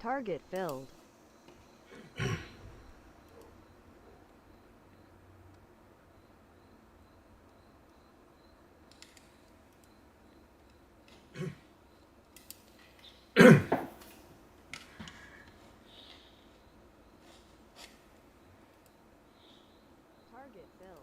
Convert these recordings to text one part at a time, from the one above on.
Target filled. Target filled.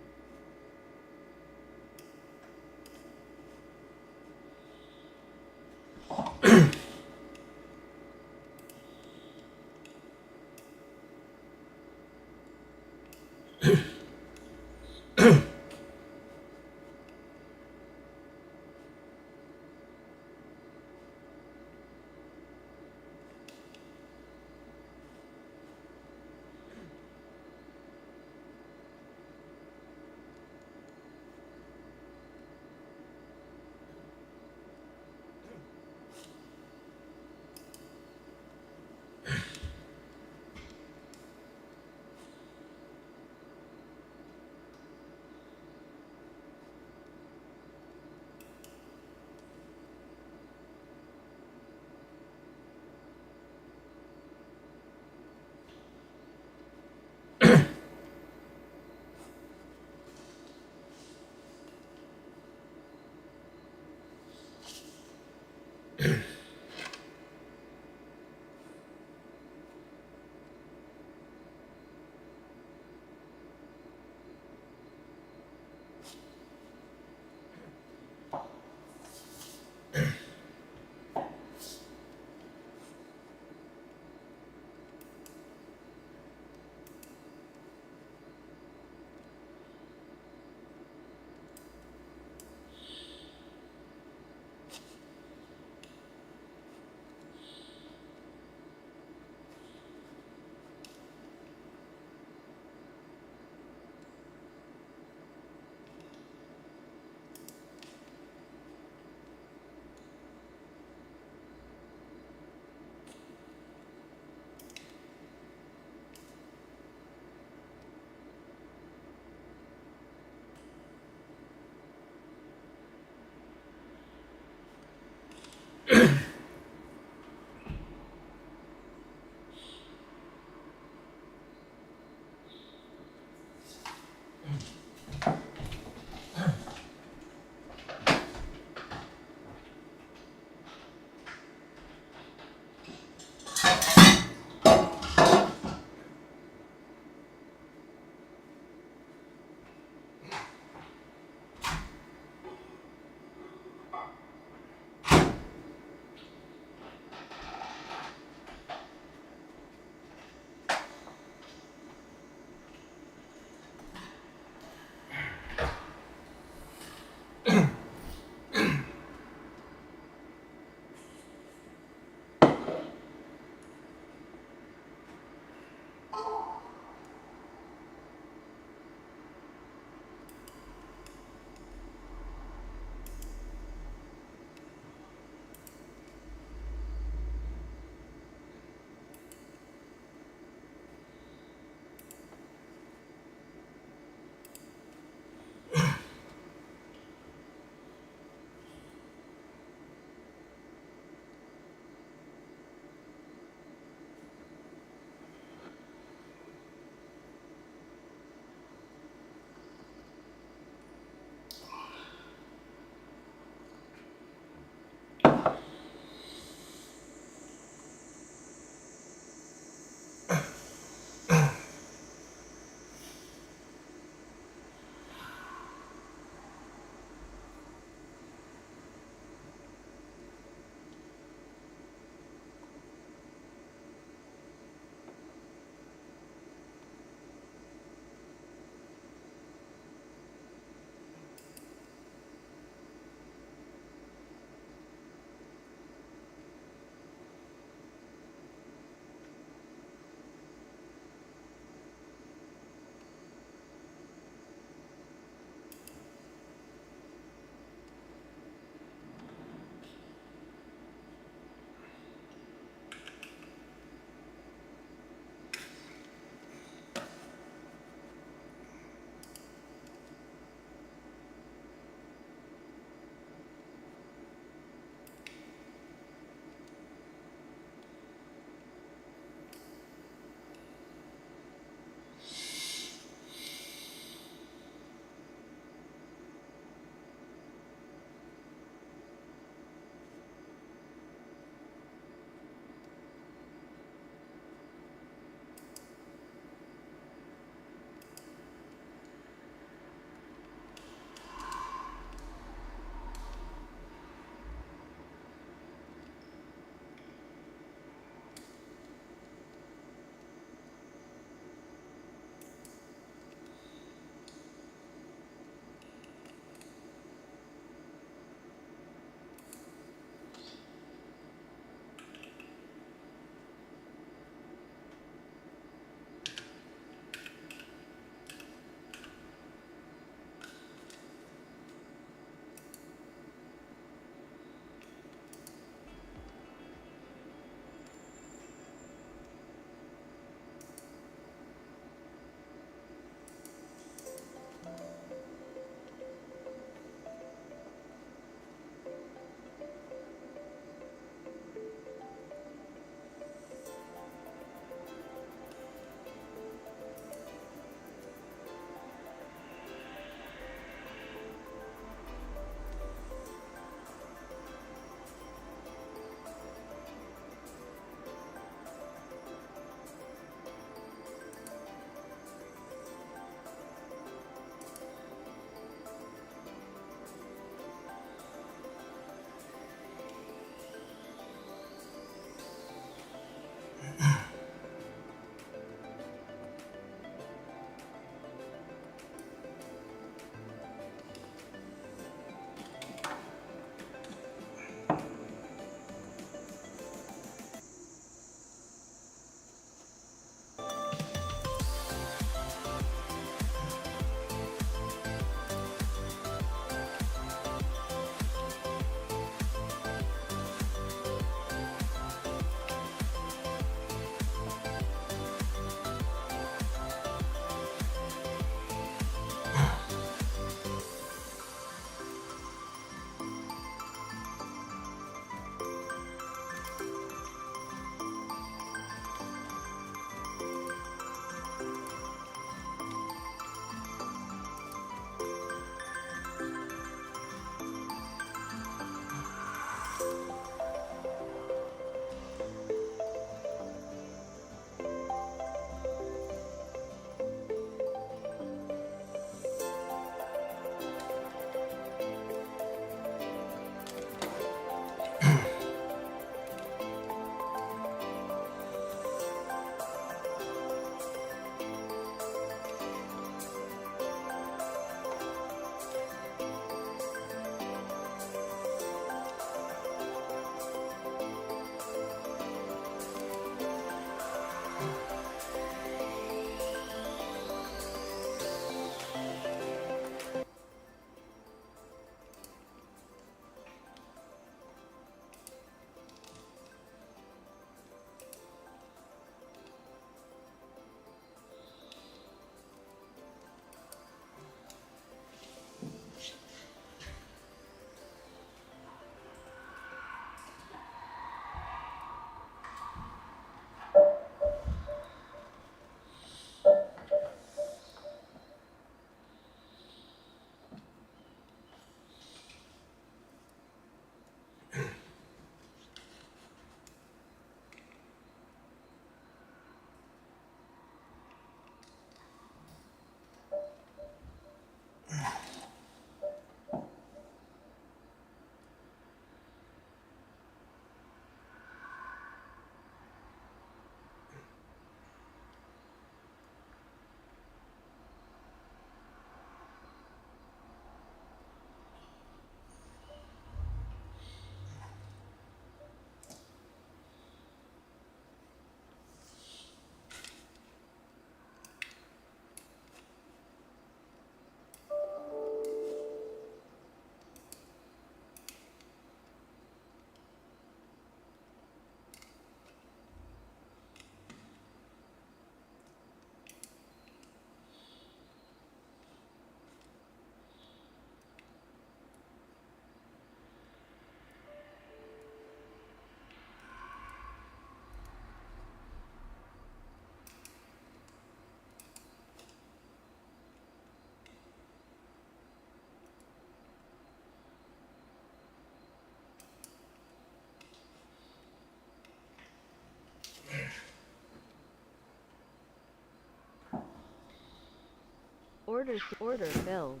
Order filled. Order filled.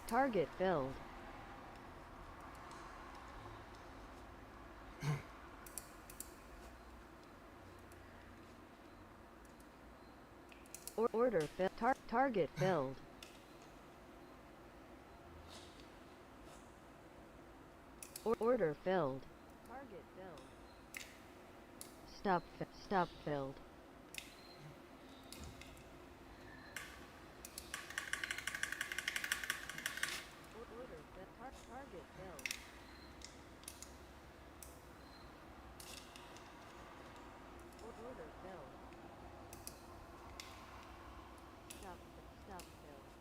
Target filled. Order filled. Target filled. Order filled. Target filled. Stop filled. Order target filled. Order filled. Stop filled.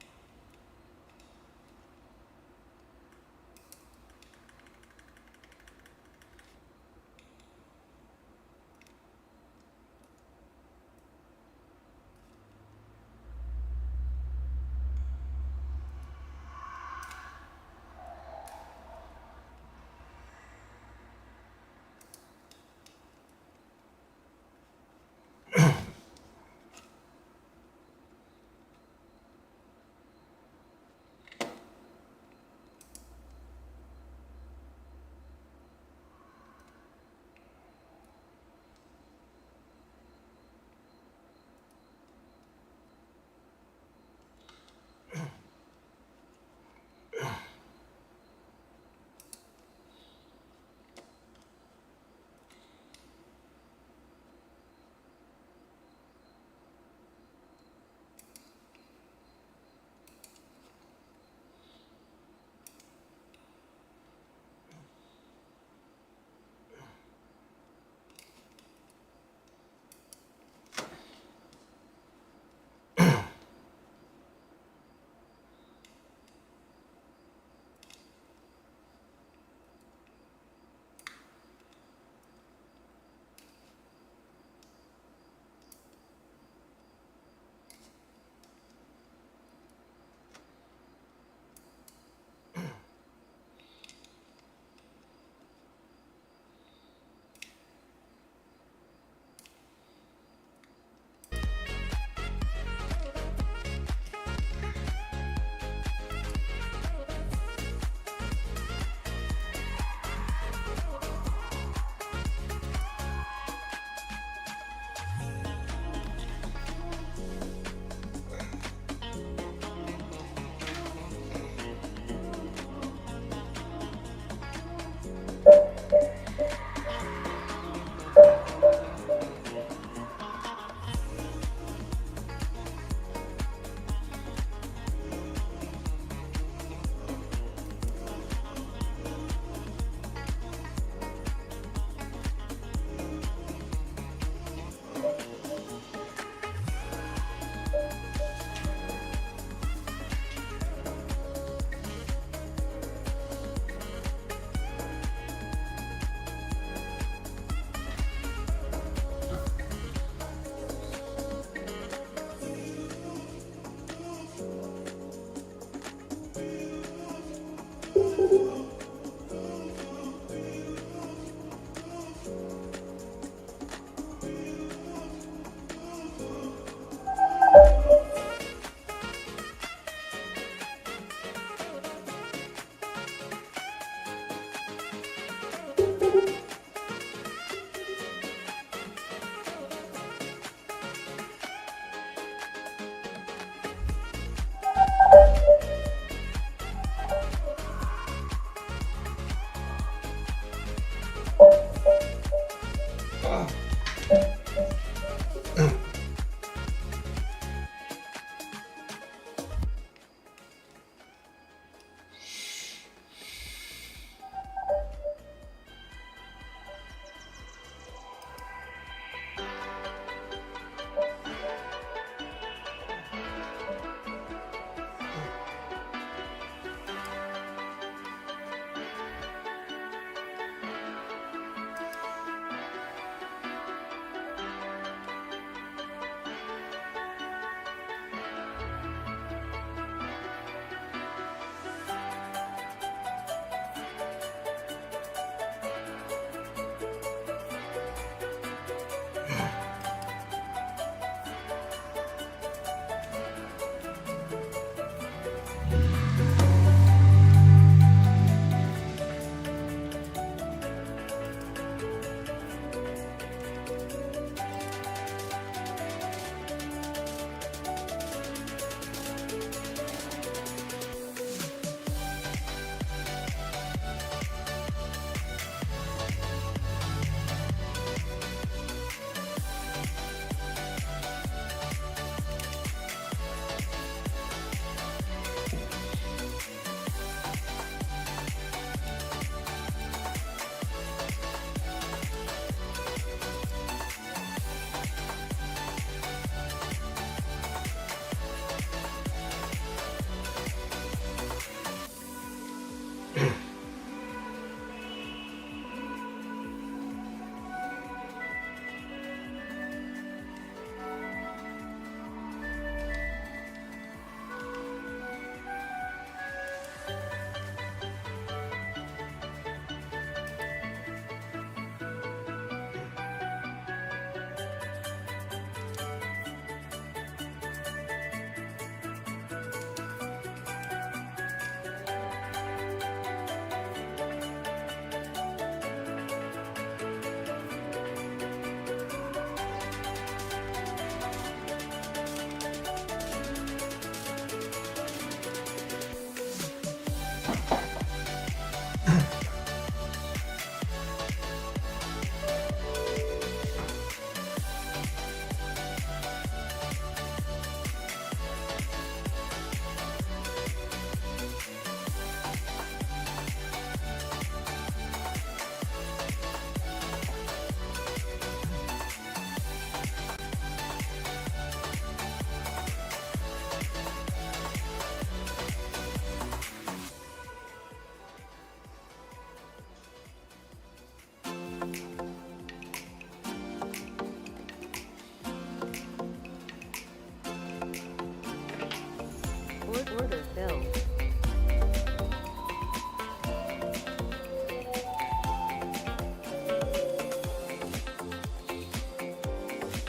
Order filled.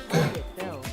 Target filled.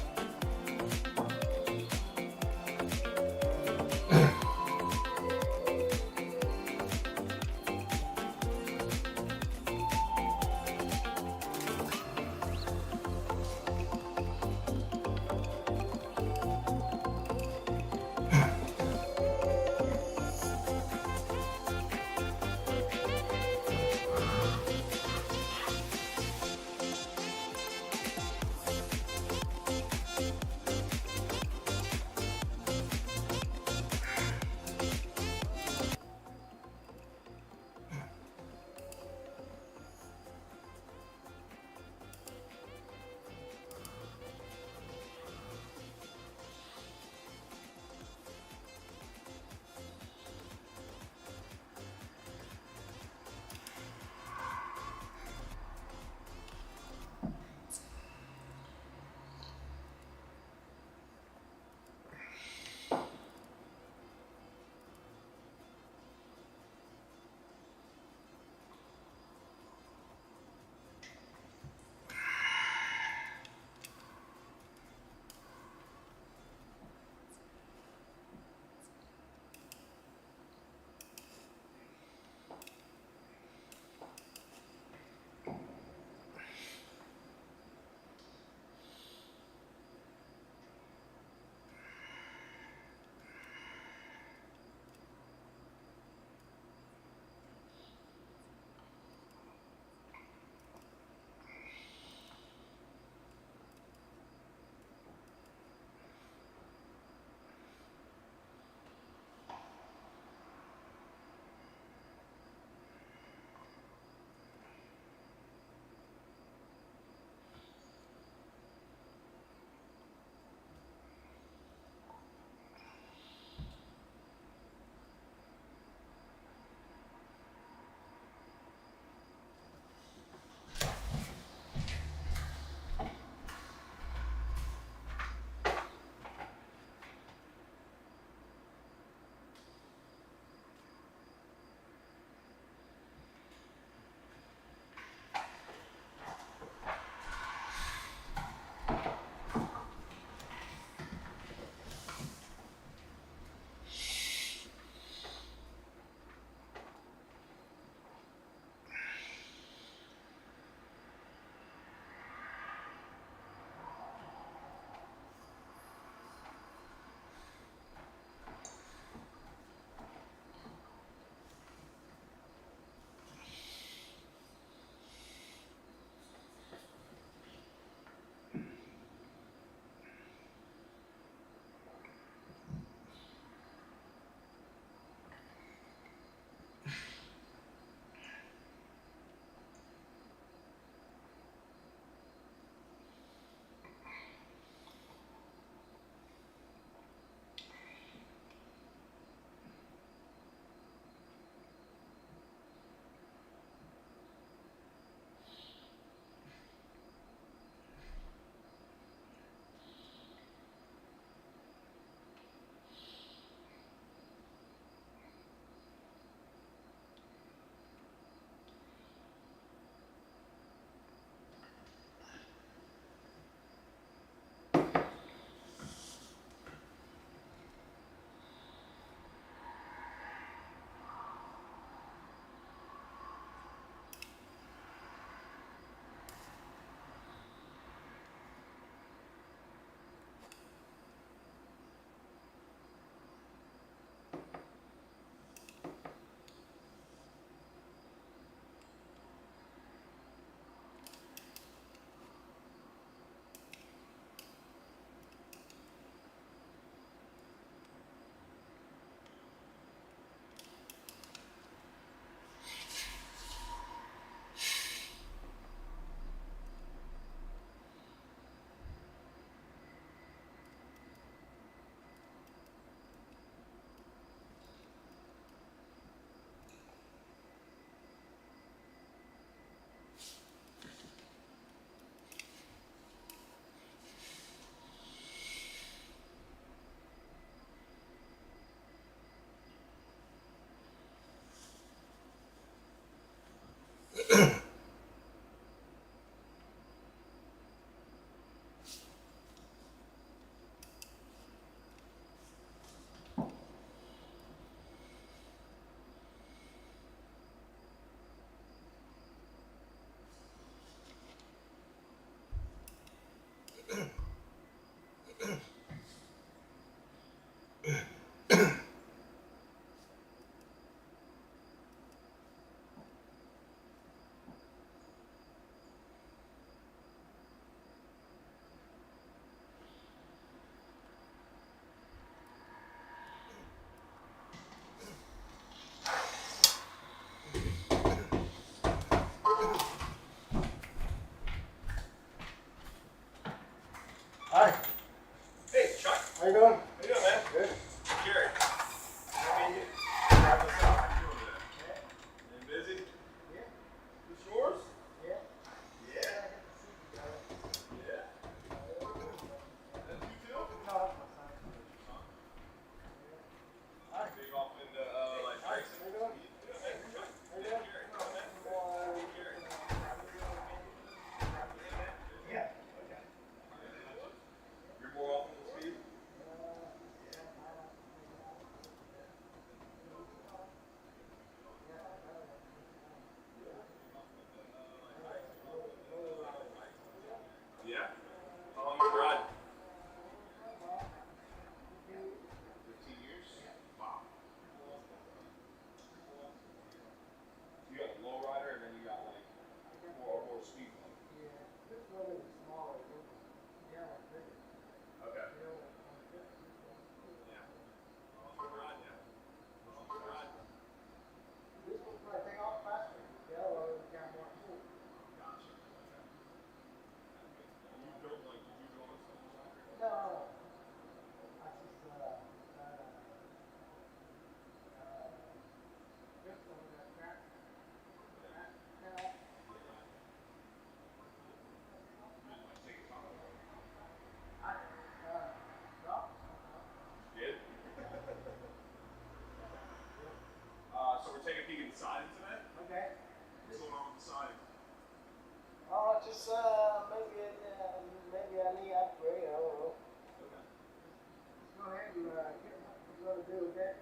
Okay.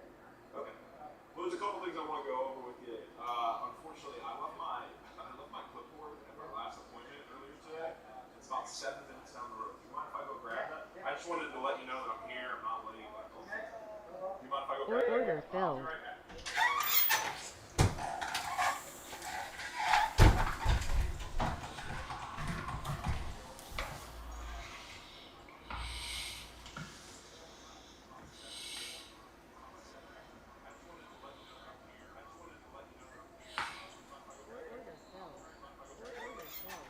Well, there's a couple things I want to go over with you. Unfortunately, I left my clipboard at my last appointment earlier today. It's about 7 minutes down the road. Do you mind if I go grab that? I just wanted to let you know that I'm here. I'm not letting anybody else. Do you mind if I go grab that? Order I'll be filled. right back. Order filled. Order filled.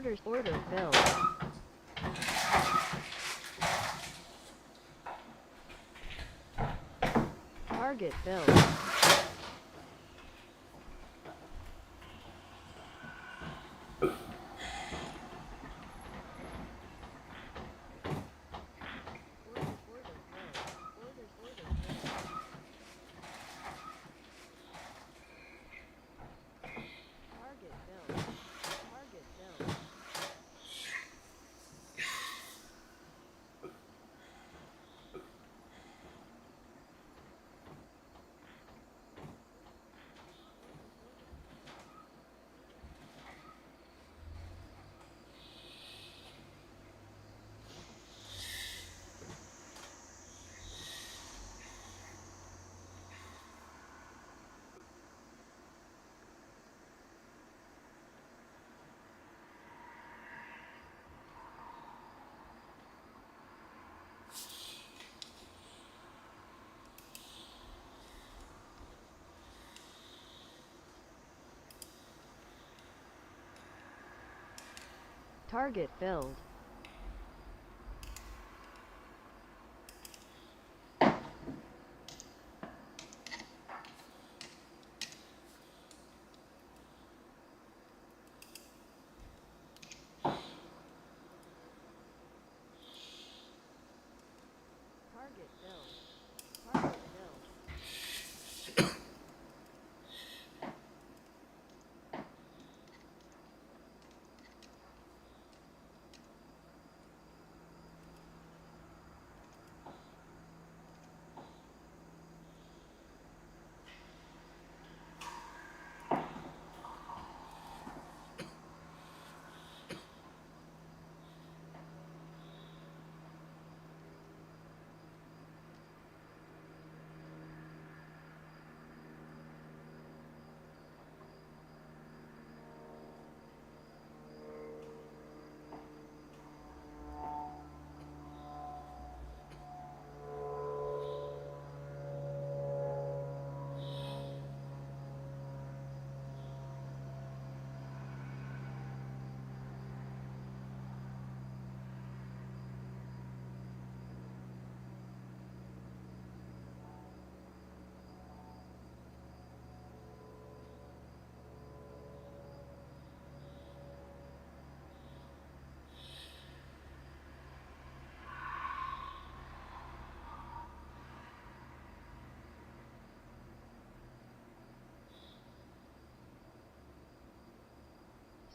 Order filled. Target filled. Order filled. Order filled. Target filled. Target filled. Target filled. Target filled. Target filled.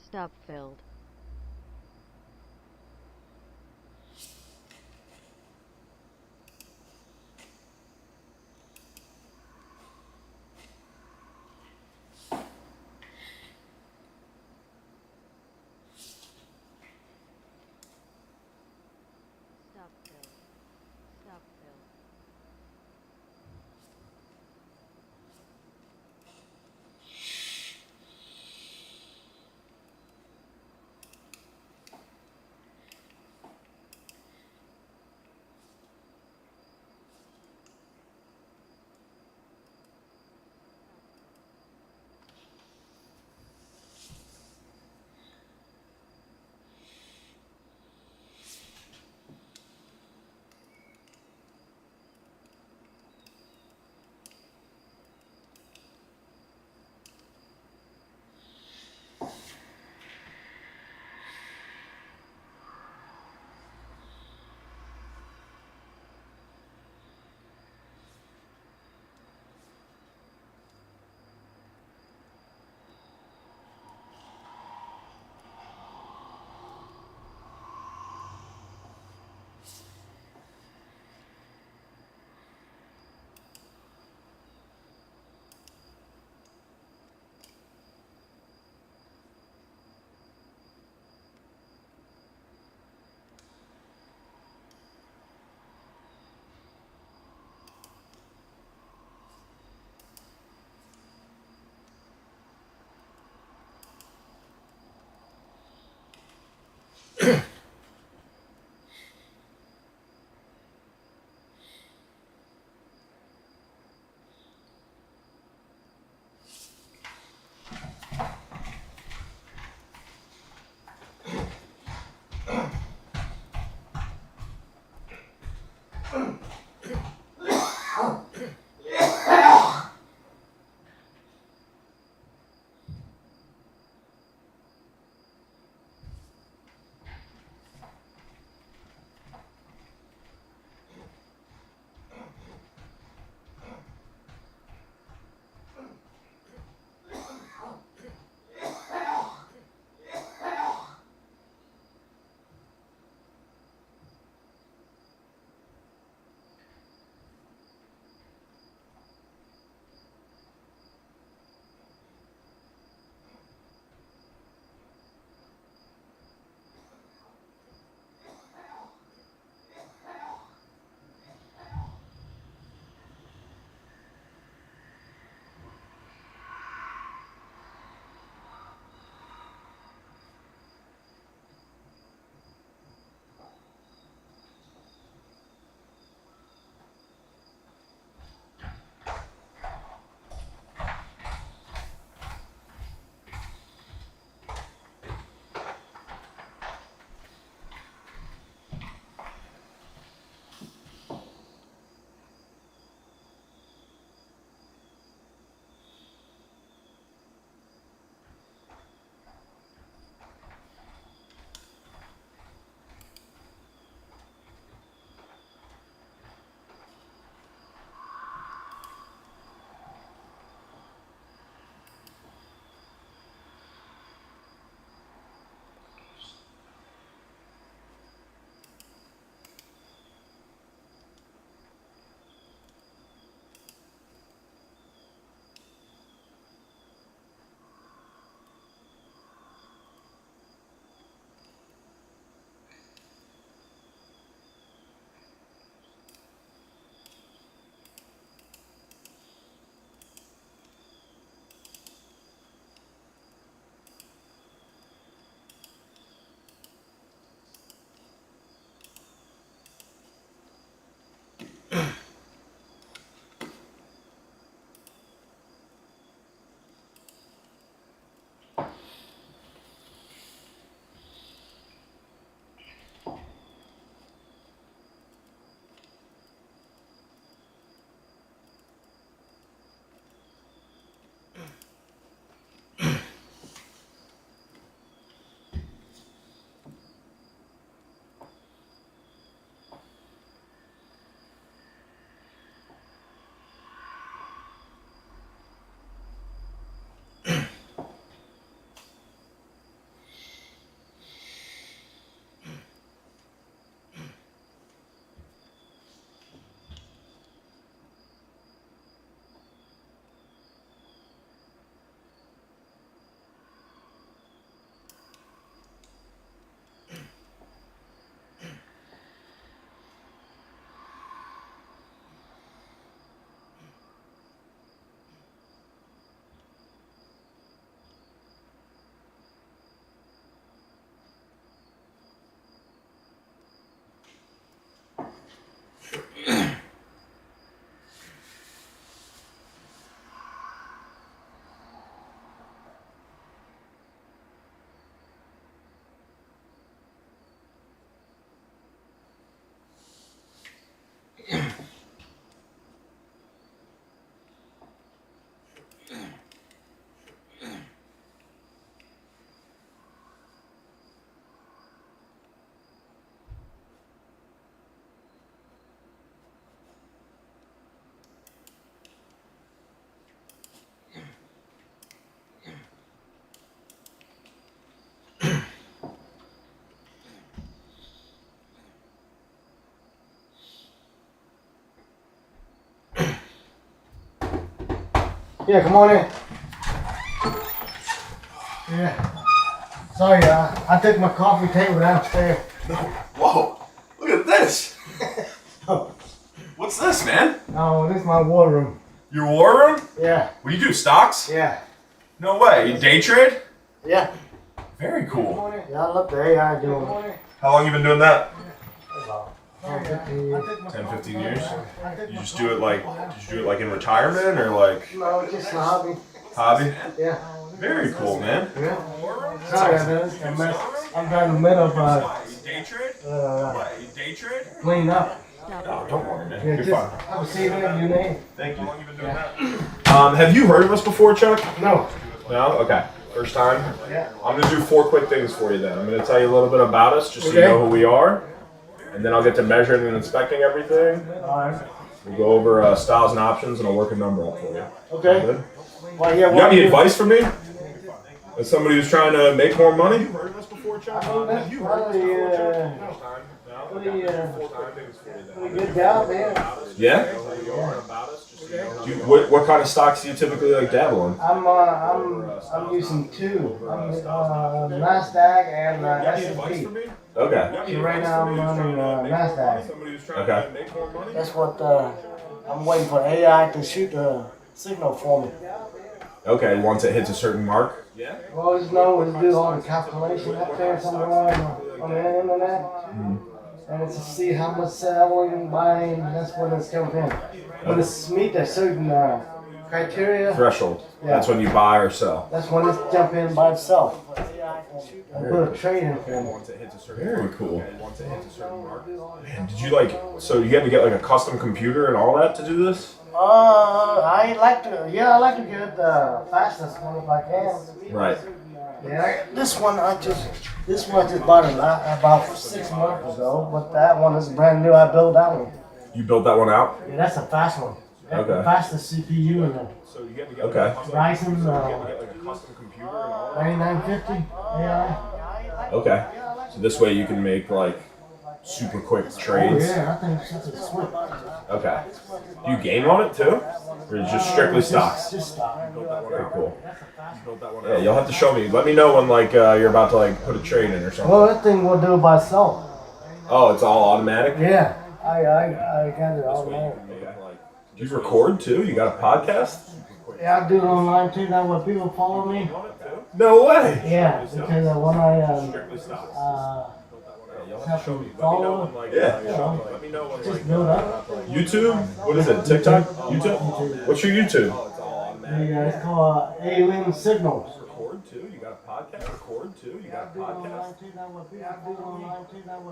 Stop filled. Stop filled. Stop filled. Yeah, come on in. Yeah. Sorry, I took my coffee table downstairs. Whoa! Look at this. What's this, man? Oh, this is my war room. Your war room? Yeah, What do you do? Stocks? yeah, No way. You day trade? yeah. Very cool. Yeah, I love the AI doing How long you been doing that? 10, 10, 15 years. You just do it like, did you do it like in retirement or like No, just a hobby. hobby? Yeah. Very cool, man. Yeah. Sorry, I'm trying to middle of Day trade? Day trade? clean up. No, don't worry, man. Yeah, You're just fine. have a seat in your name. Thank you. How long you been doing that? Have you heard of us before, Chuck? No. No? Okay. First time? Yeah. I'm gonna do 4 quick things for you then. I'm gonna tell you a little bit about us, just so you Okay. know who we are. And then I'll get to measuring and inspecting everything. Alright. We'll go over styles and options, and I'll work a number up for you. Okay. Good? Well, yeah. You got any advice for me? As somebody who's trying to make more money? Have you heard of us before, Chuck? That's probably pretty good job, man. Yeah? What kind of stocks do you typically like dabble in? I'm using two. I'm Nasdaq and S&P. Okay. So right now I'm running Nasdaq. Okay. That's what I'm waiting for AI to shoot the signal for me. Okay, once it hits a certain mark? Yeah. Well, just know to do all the calculation up there somewhere on the internet. And it's to see how much selling, buying, that's when it's comes in. When it's meet a certain criteria, Threshold. Yeah. That's when you buy or sell. that's when it's jump in by itself. And put a trade in for me. Very cool. Man, did you like, so you had to get like a custom computer and all that to do this? I like to get the fastest one if I can. Right. Yeah, this one I just bought it about 6 months ago, but that one is brand new. I built that one. You built that one out? Yeah, that's a fast one. That's Okay. the fastest CPU in there. Okay. Ryzen 9950 AI. Okay. So this way you can make like super quick Oh trades. yeah, I think that's a switch. Okay. Do you game on it too? Or is it just strictly stocks? Just stock. Very cool. Yeah, you'll have to show me. Let me know when like you're about to like put a trade in or something. Well, that thing will do it by itself. Oh, it's all automatic? Yeah, I got it all there. Do you record too? You got a podcast? Yeah, I do it online too. Now when people follow me. No way. Yeah, because when I have to follow, Yeah. just build up. YouTube? What is it? TikTok? YouTube? What's your YouTube? It's called Alien Signals. Record too? You got a podcast? Record too? You got a podcast?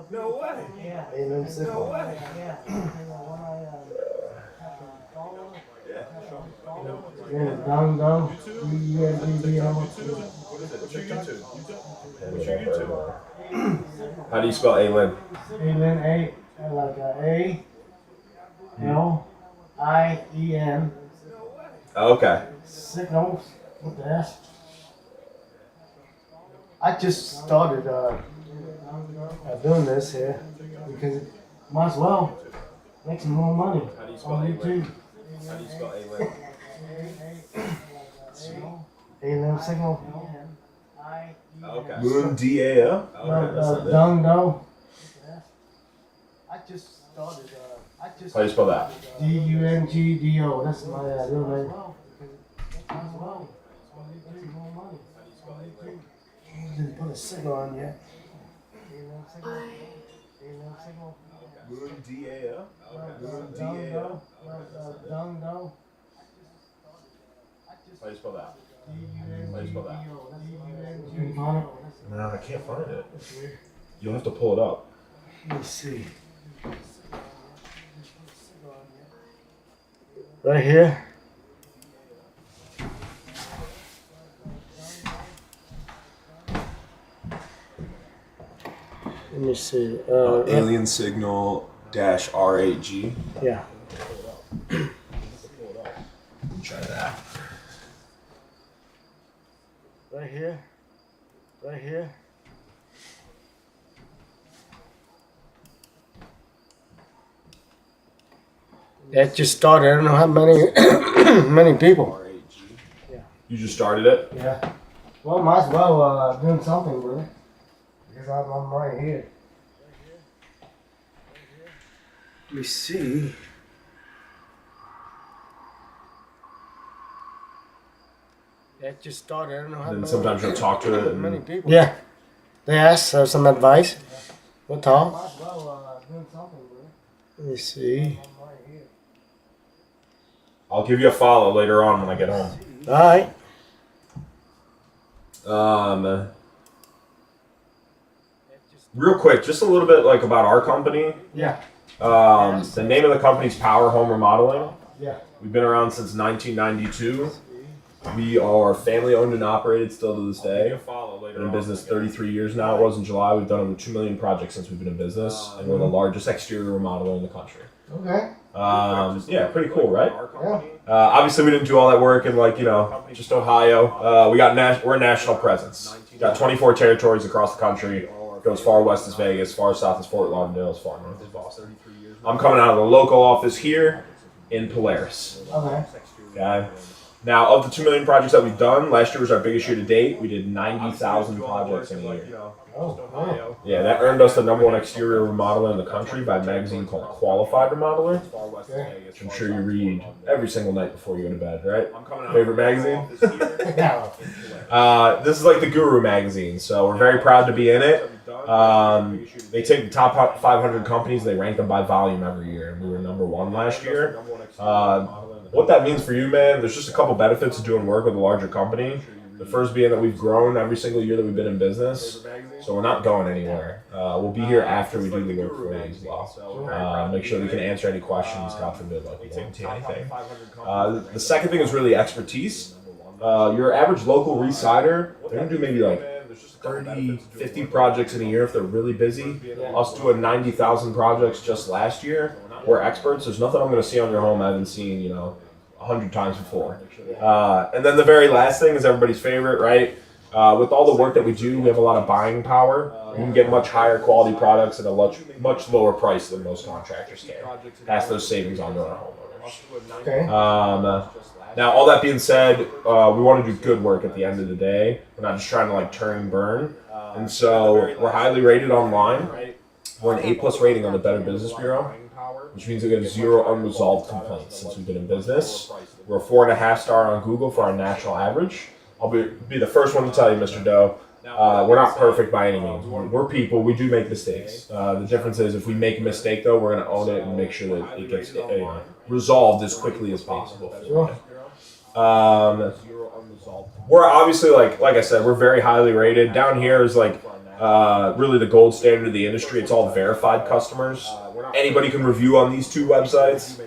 No way. Yeah, Alien Signals. Yeah, Dong Dong. D-U-N-G-D-O. What's your YouTube? What's your YouTube? How do you spell Alien? Alien, like A, L, I-E-N. Okay. Signals with the S. I just started doing this here because might as well make some more money on YouTube. How do you spell Alien? Alien Signal. Okay. Moon D-A-L? Dong Dong. I just started. How do you spell that? D-U-N-G-D-O. That's my real name. Didn't put a signal on yet. Moon D-A-L? Moon D-A-L? Dong Dong. How do you spell that? How do you spell that? D-U-N-G-D-O. No, I can't find it. You'll have to pull it up. Let me see. Right here. Let me see. Alien Signal dash RAG. Yeah. Try that. Right here. Right here. That just started. I don't know how many many people. You just started it? Yeah. Well, might as well doing something with it. Because I'm right here. Let me see. That just started. I don't know how Then many- sometimes you'll talk to it. many And people. Yeah. They asked some advice. We'll talk. Might as well doing something with it. Let me see. I'm right here. I'll give you a follow later on when I get home. All right. Real quick, just a little bit like about our company. Yeah. The name of the company's Power Home Remodeling. Yeah. We've been around since 1992. We are family owned and operated still to this day. Been in business 33 years now. It was in July. We've done over 2 million projects since we've been in business, and we're the largest exterior remodeler in the country. Okay. Yeah, pretty cool, right? Yeah. Obviously, we didn't do all that work in just Ohio. We're a national presence. We got 24 territories across the country. Go as far west as Vegas, far south as Fort Lauderdale, as far north as Boston. I'm coming out of the local office here in Polaris. Okay. Okay. Now, of the 2 million projects that we've done, last year was our biggest year to date. We did 90,000 projects in a year. Oh, wow. Yeah, that earned us the #1 exterior remodeler in the country by a magazine called Qualified Remodeler, which I'm sure you read every single night before you go to bed, right? Favorite magazine? Yeah. This is like the Guru magazine, so we're very proud to be in it. They take the top 500 companies, they rank them by volume every year, and we were #1 last year. What that means for you, man, there's just a couple benefits of doing work with a larger company. The first being that we've grown every single year that we've been in business, so we're not going anywhere. We'll be here after we do the work for you as well. Make sure we can answer any questions, God forbid, like we warranty anything. The second thing is really expertise. Your average local resider, they're going to do maybe like 30, 50 projects in a year if they're really busy. Us doing 90,000 projects just last year. We're experts. There's nothing I'm going to see on your home I haven't seen, 100 times before. And then the very last thing is everybody's favorite, right? With all the work that we do, we have a lot of buying power. We can get much higher quality products at a much lower price than most contractors can. Pass those savings on to our homeowners. Okay. Now, all that being said, we want to do good work at the end of the day. We're not just trying to turn and burn. And so we're highly rated online. We're an A+ rating on the Better Business Bureau, which means we have 0 unresolved complaints since we've been in business. We're a 4.5 star on Google for our national average. I'll be the first one to tell you, Mr. Doe, we're not perfect by any means. We're people. We do make mistakes. The difference is if we make a mistake, though, we're going to own it and make sure that it gets resolved as quickly as possible. We're obviously, like I said, we're very highly rated. Down here is really the gold standard of the industry. It's all verified customers. Anybody can review on these 2 websites.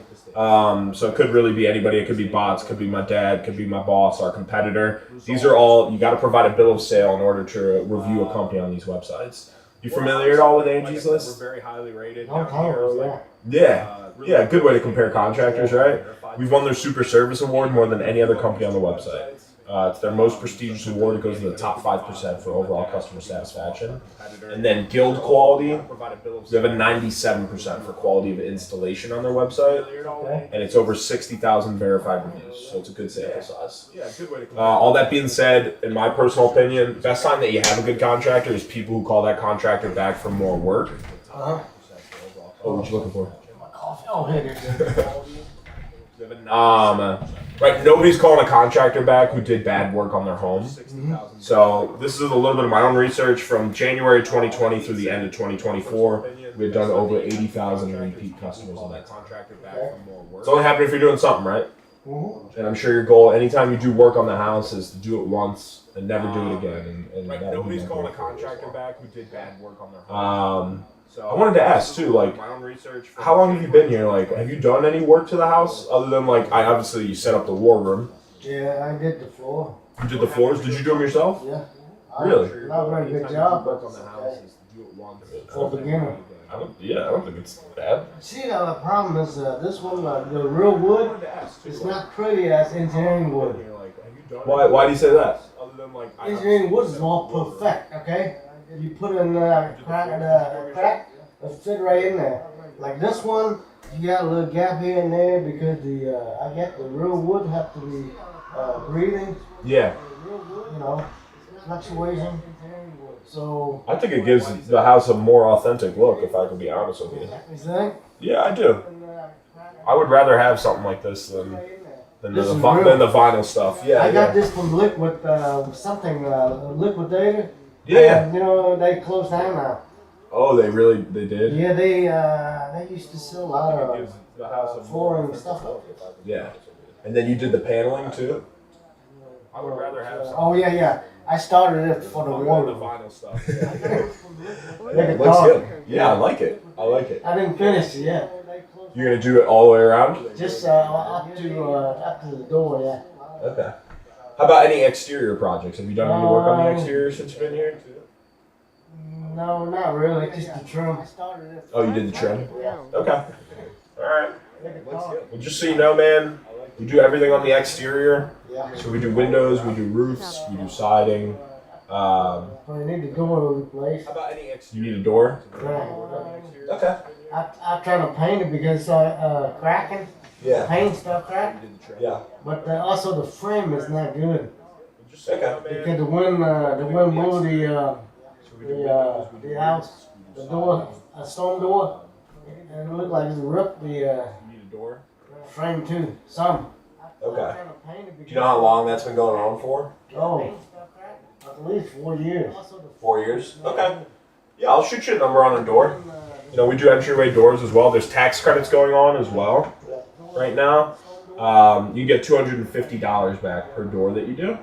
So it could really be anybody. It could be bots, could be my dad, could be my boss, our competitor. These are all, you got to provide a bill of sale in order to review a company on these websites. You familiar at all with Angie's List? Oh, yeah. Yeah, good way to compare contractors, right? We've won their Super Service Award more than any other company on the website. It's their most prestigious award. It goes to the top 5% for overall customer satisfaction. And then Guild Quality, we have a 97% for quality of installation on their website. Okay. And it's over 60,000 verified reviews, so it's a good sample size. All that being said, in my personal opinion, the best sign that you have a good contractor is people who call that contractor back for more work. Uh-huh. Oh, what you looking for? My coffee. Oh, here it is. Right, nobody's calling a contractor back who did bad work on their home. So this is a little bit of my own research from January 2020 through the end of 2024. We've done over 80,000 repeat customers on that time. It's only happening if you're doing something, right? And I'm sure your goal anytime you do work on the house is to do it once and never do it again. And Like that would be nobody's my calling a goal for you as contractor well. back who did bad work on their home. I wanted to ask too, like, my own research. how long have you been here? Like, have you done any work to the house other than obviously you set up the war room? Yeah, I did the floor. You did the floors. Did you do them yourself? Yeah. Really? Not a very good job, but it's okay. For a beginner. I don't think it's bad. See, the problem is this one, the real wood, it's not pretty as engineering wood. Why do you say that? Engineering wood is all perfect, okay? You put in a crack, it'll fit right in there. Like this one, you got a little gap here and there because I get the real wood have to be breathing, Yeah. you know, fluctuation. So, I think it gives the house a more authentic look, if I can be honest with you. you think? Yeah, I do. I would rather have something like this than This is than real. the vinyl stuff. Yeah, I got yeah. this from Liquid, something, Liquidator. Yeah, yeah. And, you know, they closed down now. Oh, they did? Yeah, they used to sell a lot It of gives the house a flooring more and stuff like authentic look, if I can be honest with you. And then you did the paneling too? I would rather have something Oh yeah, yeah. I started it for the than the wall. vinyl stuff. Like a It looks dog. good. Yeah, I like it. I like it. I didn't finish it yet. You're gonna do it all the way around? Just up to the door, yeah. Okay. How about any exterior projects? Have you done any work on the exterior since you've been here? No, not really. Just the trim. Oh, you did the trim? Target build. Okay. Alright. Well, just so you know, man, we do everything on the exterior. Yeah. So we do windows, we do roofs, we do siding. Well, you need the door replaced. How about any exterior? You need a door? Right. Okay. I try to paint it because cracking. Yeah. Paint stuff crack. Yeah. But also the frame is not good. Okay. Because the wind blew the house, the door, a storm door, and it looked like it ripped the You need a door? frame too. Some. Okay. Do you know how long that's been going on for? Oh, at least 4 years. 4 years? Okay. Yeah, I'll shoot you a number on a door. You know, we do entryway doors as well. There's tax credits going on as well right now. You get $250 back per door that you do.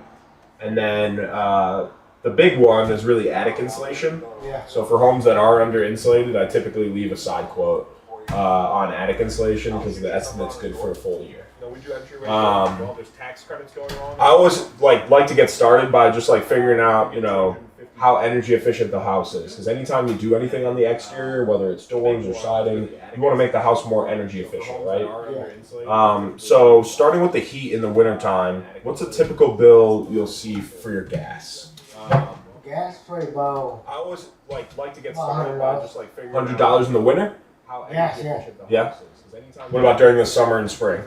And then the big one is really attic insulation. Yeah. So for homes that are under insulated, I typically leave a side quote on attic insulation because the estimate's good for a full year. There's tax credits going on. I always like to get started by just like figuring out, you know, how energy efficient the house is. Because anytime you do anything on the exterior, whether it's doors or siding, you want to make the house more energy efficient, right? So starting with the heat in the wintertime, what's a typical bill you'll see for your gas? Gas pretty low. I always like to get started by just like figuring $100 in the winter? Yes, yeah. Yeah. What about during the summer and spring?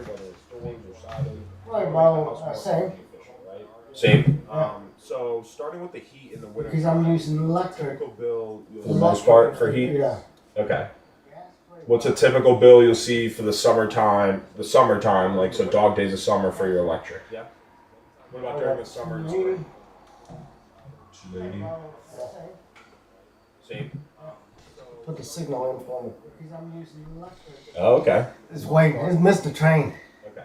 Probably about same. Same. Yeah. So starting with the heat in the winter. Because I'm using electric. Typical bill for the most part for heat. Yeah. Okay. What's a typical bill you'll see for the summertime? Like so, dog days of summer for your electric. Yeah. What about during the summer and spring? 280. Same. Put the signal in for me. Because I'm using electric. Oh, okay. It's waiting. It's missed the train. Okay.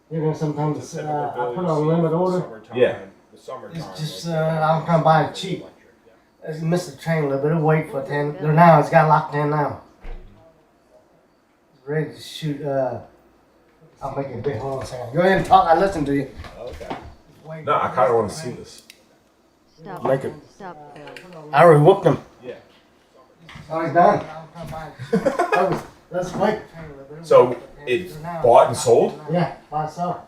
You know, sometimes What's a I typical bill put you'll on see limit for the order. summertime? Yeah. The summertime. It's just I'm trying to buy it cheap. It's missed the train a little bit. It'll wait for 10. Now it's got locked in now. It's ready to shoot. I'll make it big. Hold on a second. Go ahead and talk. I listen to you. Okay. No, I kind of want to see this. Stop. Make it. Stop build. I already whooped him. Yeah. Oh, he's done. That's quick. So it's bought and sold. Yeah, by itself.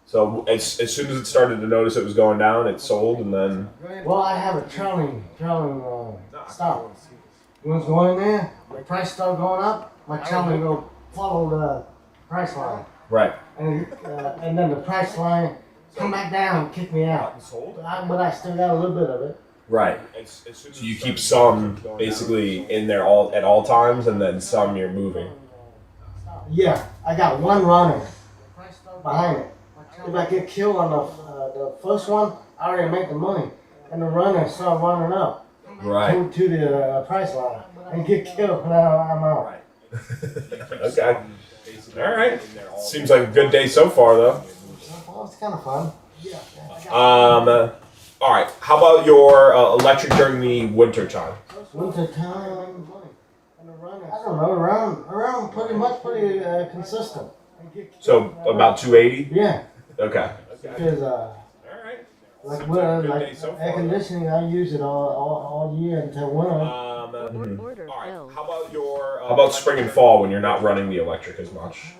So as soon as it started to notice it was going down, it sold, and then. Well, I have a trailing stop. When it's going in there, the price start going up, my trailing will follow the price line. Right. And then the price line come back down and kick me out. But I still got a little bit of it. Right. So you keep some basically in there at all times, and then some you're moving. Yeah, I got one runner behind it. If I get killed on the first one, I already make the money, and the runner start running up Right. to the price line and get killed. Now I'm out. Okay. All right. Seems like a good day so far, though. Well, it's kind of fun. All right. How about your electric during the winter time? Winter time. I don't know. Around pretty consistent. So about 280. Yeah, Okay. because All right. like air conditioning, I use it all year until winter. Order All right. build. How about spring and fall when you're not running the electric as much?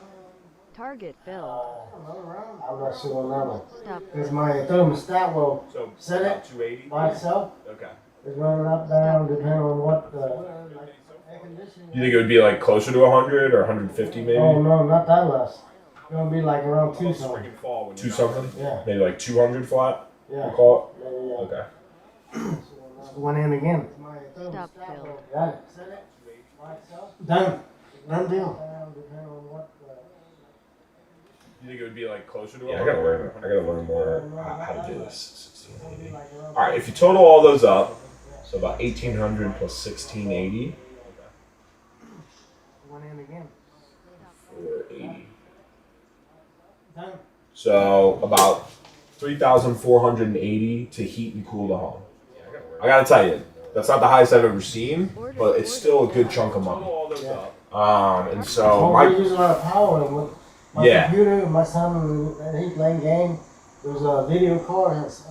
Target build. I'm not sure on that one. Stop. Because my thermostat will So set about it 280. by itself. Okay. It's running up, down, depending on what air conditioning. You think it would be like closer to 100 or 150 maybe? Oh no, not that less. Gonna be like around 2 something. Spring and fall when Two you're not something? Yeah, Maybe like 200 flat. yeah. We'll call Yeah, it. yeah, Okay. yeah. Went in again. Stop fill. Got it. Done. Done deal. You think it would be like closer to? Yeah, I gotta learn more how to do this. 1680. All right, if you total all those up, so about 1800 plus 1680, Went in again. 480. Done. So about 3,480 to heat and cool the home. I gotta tell you, that's not the highest I've ever seen, but it's still a good chunk of money. All those up. And so Oh, we're my using a lot of power. And with my Yeah. computer, my son, he playing game. There's a video card that's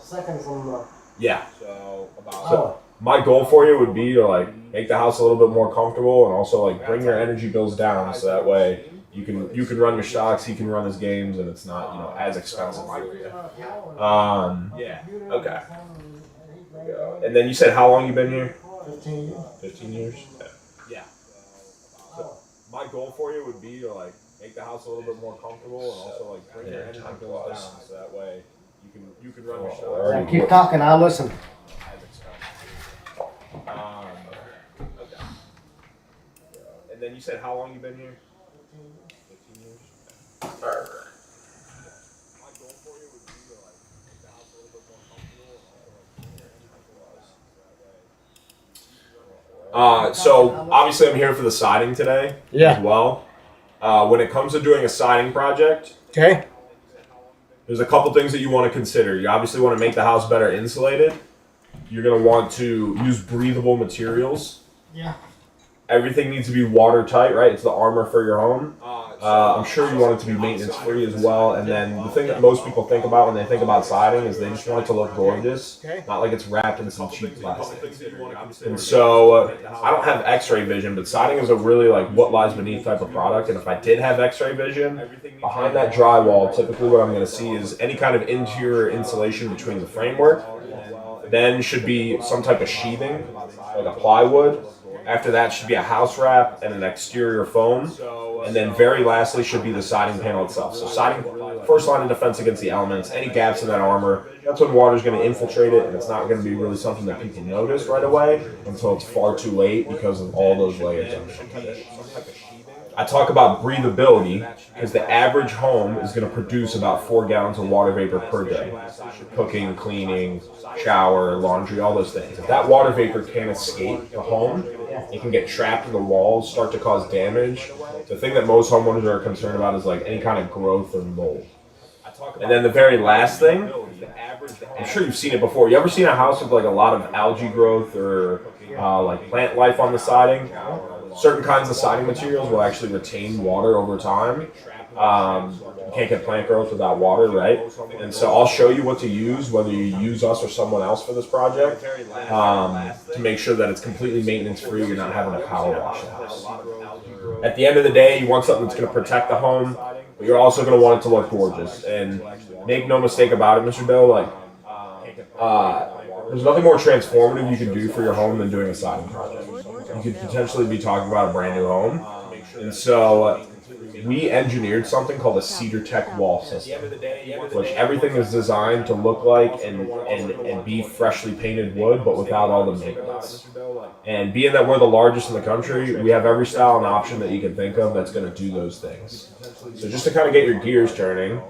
seconds from the yeah. So power. my goal for you would be to like make the house a little bit more comfortable and also like bring your energy bills down so that way you can run your stocks, he can run his games, and it's not as expensive for you. Yeah. Okay. And then you said how long you been here? 15 years. 15 years. Yeah. So my goal for you would be to like make the house a little bit more comfortable and also like bring your energy bills down so that way you can run your stocks. Yeah, keep talking. I'll listen. Okay. And then you said how long you been here? 15 years. Alright. My goal for you would be to like make the house a little bit more comfortable and also like bring your energy bills. So obviously I'm here for the siding today as well. When it comes to doing a siding project, Okay. there's a couple things that you want to consider. You obviously want to make the house better insulated. You're going to want to use breathable materials. Yeah. Everything needs to be watertight, right? It's the armor for your home. I'm sure you want it to be maintenance free as well. And then the thing that most people think about when they think about siding is they just want it to look gorgeous, not like it's wrapped in some cheap plastic. And so I don't have X-ray vision, but siding is a really like what lies beneath type of product. And if I did have X-ray vision, behind that drywall, typically what I'm going to see is any kind of interior insulation between the framework. Then should be some type of sheathing, like a plywood. After that should be a house wrap and an exterior foam. And then very lastly should be the siding panel itself. So siding, first line of defense against the elements, any gaps in that armor, that's when water's going to infiltrate it, and it's not going to be really something that people notice right away until it's far too late because of all those layers underneath. I talk about breathability because the average home is going to produce about 4 gallons of water vapor per day. Cooking, cleaning, shower, laundry, all those things. If that water vapor can't escape the home, it can get trapped in the walls, start to cause damage. The thing that most homeowners are concerned about is like any kind of growth or mold. And then the very last thing, I'm sure you've seen it before. You ever seen a house with like a lot of algae growth or like plant life on the siding? Certain kinds of siding materials will actually retain water over time. You can't get plant growth without water, right? And so I'll show you what to use, whether you use us or someone else for this project, to make sure that it's completely maintenance free. You're not having to power wash the house. At the end of the day, you want something that's going to protect the home, but you're also going to want it to look gorgeous. And make no mistake about it, Mr. Bill, like there's nothing more transformative you can do for your home than doing a siding project. You could potentially be talking about a brand new home. And so we engineered something called a Cedar Tech wall system, which everything is designed to look like and be freshly painted wood, but without all the maintenance. And being that we're the largest in the country, we have every style and option that you can think of that's going to do those things. So just to kind of get your gears turning,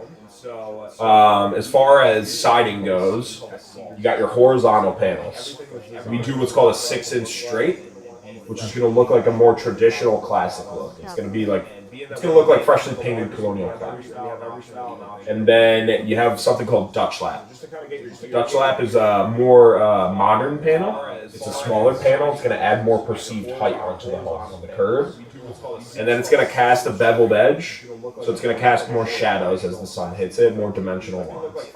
as far as siding goes, you got your horizontal panels. We do what's called a 6-inch straight, which is going to look like a more traditional classic look. It's going to look like freshly painted colonial craft. And then you have something called Dutch lap. Dutch lap is a more modern panel. It's a smaller panel. It's going to add more perceived height onto the home on the curve. And then it's going to cast a beveled edge, so it's going to cast more shadows as the sun hits it, more dimensional lines.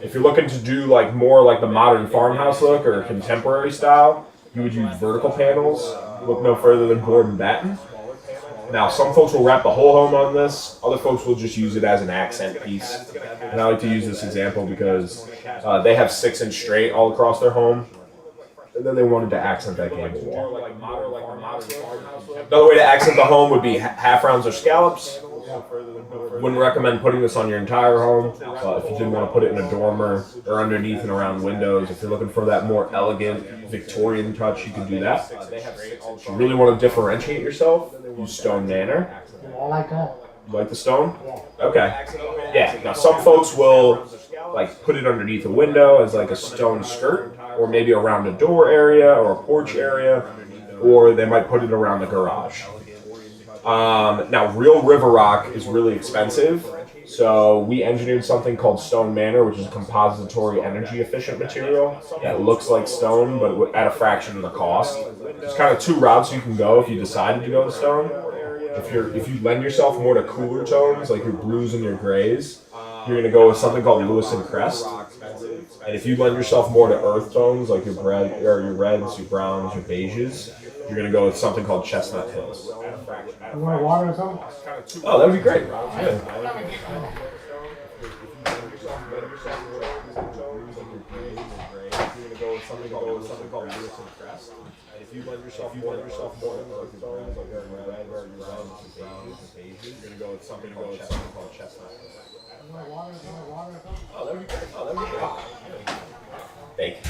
If you're looking to do like more like the modern farmhouse look or contemporary style, you would use vertical panels. Look no further than board and batten. Now, some folks will wrap the whole home on this. Other folks will just use it as an accent piece. And I like to use this example because they have 6-inch straight all across their home. And then they wanted to accent that gable wall. Another way to accent the home would be half rounds or scallops. Wouldn't recommend putting this on your entire home, but if you did want to put it in a dormer or underneath and around windows, if you're looking for that more elegant Victorian touch, you can do that. If you really want to differentiate yourself, use Stone Manor. I like that. You like the stone? Yeah. Okay. Yeah. Now some folks will like put it underneath a window as like a stone skirt, or maybe around a door area or a porch area, or they might put it around the garage. Now real river rock is really expensive, so we engineered something called Stone Manor, which is a compository energy efficient material that looks like stone but at a fraction of the cost. There's kind of two routes you can go if you decided to go to stone. If you lend yourself more to cooler tones, like your blues and your grays, you're going to go with something called Lewis and Crest. And if you lend yourself more to earth tones, like your reds, your browns, your beiges, you're going to go with something called Chestnut Hills. You want water or something? Oh, that would be great. Yeah. Something called Lewis and Crest. And if you lend yourself more to earth tones, like your red, your browns, your beiges, you're going to go with something called Chestnut Hills. Oh, that would be great. Thank you.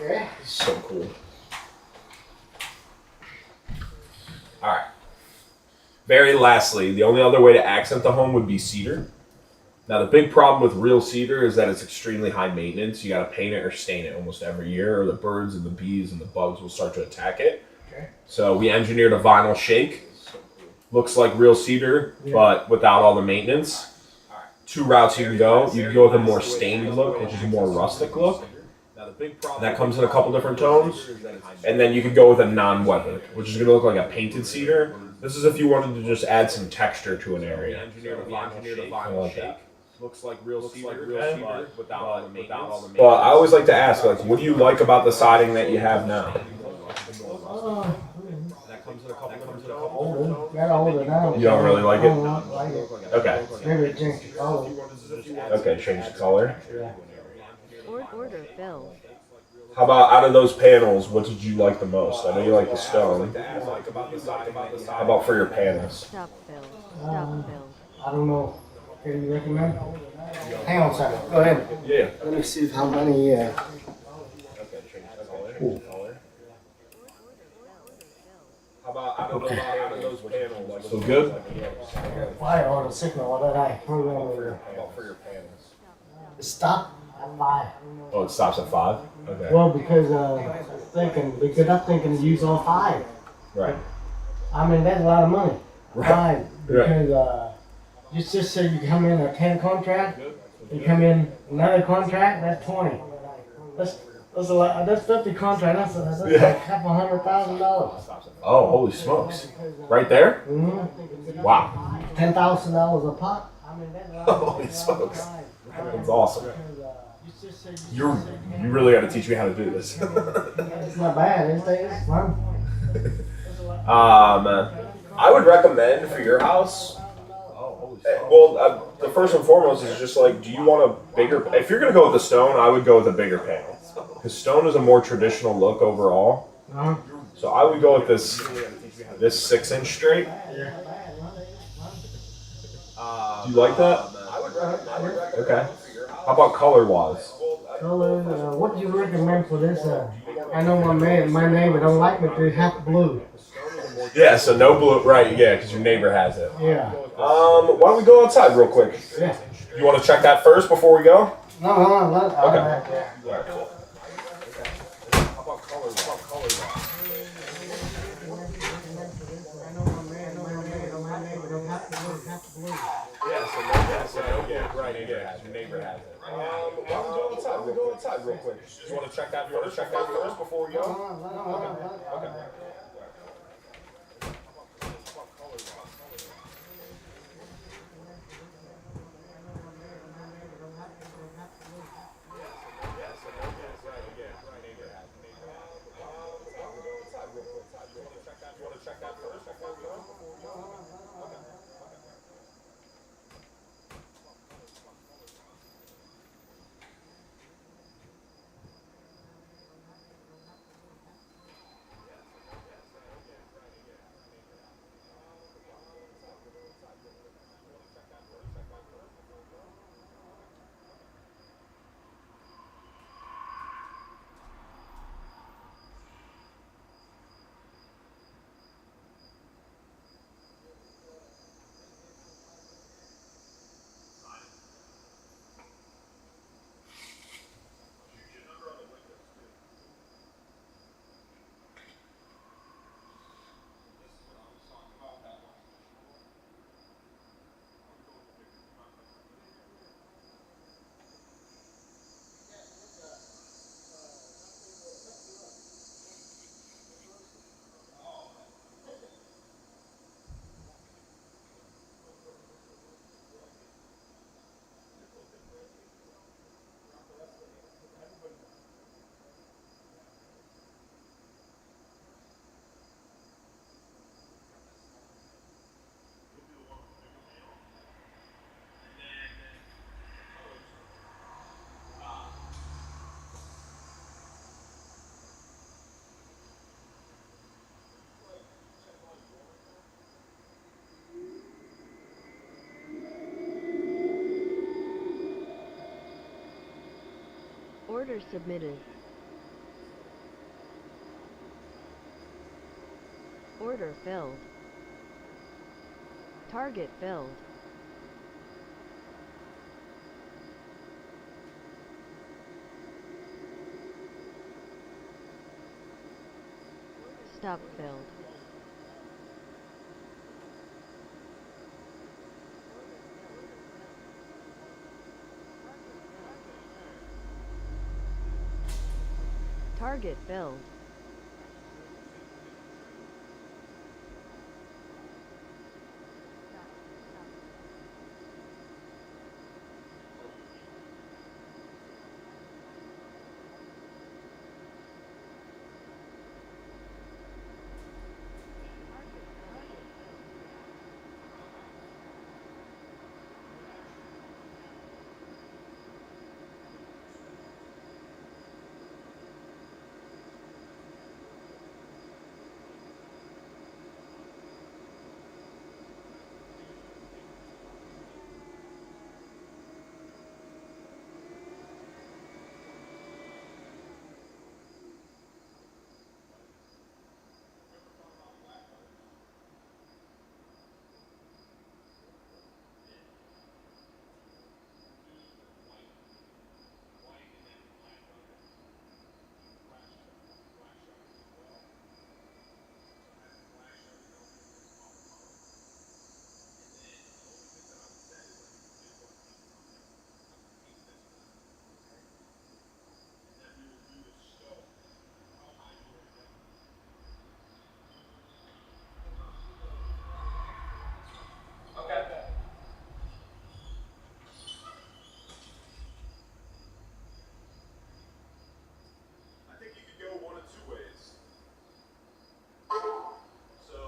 Okay. So cool. All right. Very lastly, the only other way to accent the home would be cedar. Now, the big problem with real cedar is that it's extremely high maintenance. You got to paint it or stain it almost every year, or the birds and the bees and the bugs will start to attack it. Okay. So we engineered a vinyl shake. Looks like real cedar, but without all the maintenance. Two routes you can go. You can go with a more stained look, which is a more rustic look. That comes in a couple different tones. And then you could go with a non-weathered, which is going to look like a painted cedar. This is if you wanted to just add some texture to an area. I like that. Looks like real cedar, but without all the maintenance. But I always like to ask, like, what do you like about the siding that you have now? Older. Got older now. You don't really like I it? don't like it. Okay. Maybe it changed the color. Okay, change the color. Yeah. Order filled. How about out of those panels, what did you like the most? I know you like the stone. How about for your panels? Stop filled. Stop filled. I don't know. Can you recommend? Hang on a second. Go ahead. Yeah. Let me see how many. Okay, change the color. How about out of those panels? So good? Fire or the signal or that I program How over. about for your panels? Stop at 5. Oh, it stops at 5? Okay. Well, because I'm thinking use all 5. Right. I mean, that's a lot of money. Right. 5. Because you just say you come in a 10 contract, you come in another contract, that's 20. That's a lot. That's 50 contract. That's like a couple $100,000. Oh, holy smokes. Right there? Mm-hmm. Wow. $10,000 a pop. Holy smokes. That's awesome. You really got to teach me how to do this. It's not bad. It's fun. I would recommend for your house. Well, the first and foremost is just like, do you want a bigger? If you're gonna go with the stone, I would go with a bigger panel because stone is a more traditional look overall. Uh-huh. So I would go with this 6-inch straight. Do you like that? Okay. How about color wise? Color. What do you recommend for this? I know my neighbor don't like me to have blue. Yeah, so no blue, right? Yeah, because your neighbor has it. Yeah. Why don't we go outside real quick? Yeah. You want to check that first before we go? No. Okay. Go outside real quick. Just want to check that first before we go? Okay. Order submitted. Order filled. Target filled. Stop filled. Target filled. I think you could go one of two ways. So,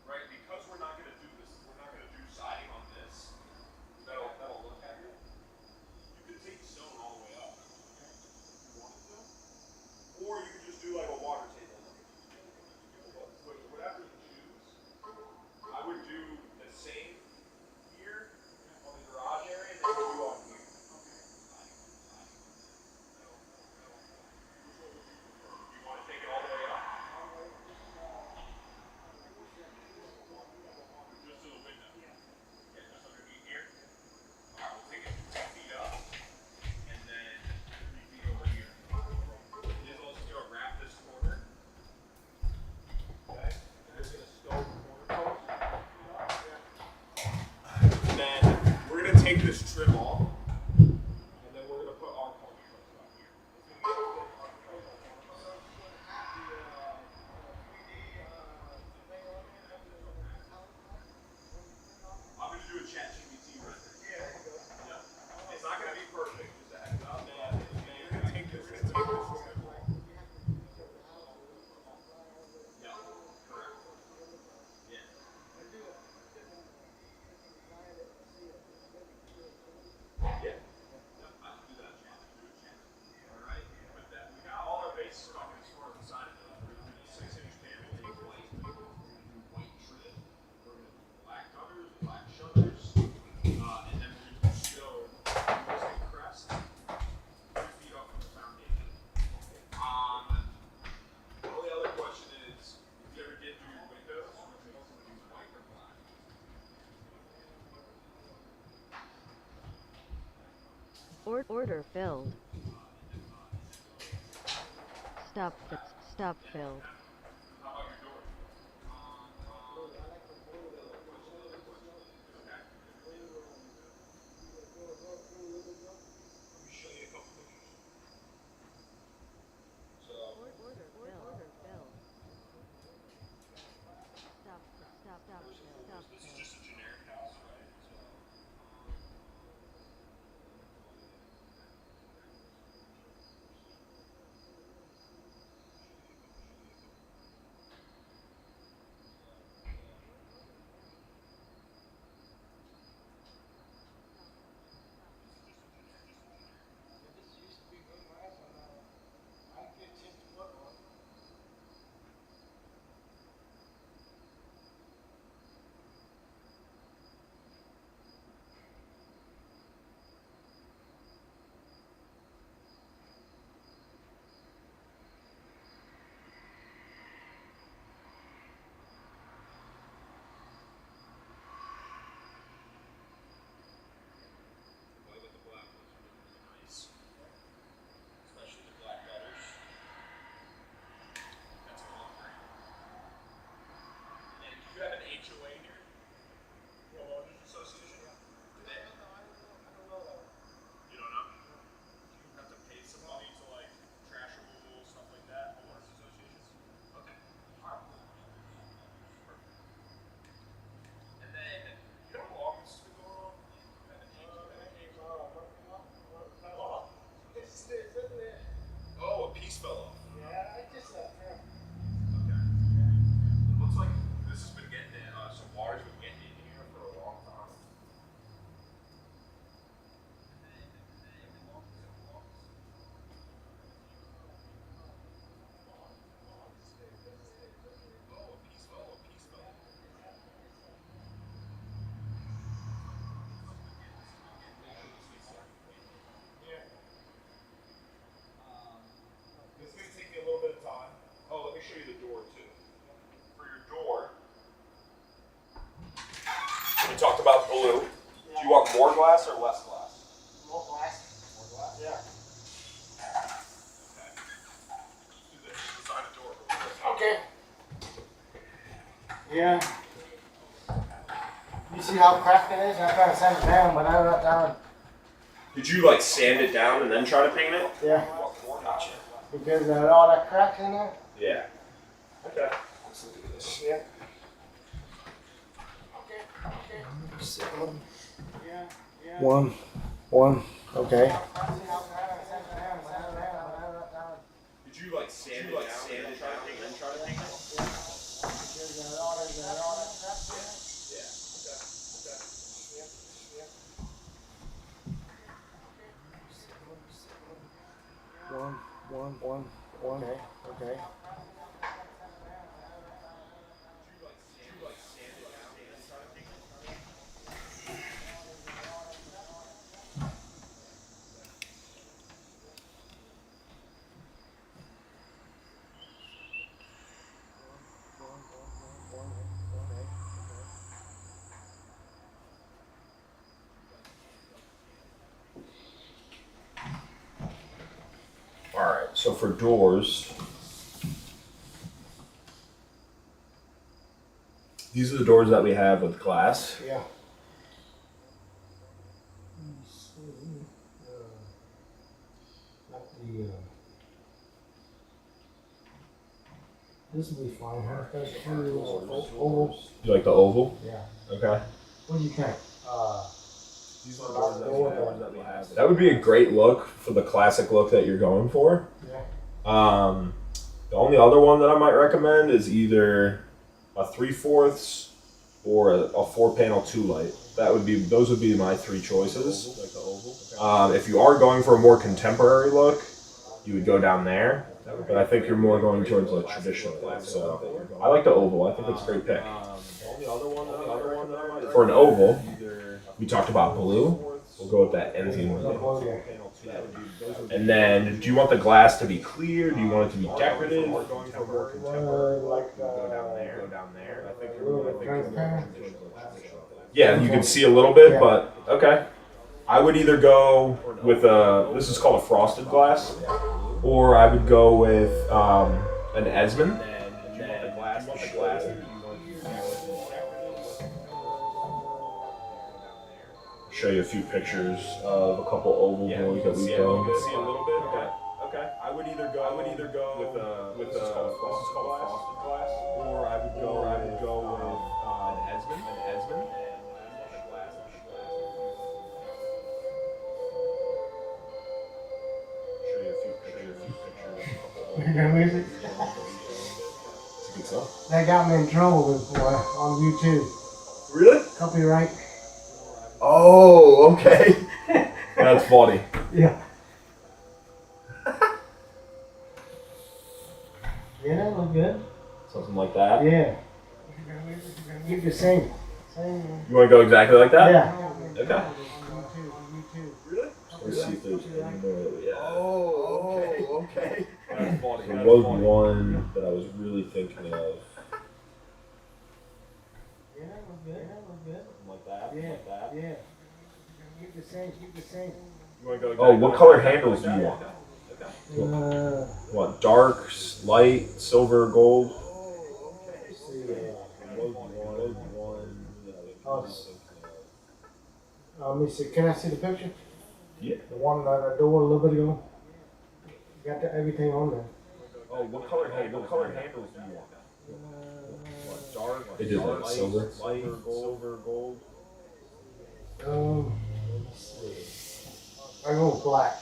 right, because we're not gonna do this, we're not gonna do siding on this. That'll look heavier. You could take stone all the way up if you wanted to, or you could just do like a water table. Whatever you choose, I would do the same here on the garage area that you do on here. You want to take it all the way up? Just to the window. Yeah, just underneath here. Alright, we'll take it 2 feet up, and then 3 feet over here. It is also going to wrap this corner. Okay? And it's going to stow the corner post. And then we're going to take this trim off, and then we're going to put our corner post up here. I'm going to do a chat GPT render. Yeah. It's not going to be perfect, just a heads up. You're going to take this. Yeah, correct. Yeah. Yeah. Yep, I can do that. Alright, with that, we got all our bases covered as far as the side of it. We're going to do 6-inch panel, take white. We're going to do white trim. We're going to do black gutters, black shutters. And then we're going to do stone, mostly crest, 2 feet up from the foundation. The only other question is, if you ever did do your windows, would you also use white or black? Order filled. Stop filled. How about your door? Let me show you a couple pictures. So, Order filled. Stop filled. this is just a generic house, right? want more glass or less glass? More glass. More glass? Yeah. Okay. Let's do this. Design a door. Okay. Yeah. You see how cracked it is? I'm trying to sand it down, but I'm not down. Did you like sand it down and then try to paint it? Yeah. Gotcha. Because all that cracks in there. Yeah. Okay. Let's look at this. Yeah. One. Okay. Did you like sand it down and then try to paint it? One. Okay. All right. So for doors, these are the doors that we have with glass. Yeah. This will be fine, huh? Those two ovals. You like the oval? Yeah. Okay. What do you think? These are the doors that we have. That would be a great look for the classic look that you're going for. Yeah. The only other one that I might recommend is either a 3/4 or a 4-panel 2-light. Those would be my three choices. Like the oval? If you are going for a more contemporary look, you would go down there. But I think you're more going towards a traditional look. So I like the oval. I think it's a great pick. The other one that I might For an oval, we talked about blue. We'll go with that Enzian blue. Oh, yeah. And then, do you want the glass to be clear? Do you want it to be decorative? Like, Go down there. I think you're transparent. Yeah, you can see a little bit, but okay. I would either go with this is called a frosted glass, or I would go with an Esmond. Show you a few pictures of a couple oval doors that we've done. You can see a little bit. Okay. I would either go with this is called a frosted glass, or I would go with an Esmond. Show you a few pictures. You got music? It's a good song. That got me in trouble before on YouTube. Really? Copyright. Oh, okay. That's funny. Yeah. Yeah, that look good. Something like that. Yeah. You can sing. You want to go exactly like that? Yeah. Okay. YouTube. Really? Let's see if there's any more that we have. Oh, okay. That's funny. There was one that I was really thinking of. Yeah, that look good. Something like that. Yeah. Yeah. You can sing. You want to go Oh, what color handles do you want? Uh, You want dark, light, silver, gold? let me see. Can I see the picture? Yeah. The one at the door a little bit ago. You got everything on there. Oh, what color handles do you want? Dark. They did like silver. silver, gold. Let me see. I go with black.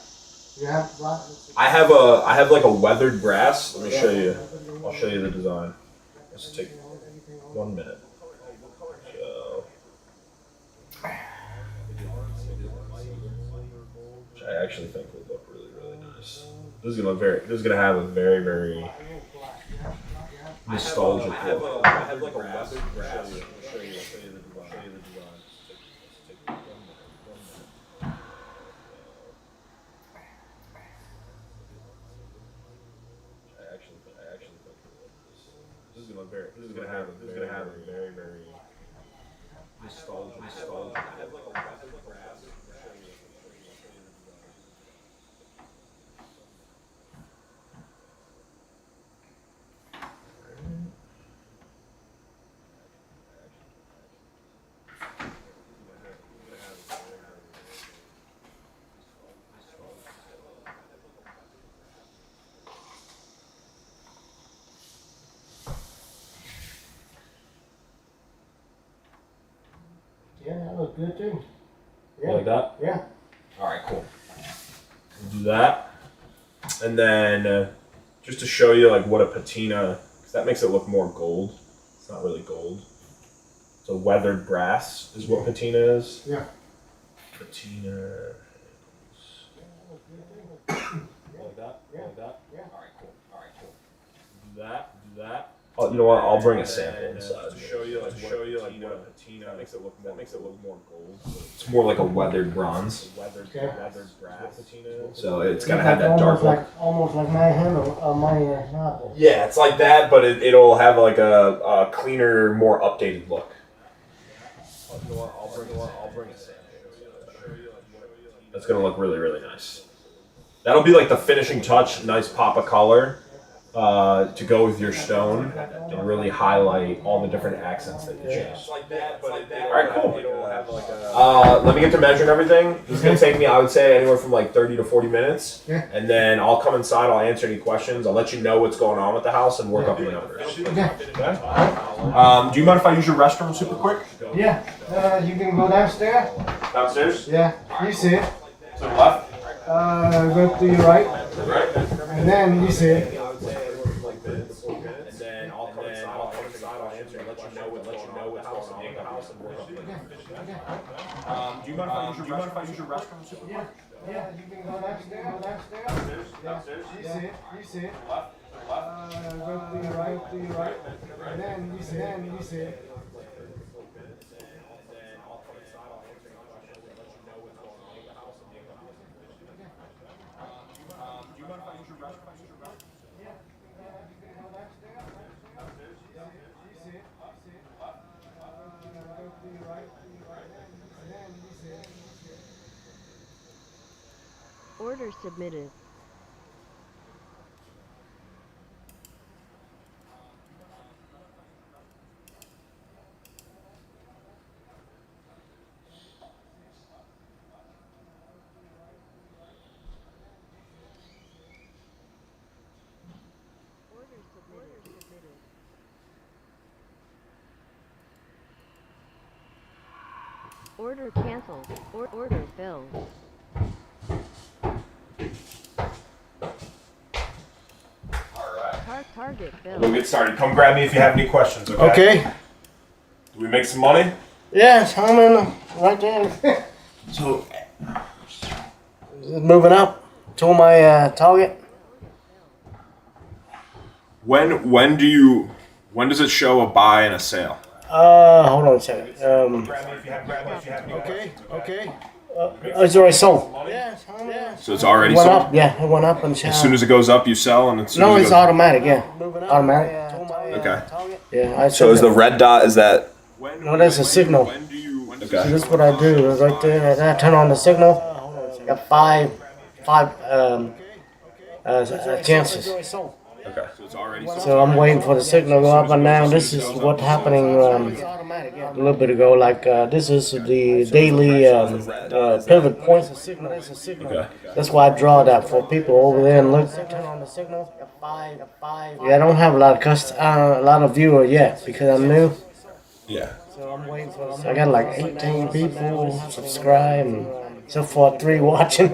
You have black? I have like a weathered brass. Let me show you. I'll show you the design. Let's take 1 minute. So, which I actually think would look really, really nice. This is gonna have a very, very nostalgic look. I have like a weathered brass. Show you the design. I actually think this is gonna have a very, very nostalgic. I have like a weathered brass. That looks good too. You like that? Yeah. All right, cool. We'll do that, and then just to show you like what a patina, because that makes it look more gold. It's not really gold. So weathered brass is what patina is. Yeah. Patina. Like that? Yeah. Like that? Yeah. All right, cool. All right, cool. Do that. Do that. Oh, you know what? I'll bring a sample inside To show you like what what patina makes it look more gold. It's more like a weathered bronze. Okay. Weathered brass patina. So it's gonna have that dark almost look. almost like my handle, my novel. Yeah, it's like that, but it'll have like a cleaner, more updated look. You know what? I'll bring a sample. That's gonna look really, really nice. That'll be like the finishing touch, nice pop of color to go with your stone and really highlight all the different accents that you choose. All right, cool. Let me get to measuring everything. This is gonna take me, I would say, anywhere from like 30 to 40 minutes. Yeah. And then I'll come inside. I'll answer any questions. I'll let you know what's going on with the house and work up your numbers. Okay. Do you mind if I use your restroom super quick? Yeah. You can go downstairs. Downstairs? Yeah. You see it. To the left? Go to your right, Right? and then you see it. And then I'll come inside, I'll answer and let you know what's going on with the house and work up your numbers. Do you mind if I use your restroom super quick? Yeah. You can go downstairs. Downstairs? You see it. You see it. Left? Go to your right, and then you see it. Order submitted. Order submitted. Order canceled. Order filled. Target We'll filled. get started. Come grab me if you have any questions, okay? Okay. Do we make some money? Yes, I'm in right there. So, Moving up to my target. when does it show a buy and a sale? Hold on a second. Okay. It's already sold. So it's already Went sold? up. Yeah, it went up and As soon as it goes up, you sell, and as soon no, as it it's goes... automatic. Yeah, automatic. Okay. Yeah, I So is the red dot, is that... no? That's a signal. So Okay. this is what I do. Right there, I turn on the signal. Got five chances. Okay. So it's already sold. So I'm waiting for the signal to go up and down. This is what's happening a little bit ago. Like this is the daily pivot points. Okay. That's why I draw that for people over there and look. Turn on the signal. Yeah, I don't have a lot of a lot of viewers yet because I'm new. Yeah. So I'm waiting for. I got like 18 people subscribe and so far 3 watching.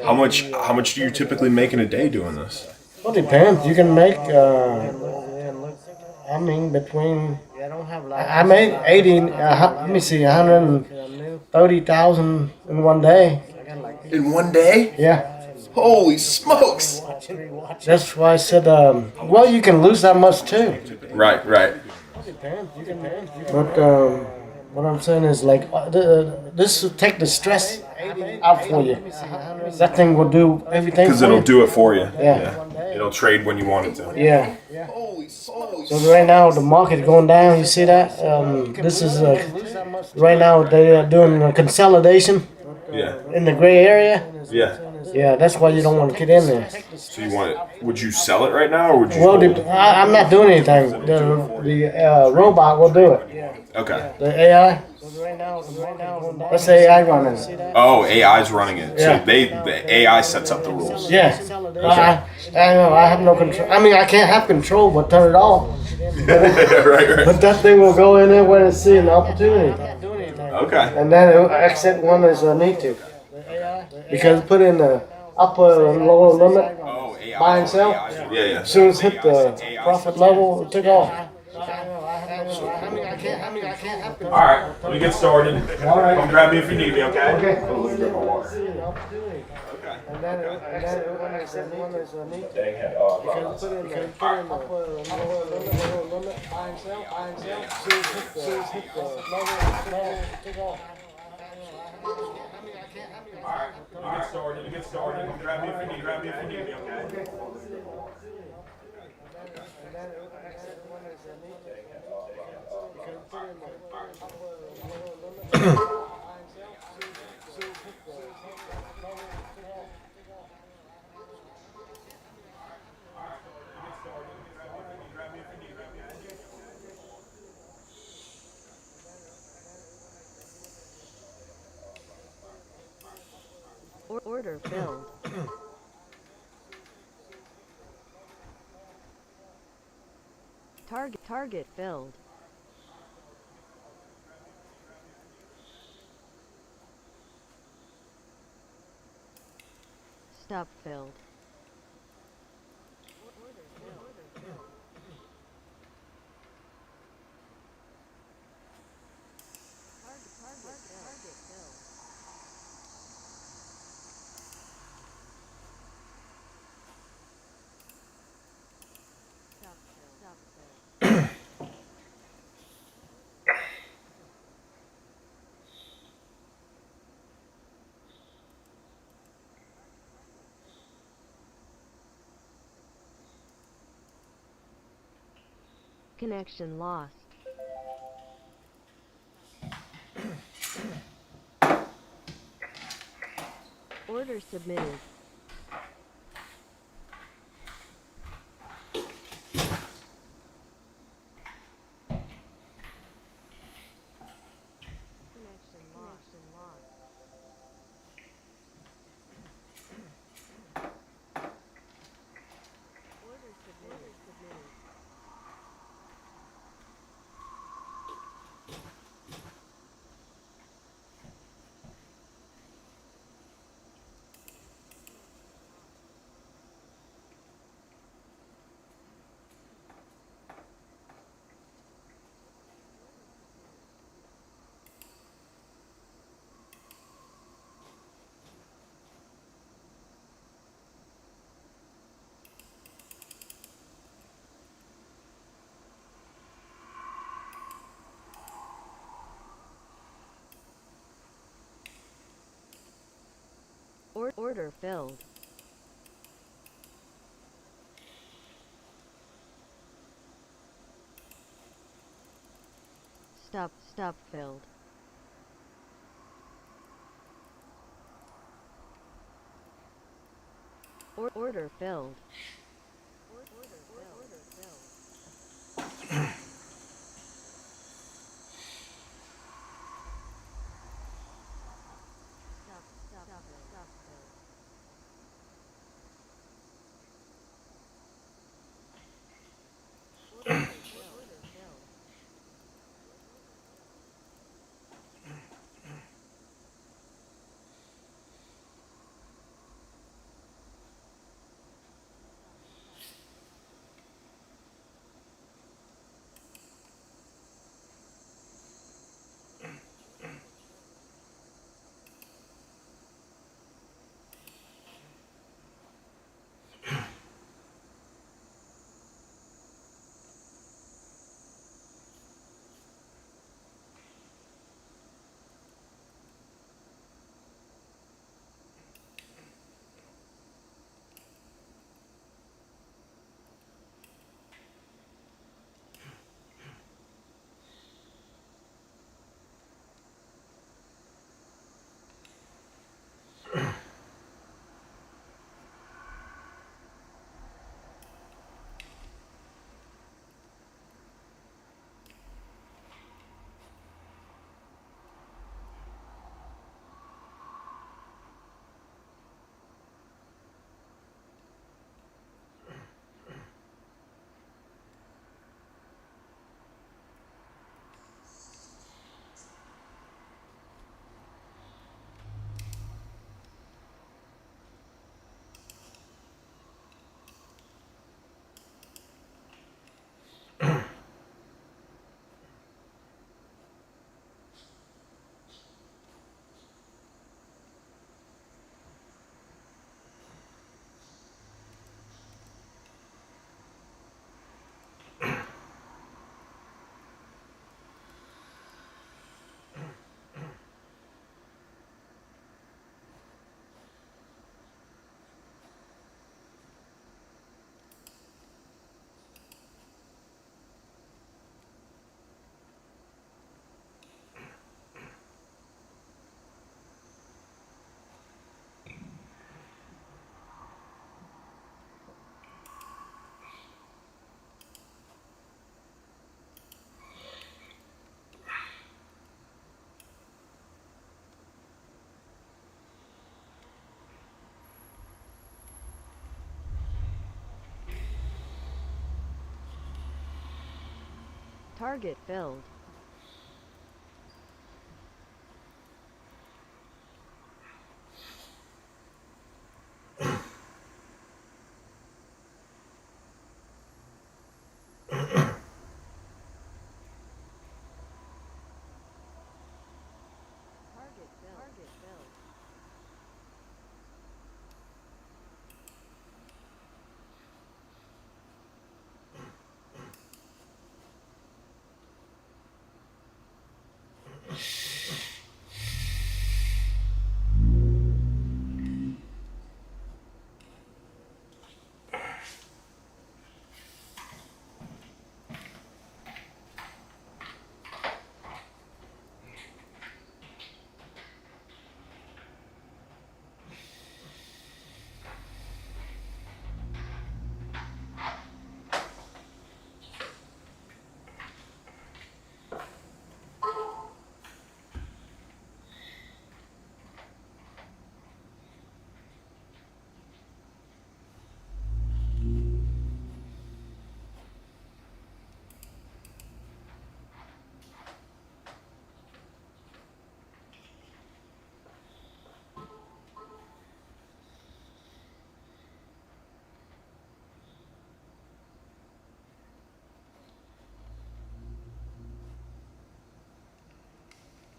How much do you typically make in a day doing this? Well, depends. You can make. I mean, between. I made 80. Let me see, 130,000 in one day. In one day? Yeah. Holy smokes! That's why I said. Well, you can lose that much too. Right. But what I'm saying is like this will take the stress out for you. That thing will do everything. Because for it'll you. do it for you. Yeah. It'll trade when you want it to. Yeah. So right now the market's going down. You see that? This is right now they are doing a consolidation Yeah. in the gray area. Yeah. Yeah, that's why you don't want to get in there. So you want it? Would you sell it right now, or would you? Well, hold it? I'm not doing anything. The robot will do it. Okay. The AI. That's the AI running. Oh, AI's running it. Yeah. So the AI sets up the rules. Yeah. I know. I have no control. I mean, I can't have control, but turn it off. right. But that thing will go in there when it's seeing the opportunity. Okay. and then it'll exit one as I need to. Because put in the upper and lower limit, Oh, AI. buy and sell. Yeah, yeah. As soon as hit the profit level, it took off. All right, let me get started. All right. Come grab me if you need me, okay? Okay. Oh, let me get my water. Okay. And then it'll exit one as I need to. Dang head. Oh, Because put in the upper and lower limit, buy and sell. As soon as hit the level, it took off. Alright, let me get started. Come grab me if you need me, okay? Order filled. Target filled. Stop filled. Connection lost. Order submitted. Connection lost. Order submitted. Order filled. Stop filled. Order filled. Stop filled. Order filled. Target filled.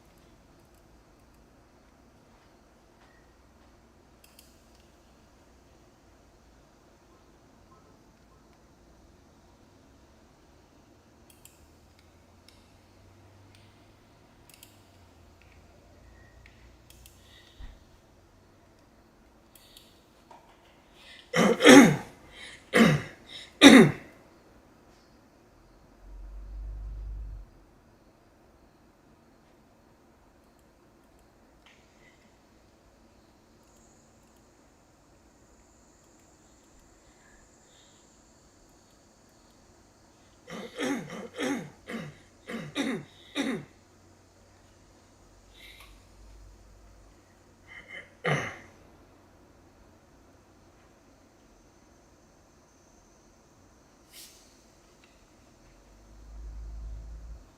Target filled.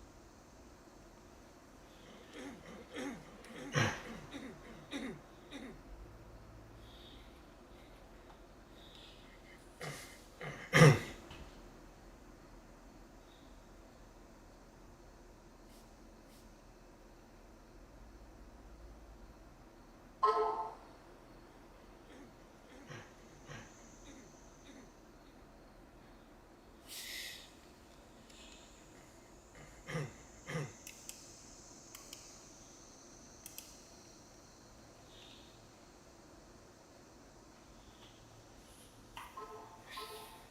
Target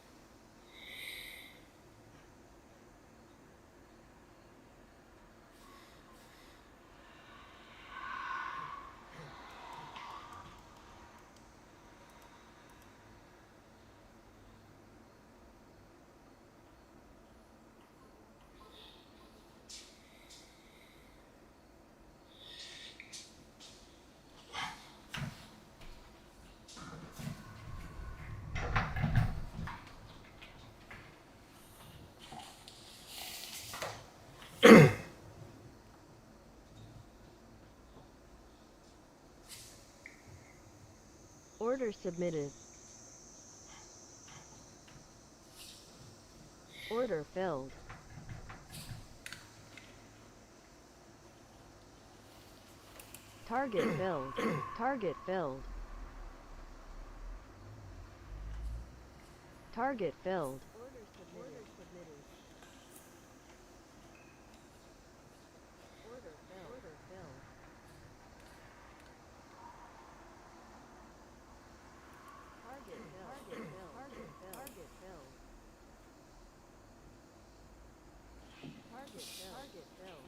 filled. Order submitted. Order filled. Target filled. Target filled. Target filled. Order submitted. Order filled. Order filled. Target filled. Target filled. Target filled. Target filled. Target filled. Target filled.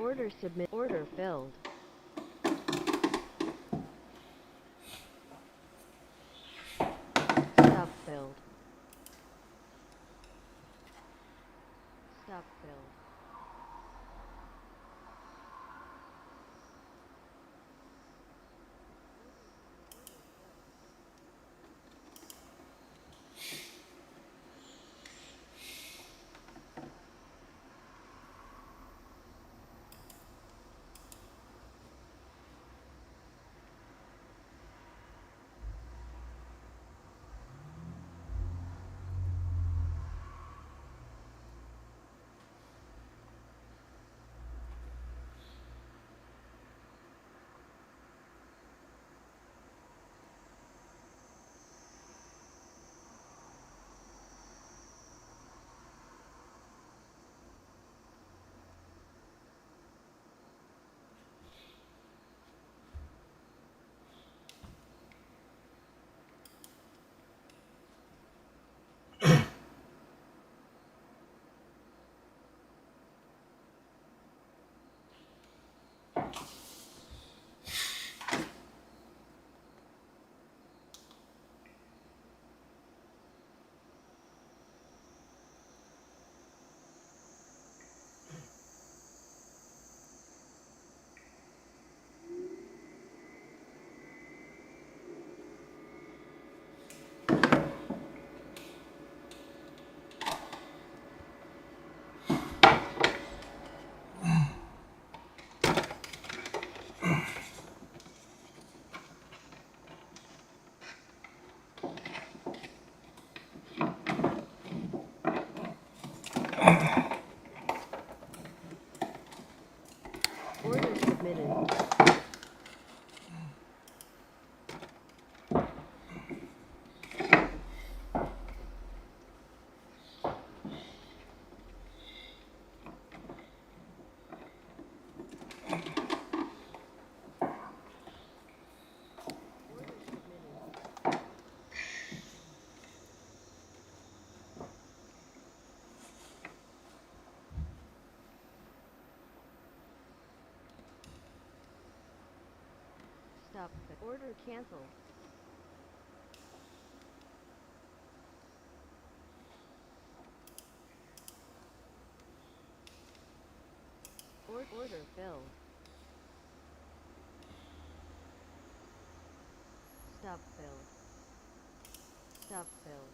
Order submit. Order filled. Stop filled. Stop filled. Order submitted. Stop. Order canceled. Order filled. Stop filled. Stop filled.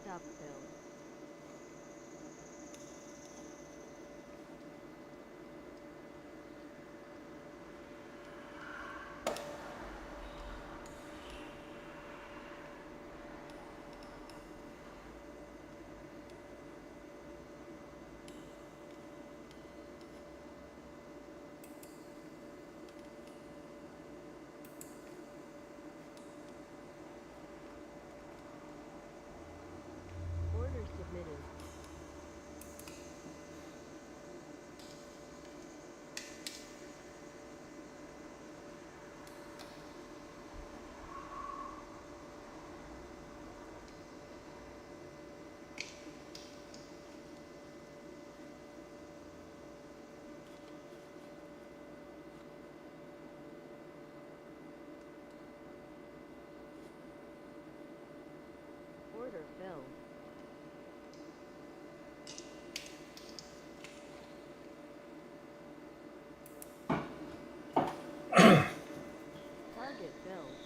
Stop filled. Order filled. Target filled.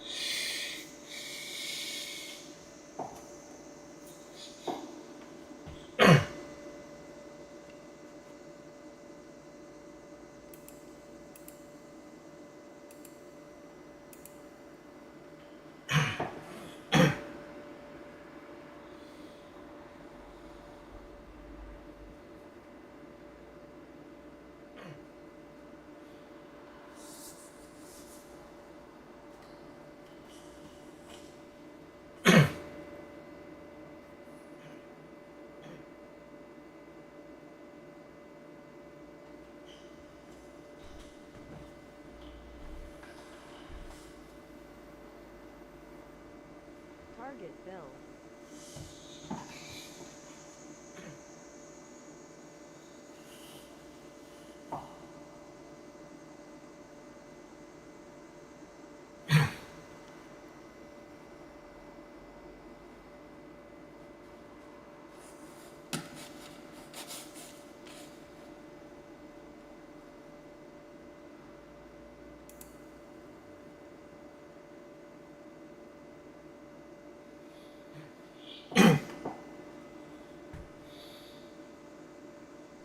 Target filled.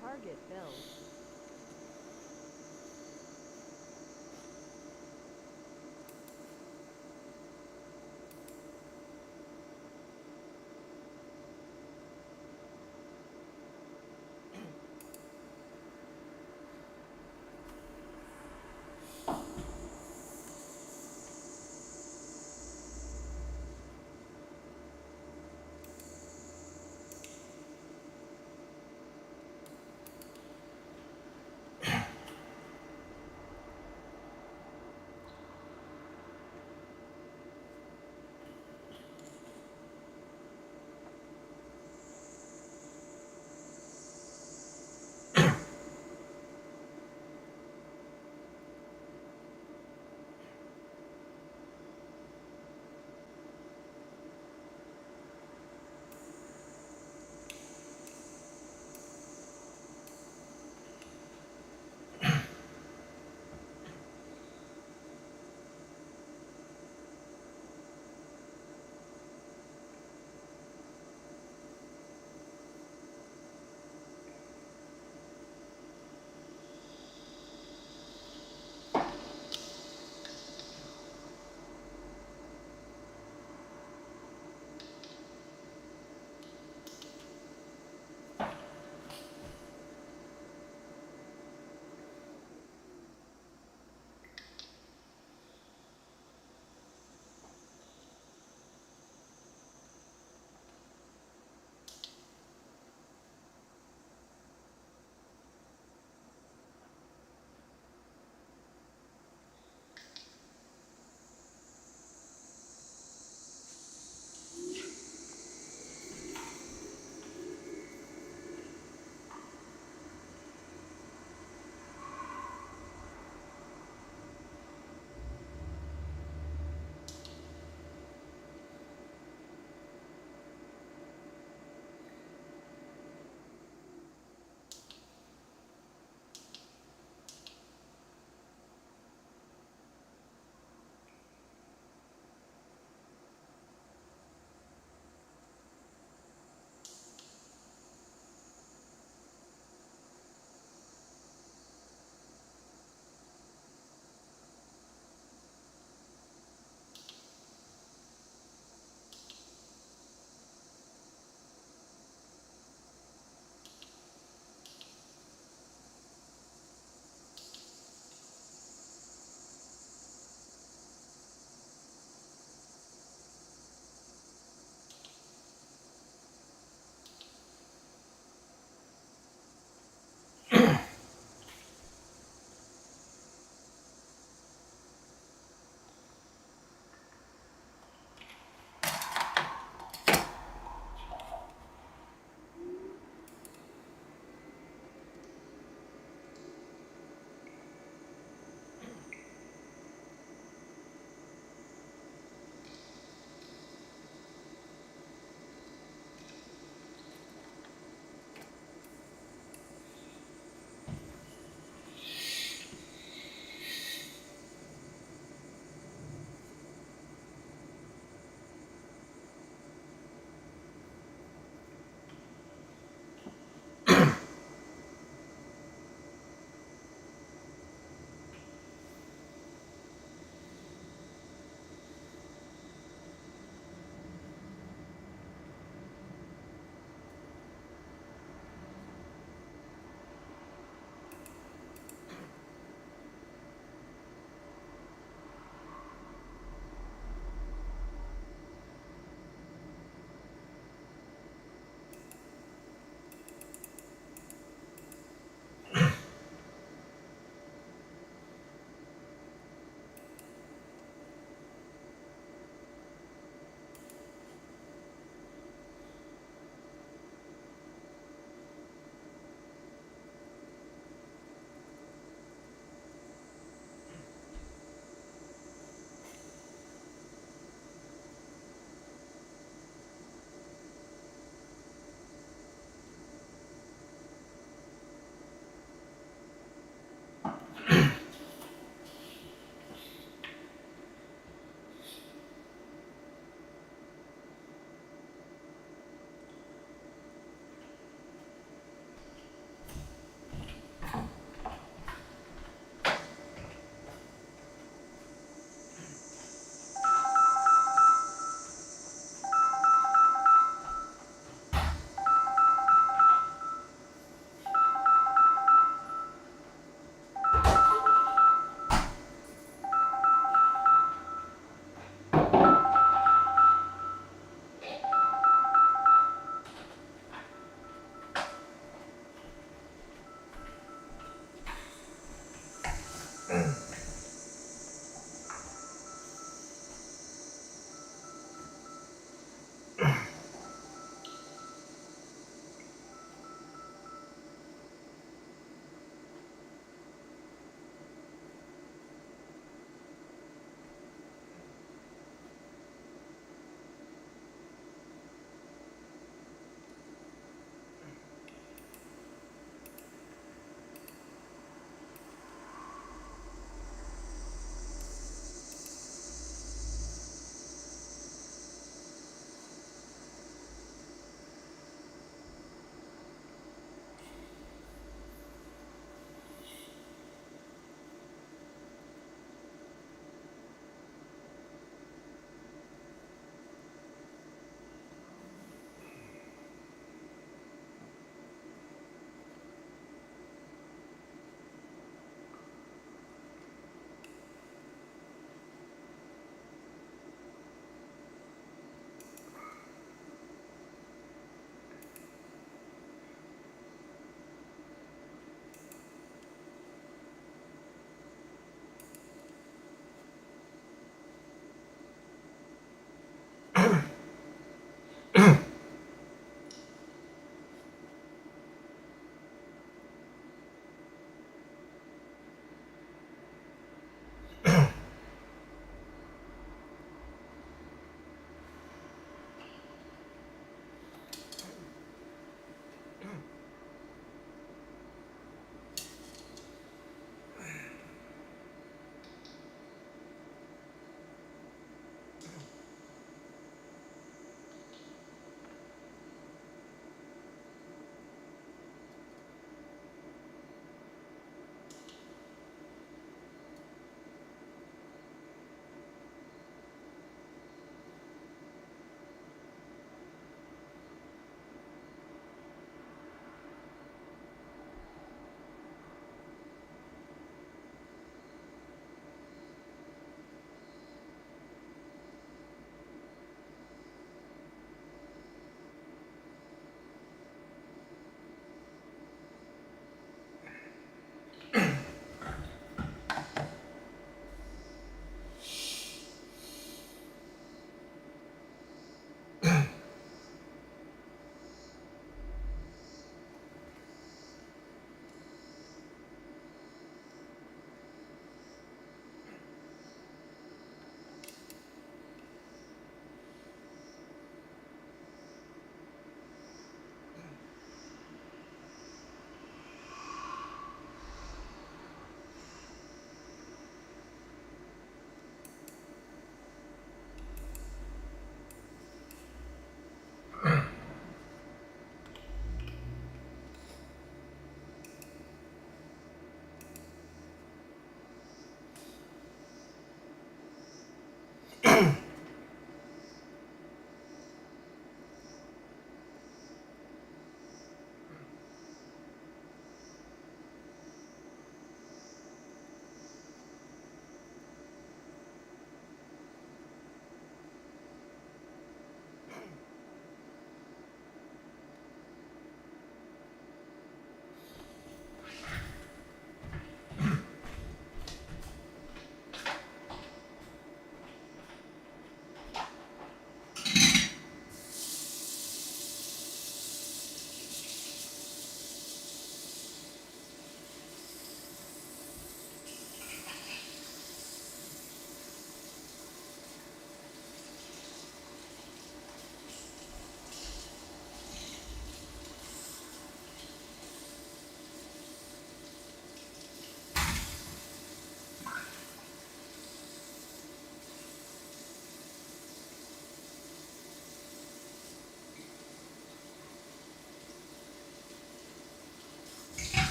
Target filled.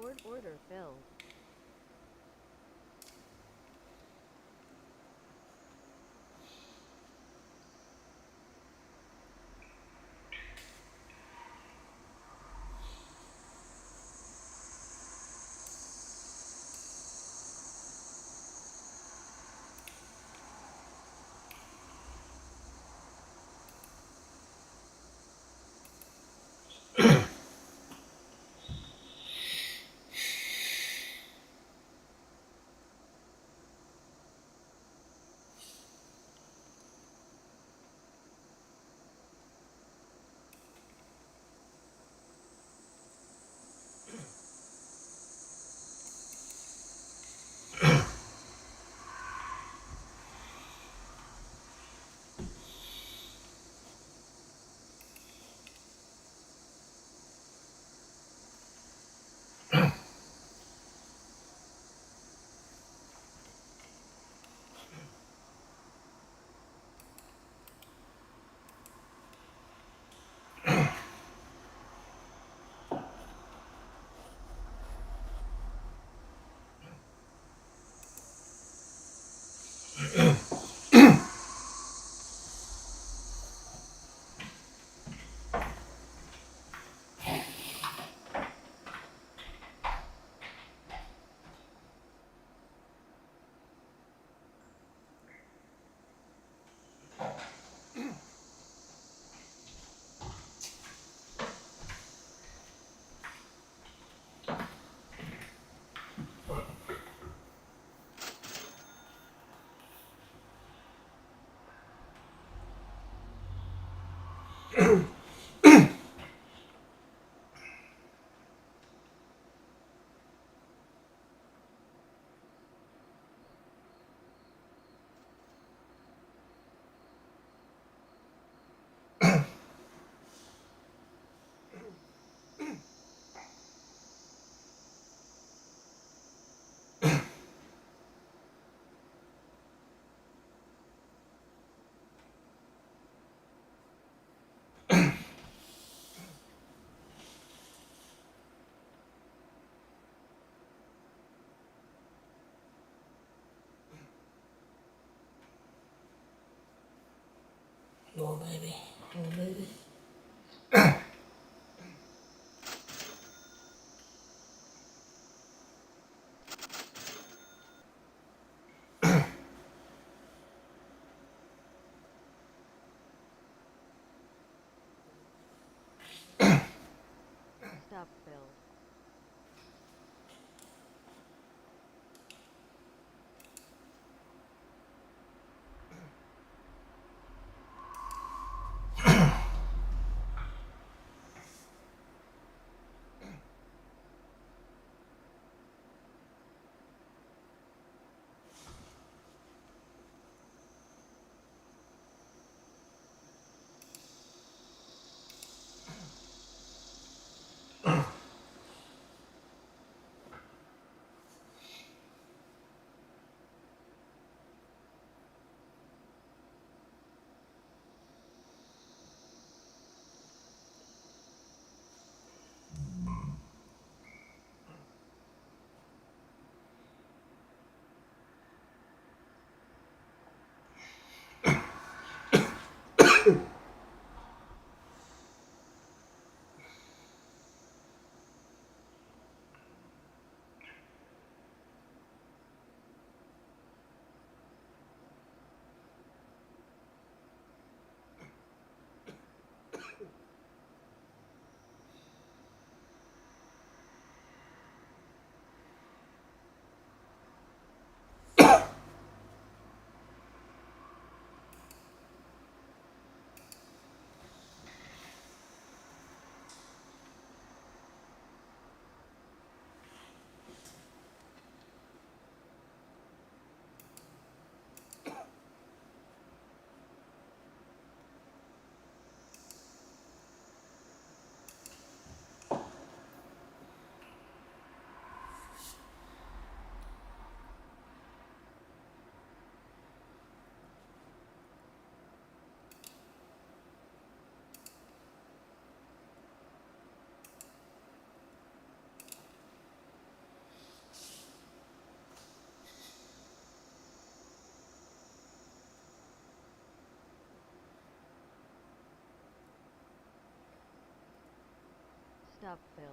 Order filled. Oh, baby. Oh, baby. Stop filled. up build.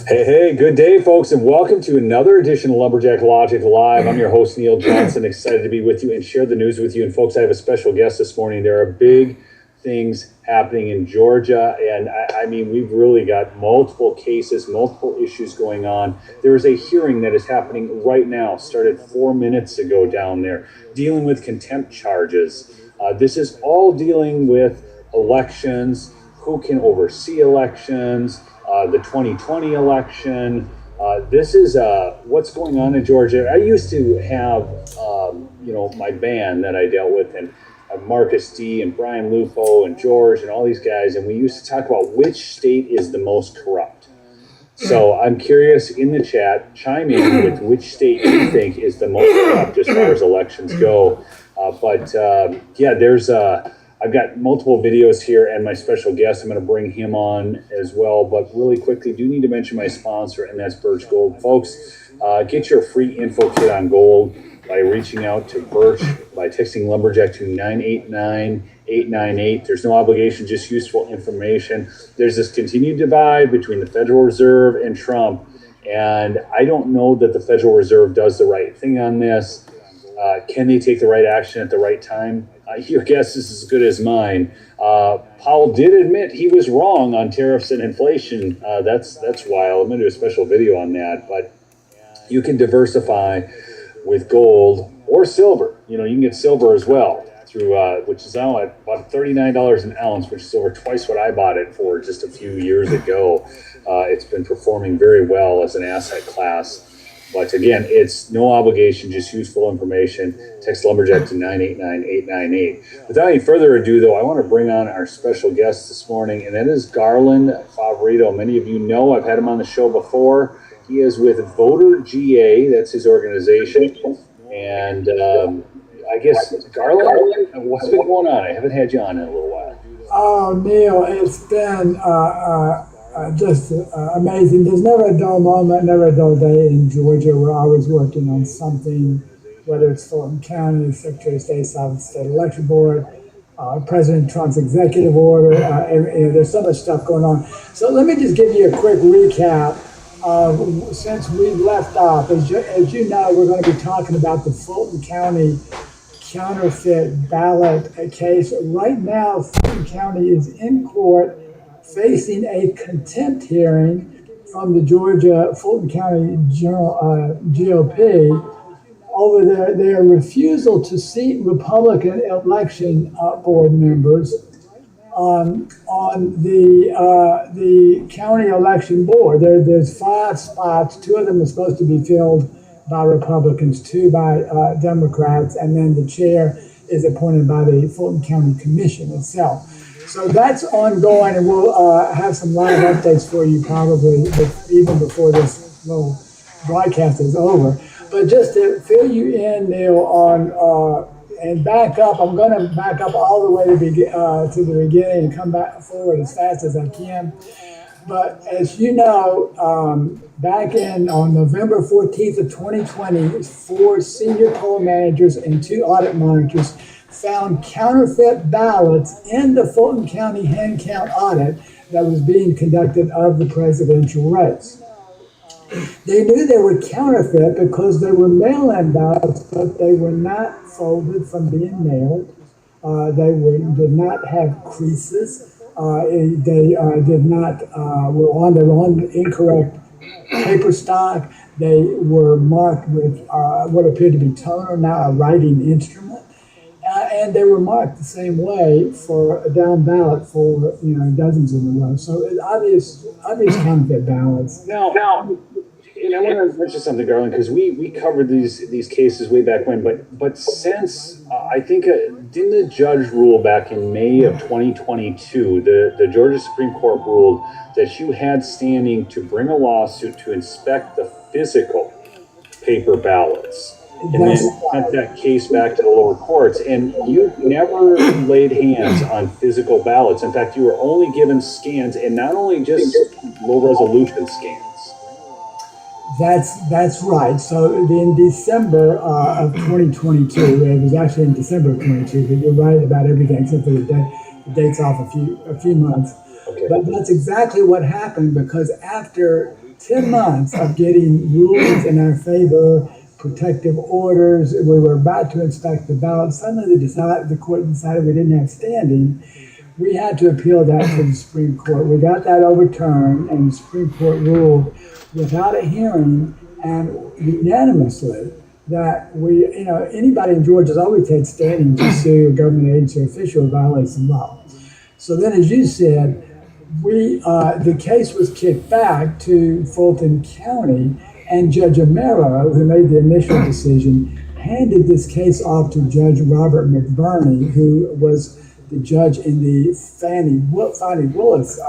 Hey, good day, folks, and welcome to another edition of Lumberjack Logic Live. I'm your host, Neil Johnson, excited to be with you and share the news with you. And folks, I have a special guest this morning. There are big things happening in Georgia, and I mean, we've really got multiple cases, multiple issues going on. There is a hearing that is happening right now, started 4 minutes ago down there, dealing with contempt charges. This is all dealing with elections, who can oversee elections, the 2020 election. This is what's going on in Georgia. I used to have, my band that I dealt with, and Marcus D and Brian Lufo and George and all these guys, and we used to talk about which state is the most corrupt. So I'm curious, in the chat, chime in with which state you think is the most corrupt as far as elections go. I've got multiple videos here and my special guest. I'm going to bring him on as well. But really quickly, do need to mention my sponsor, and that's Birch Gold. Folks, get your free info kit on gold by reaching out to Birch by texting Lumberjack to 989-898. There's no obligation, just useful information. There's this continued divide between the Federal Reserve and Trump, and I don't know that the Federal Reserve does the right thing on this. Can they take the right action at the right time? Your guess is as good as mine. Powell did admit he was wrong on tariffs and inflation. That's wild. I'm going to do a special video on that. But you can diversify with gold or silver. You can get silver as well through, which is now at about $39 an ounce, which is over twice what I bought it for just a few years ago. It's been performing very well as an asset class. But again, it's no obligation, just useful information. Text Lumberjack to 989-898. Without any further ado, though, I want to bring on our special guest this morning, and that is Garland Favorito. Many of you know I've had him on the show before. He is with Voter GA, that's his organization. And I guess, Garland, what's been going on? I haven't had you on in a little while. Oh, Neil, it's been just amazing. There's never a dull moment, never a dull day in Georgia. We're always working on something, whether it's Fulton County, Secretary of State, Sovereign State Election Board, President Trump's executive order. There's so much stuff going on. So let me just give you a quick recap. Since we left off, as you know, we're going to be talking about the Fulton County counterfeit ballot case. Right now, Fulton County is in court facing a contempt hearing from the Georgia Fulton County GOP over their refusal to seat Republican election board members on the county election board. There's 5 spots. 2 of them are supposed to be filled by Republicans, 2 by Democrats, and then the chair is appointed by the Fulton County Commission itself. So that's ongoing, and we'll have some live updates for you probably even before this little broadcast is over. But just to fill you in, Neil, on and back up, I'm going to back up all the way to the beginning and come back forward as fast as I can. But as you know, back on November 14th of 2020, 4 senior poll managers and 2 audit monitors found counterfeit ballots in the Fulton County hand count audit that was being conducted of the presidential race. They knew they were counterfeit because they were mail-in ballots, but they were not folded from being mailed. They did not have creases. They did not were on the incorrect paper stock. They were marked with what appeared to be toner, now a writing instrument. And they were marked the same way for a down ballot for dozens in a row. So it's obvious counterfeit ballots. Now, and I want to mention something, Garland, because we covered these cases way back when. But since I think didn't the judge rule back in May of 2022? The Georgia Supreme Court ruled that you had standing to bring a lawsuit to inspect the physical paper ballots. And then sent that case back to the lower courts, and you never laid hands on physical ballots. In fact, you were only given scans, and not only just low-resolution scans. That's right. So in December of 2022, it was actually in December of 22, but you're right about everything except for the date's off a few months. Okay. But that's exactly what happened, because after 10 months of getting rulings in our favor, protective orders, we were about to inspect the ballot. Suddenly the court decided we didn't have standing. We had to appeal that to the Supreme Court. We got that overturned, and the Supreme Court ruled without a hearing and unanimously that anybody in Georgia has always had standing to sue a government agency or official who violates the law. So then, as you said, the case was kicked back to Fulton County, and Judge Amero, who made the initial decision, handed this case off to Judge Robert McBurney, who was the judge in the Fannie Willis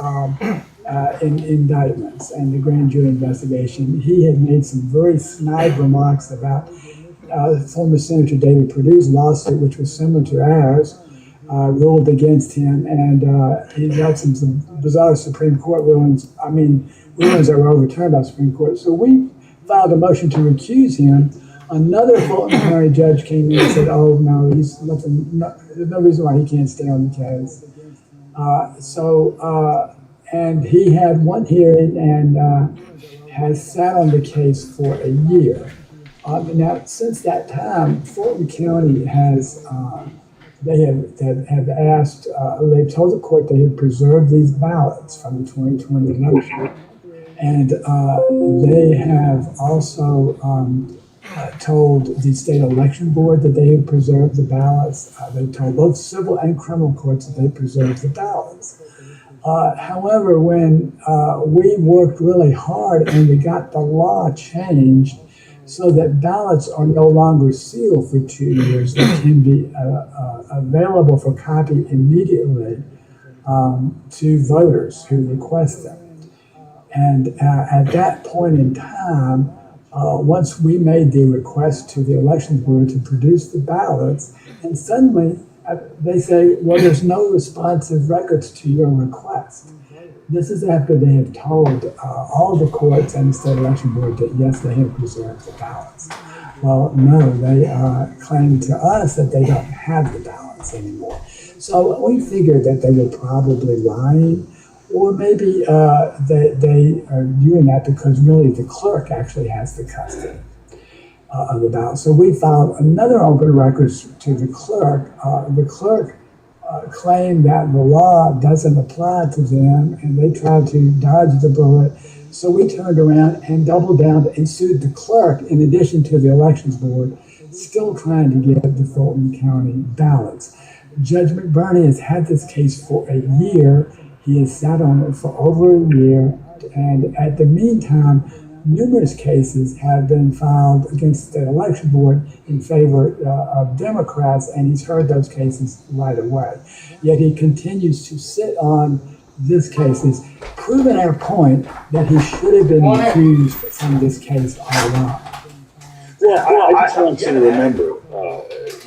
indictments and the grand jury investigation. He had made some very snide remarks about former Senator David Perdue's lawsuit, which was similar to ours, ruled against him, and he got some bizarre Supreme Court rulings. Rulings that were overturned by the Supreme Court. So we filed a motion to recuse him. Another Fulton County judge came in and said, "Oh no, there's no reason why he can't stay on the case." And he had one hearing and has sat on the case for a year. Now, since that time, Fulton County has they have asked. They've told the court they have preserved these ballots from the 2020 election. And they have also told the state election board that they had preserved the ballots. They told both civil and criminal courts that they preserved the ballots. However, when we worked really hard and we got the law changed so that ballots are no longer sealed for 2 years, they can be available for copy immediately to voters who request them. And at that point in time, once we made the request to the election board to produce the ballots, and suddenly they say, well, there's no responsive records to your request. This is after they have told all the courts and the state election board that yes, they have preserved the ballots. Well, no, they claim to us that they don't have the ballots anymore. So we figured that they were probably lying, or maybe they are doing that because really the clerk actually has the custody of the ballot. So we filed another open records to the clerk. The clerk claimed that the law doesn't apply to them, and they tried to dodge the bullet. So we turned around and doubled down and sued the clerk in addition to the elections board, still trying to get the Fulton County ballots. Judge McBurney has had this case for a year. He has sat on it for over a year, and at the meantime, numerous cases have been filed against the election board in favor of Democrats, and he's heard those cases right away. Yet he continues to sit on these cases, proving our point that he should have been recused from this case all along. Well, I just want you to remember,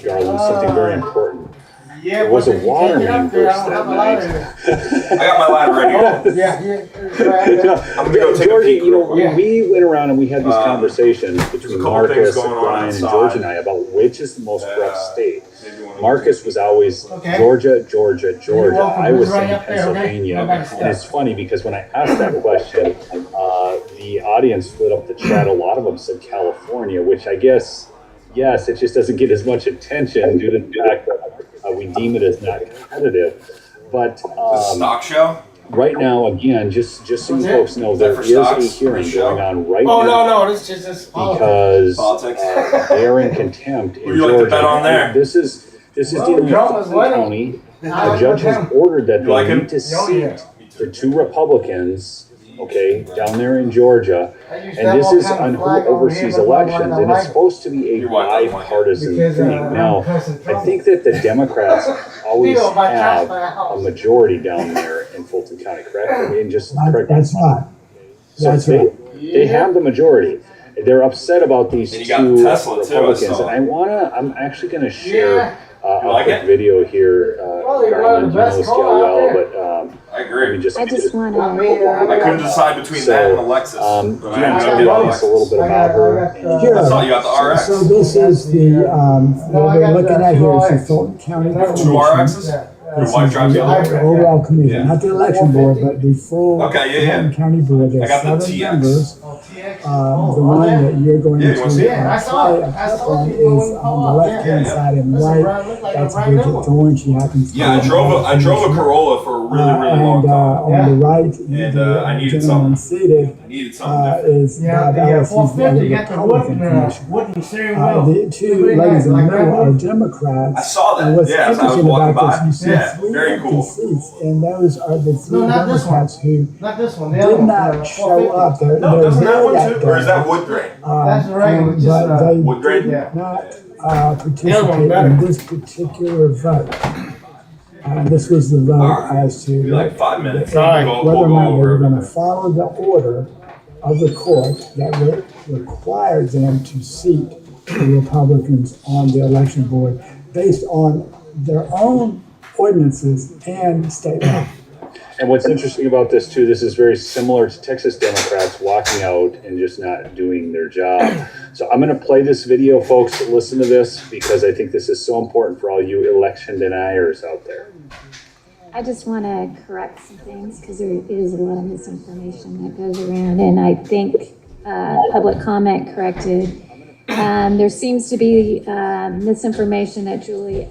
Garland, something very important. Yeah, There was a water main burst that night. I got my ladder ready. I'm gonna go take a Georgie, peek you real know, quick. we went around and we had these conversations between couple Marcus, things going on Brian, and outside. George and I about which is the most corrupt state. Maybe one of Marcus was always Okay. Georgia, Georgia, Georgia. welcome. I was Who's right saying up there, okay? Pennsylvania. Nobody's And it's funny because when I asked that question, the audience lit up the chat. A lot of them said California, which I guess, yes, it just doesn't get as much attention due to the fact that we deem it as not competitive. But Is this a stock show? right now, again, just so you What's folks know, Is that there for is a stocks? hearing For show? going on right Oh, now no, this is just because Politics. they're in contempt in Would you like to Georgia. bet on there? This is Well, dealing with drama's Fulton winning. County. The judge has ordered that You they like him? need to Oh, yeah. seat the two Republicans, okay, down there in Georgia. And this is on who oversees elections, and it's supposed to be a Your wife doesn't like it. bipartisan Because, thing. Now, I think that the Democrats always have a majority down there in Fulton County, correct? I mean, just correct. That's right. So That's they, right. they have the majority. They're upset about these And you got two Tesla, too, I Republicans, saw. and I'm actually going to share You a like quick it? video here. Well, you're one of Garland, the you know best this guy call out well, there. but I let me agree. just. I just want I to. mean, I couldn't decide between So, that and the Lexus. But I do you ended want to up tell the getting audience a little bit I about got, her? Sure. I saw you got the RX. So this is the, what we're looking at here is the Fulton County Two Commission. RXs? Your wife drives the other? The overall commission, Yeah. not the election board, but the full Okay, yeah. Fulton County board. I There's got the 7 TX. members. The one that you're going Yeah, you to wanna see it? I saw it. play a I clip saw on it. is on the left-hand Yeah. side in That's a white. brand- look like a That's brand new Bridget one. Thorne. She happens to Yeah, I be drove a commissioner. Corolla for a really, really long And time. on the right, And, the I needed gentleman something. seated I needed something different. is Yeah, Bob the Ellis. He's the 450, you got the Republican commissioner. wooden steering wheel. The two ladies in the middle are Democrats. I saw that, And what's yeah, as I was interesting walking about by. this, you see Yeah, three very empty cool. seats, and those are the three No, not this one. Democrats who Not this one, the other did one. not show up. They're No, doesn't that there one that too? Or is day. that wood grain? That's the regular, just, But they Wood grain? Yeah. did not The other one participate better. in this particular vote. This was the vote Alright. as to Be like 5 minutes. Sorry. We'll whether or go not they were over going to it. follow the order of the court that required them to seat the Republicans on the election board based on their own ordinances and state law. And what's interesting about this too, this is very similar to Texas Democrats walking out and just not doing their job. So I'm going to play this video, folks. Listen to this because I think this is so important for all you election deniers out there. I just want to correct some things because there is a lot of misinformation that goes around, and I think public comment corrected. There seems to be misinformation that Julie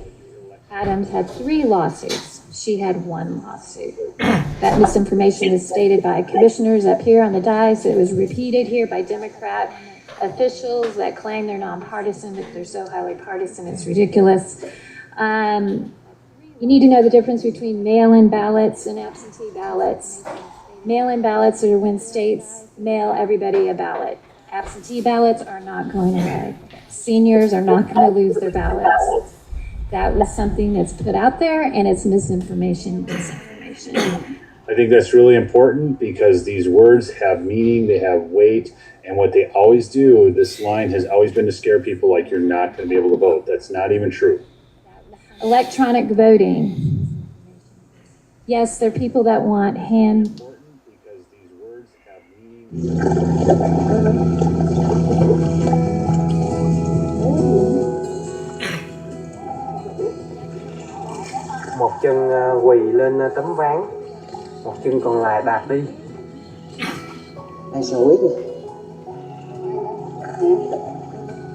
Adams had 3 lawsuits. She had 1 lawsuit. That misinformation is stated by commissioners up here on the dais. It was repeated here by Democrat officials that claim they're nonpartisan, but they're so highly partisan, it's ridiculous. You need to know the difference between mail-in ballots and absentee ballots. Mail-in ballots are when states mail everybody a ballot. Absentee ballots are not going away. Seniors are not going to lose their ballots. That was something that's put out there, and it's misinformation, disinformation. I think that's really important because these words have meaning, they have weight, and what they always do, this line has always been to scare people like you're not going to be able to vote. That's not even true. Electronic voting. Yes, there are people that want hand. Because these words have meaning. Một chân quỳ lên tấm ván, một chân còn lại đạp đi. Đây sao biết nè.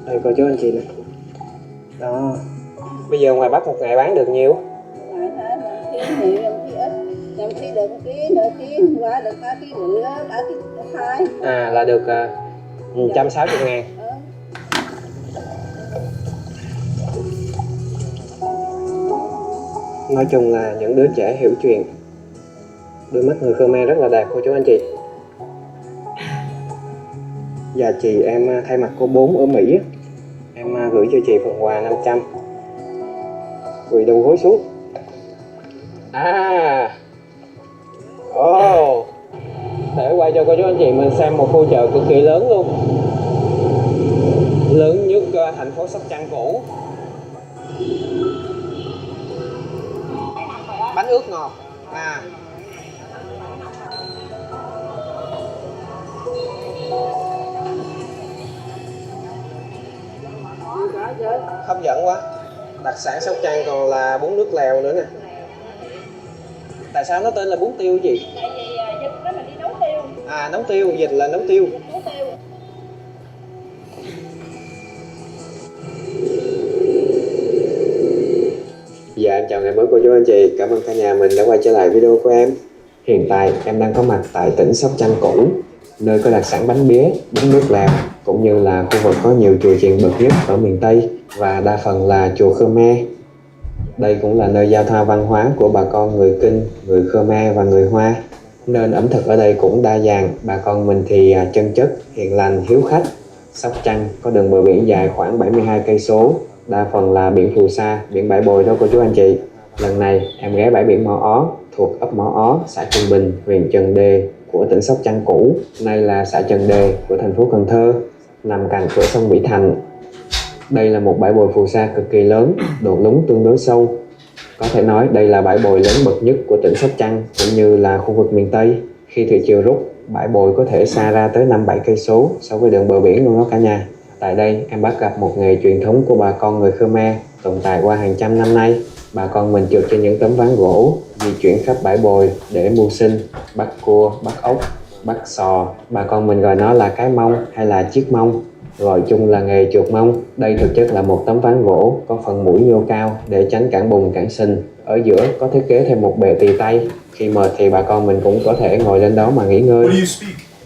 Đây cô chú anh chị nè. Đó. Bây giờ ngoài Bắc một ngày bán được nhiêu? Làm khi được một ký, nửa ký, qua được 3 ký nữa, 3 ký 2. À là được 160.000. Nói chung là những đứa trẻ hiểu chuyện. Đôi mắt người Khmer rất là đẹp cô chú anh chị. Và chị em thay mặt cô 4 ở Mỹ, em gửi cho chị phần quà 500. Quỳ đầu gối xuống. Để quay cho cô chú anh chị mình xem một khu chợ cực kỳ lớn luôn. Lớn nhất thành phố Sóc Trăng cũ. Bánh ướt ngọt. Hấp dẫn quá. Đặc sản Sóc Trăng còn là bún nước lèo nữa nè. Tại sao nó tên là bún tiêu gì? Tại vì dịch đó mình đi nấu tiêu. À nấu tiêu, dịch là nấu tiêu. Nấu tiêu. Dạ em chào ngày mới cô chú anh chị. Cảm ơn cả nhà mình đã quay trở lại video của em. Hiện tại em đang có mặt tại tỉnh Sóc Trăng cũ, nơi có đặc sản bánh bía, bún nước lèo, cũng như là khu vực có nhiều chùa chiền bậc nhất ở miền Tây và đa phần là chùa Khmer. Đây cũng là nơi giao thoa văn hóa của bà con người Kinh, người Khmer và người Hoa. Nên ẩm thực ở đây cũng đa dạng, bà con mình thì chân chất, hiền lành, hiếu khách. Sóc Trăng có đường bờ biển dài khoảng 72 cây số, đa phần là biển phù sa, biển Bãi Bồi đó cô chú anh chị. Lần này em ghé bãi biển Mỏ Ó, thuộc ấp Mỏ Ó, xã Trung Bình, huyện Trần Đề của tỉnh Sóc Trăng cũ, nay là xã Trần Đề của thành phố Cần Thơ, nằm cạnh cửa sông Mỹ Thành. Đây là một bãi bồi phù sa cực kỳ lớn, độ lún tương đối sâu. Có thể nói đây là bãi bồi lớn bậc nhất của tỉnh Sóc Trăng cũng như là khu vực miền Tây. Khi thủy triều rút, bãi bồi có thể xa ra tới 5-7 cây số so với đường bờ biển luôn đó cả nhà. Tại đây em bắt gặp một nghề truyền thống của bà con người Khmer tồn tại qua hàng trăm năm nay. Bà con mình trượt trên những tấm ván gỗ, di chuyển khắp bãi bồi để mưu sinh, bắt cua, bắt ốc, bắt sò. Bà con mình gọi nó là cái mông hay là chiếc mông, gọi chung là nghề chuột mông. Đây thực chất là một tấm ván gỗ có phần mũi nhô cao để tránh cản bùn cản sình. Ở giữa có thiết kế thêm một bệ tì tay. Khi mệt thì bà con mình cũng có thể ngồi lên đó mà nghỉ ngơi.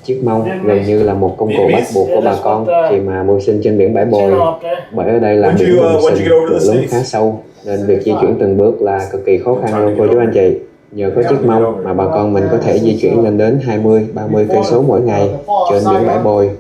Chiếc mông gần như là một công cụ bắt buộc của bà con khi mà mưu sinh trên biển bãi bồi. Bởi ở đây là biển bùn sình, độ lún khá sâu, nên việc di chuyển từng bước là cực kỳ khó khăn luôn cô chú anh chị. Nhờ có chiếc mông mà bà con mình có thể di chuyển lên đến 20-30 cây số mỗi ngày trên biển bãi bồi.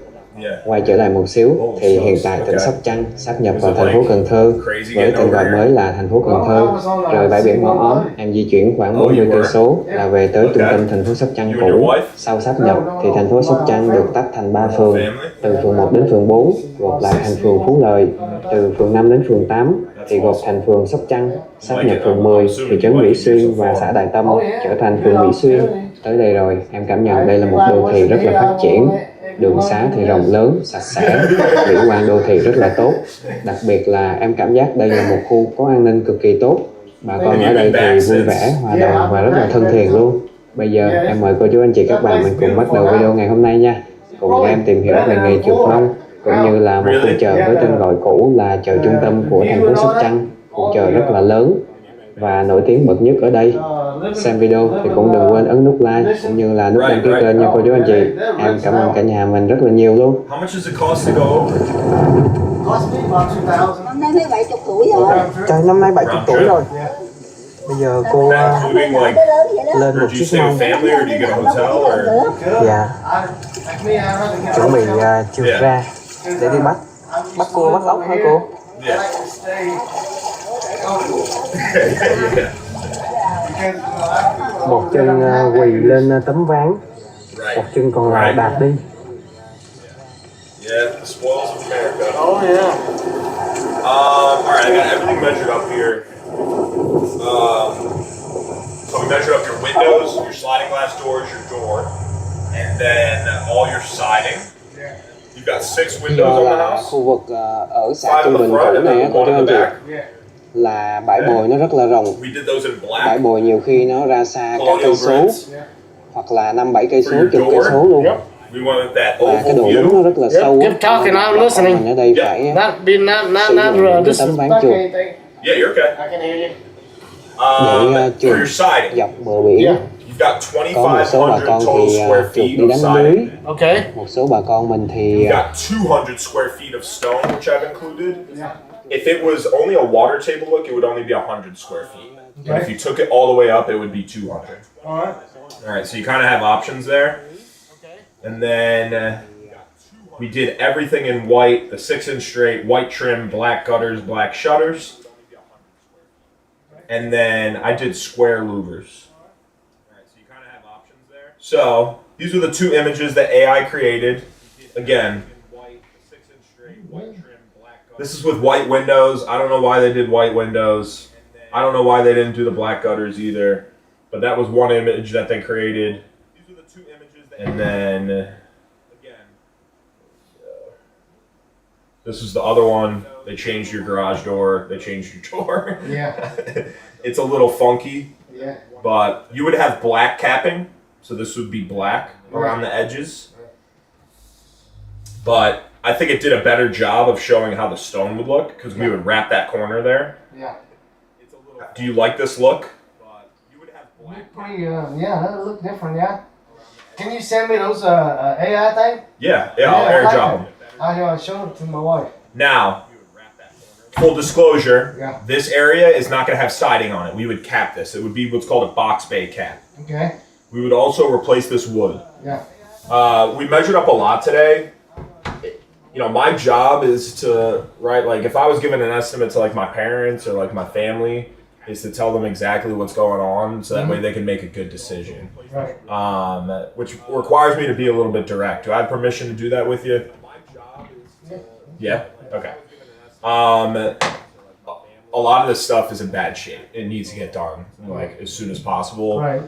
Quay trở lại một xíu thì hiện tại tỉnh Sóc Trăng sắp nhập vào thành phố Cần Thơ với tên gọi mới là thành phố Cần Thơ. Rời bãi biển Mỏ Ó, em di chuyển khoảng 40 cây số là về tới trung tâm thành phố Sóc Trăng cũ. Sau sáp nhập thì thành phố Sóc Trăng được tách thành 3 phường, từ phường 1 đến phường 4 gộp lại thành phường Phú Lợi, từ phường 5 đến phường 8 thì gộp thành phường Sóc Trăng. Sáp nhập phường 10 thị trấn Mỹ Xuyên và xã Đại Tâm trở thành phường Mỹ Xuyên. Tới đây rồi em cảm nhận đây là một đô thị rất là phát triển. Đường xá thì rộng lớn, sạch sẽ, mỹ quan đô thị rất là tốt. Đặc biệt là em cảm giác đây là một khu có an ninh cực kỳ tốt. Bà con ở đây thì vui vẻ, hòa đồng và rất là thân thiện luôn. Bây giờ em mời cô chú anh chị các bạn mình cùng bắt đầu video ngày hôm nay nha. Cùng em tìm hiểu về nghề chuột mông, cũng như là một khu chợ với tên gọi cũ là chợ trung tâm của thành phố Sóc Trăng. Khu chợ rất là lớn. và nổi tiếng bậc nhất ở đây. Xem video thì cũng đừng quên ấn nút like cũng như là nút đăng ký kênh nha cô chú anh chị. Em cảm ơn cả nhà mình rất là nhiều luôn. How much does it cost to go over? Cost me about 2,000. Năm nay mới 70 tuổi rồi. Trời, năm nay 70 tuổi rồi. Bây giờ cô That including like, Tới lớn vậy đó. lên một or do you chiếc stay mông. with family or do you get a hotel or? Dạ, chuẩn bị chiều ra để đi bắt cua bắt ốc hả cô? Yeah. Một chân quỳ lên tấm ván, một Right. chân còn lại đạp đi. Yeah, the spoils of America. Oh yeah. All right, I got everything measured up here. So we measured up your windows, your sliding glass doors, your door, and then all your siding. You've got 6 windows Giờ on the là house. khu vực ở xã 5 Trung in the Bình front cũ and này á then cô 1 chú in anh the chị, back. là bãi bồi nó rất là rộng. We did those in Bãi black. bồi nhiều khi nó ra xa cả Colonial cây số grids. hoặc là 5-7 cây số, For your chục cây door. số luôn. We wanted that Và cái oval độ đúng view. nó rất là sâu. Keep talking, I'm listening. Mình ở đây Yeah. phải Not sử dụng cái this tấm is ván chuột Yeah, you're okay. I can hear you. để For chuột your siding, dọc bờ biển. Yeah. you've got Có một số bà 2,500 con total thì square chuột feet đi of đánh lưới, siding. okay. một số bà con mình thì You've got 200 square feet of stone, which I've included. If it was only a water table look, it would only be 100 square feet. And if you took it all the way up, it would be 200. All right. All right, so you kind of have options there. And then we did everything in white, the 6-inch straight, white trim, black gutters, black shutters. And then I did square louvers. All right, so you kind of have options there. So these are the 2 images that AI created. Again, this is with white windows. I don't know why they did white windows. I don't know why they didn't do the black gutters either. But that was one image that they created. And then this is the other one. They changed your garage door. They changed your door. Yeah. It's a little funky, Yeah. but you would have black capping. So this would be black around the edges. But I think it did a better job of showing how the stone would look because we would wrap that corner there. Yeah. Do you like this look? Pretty. Yeah, that look different. Yeah. Can you send me those AI thing? Yeah, I'll airdrop them. I showed it to my wife. Now, full disclosure, Yeah. this area is not going to have siding on it. We would cap this. It would be what's called a box bay cap. Okay. We would also replace this wood. Yeah. We measured up a lot today. You know, my job is to, right, like if I was given an estimate to like my parents or like my family, is to tell them exactly what's going on so that way they can make a good decision. Right. Which requires me to be a little bit direct. Do I have permission to do that with you? Yeah? Okay. A lot of this stuff is in bad shape. It needs to get done like as soon as possible. Right.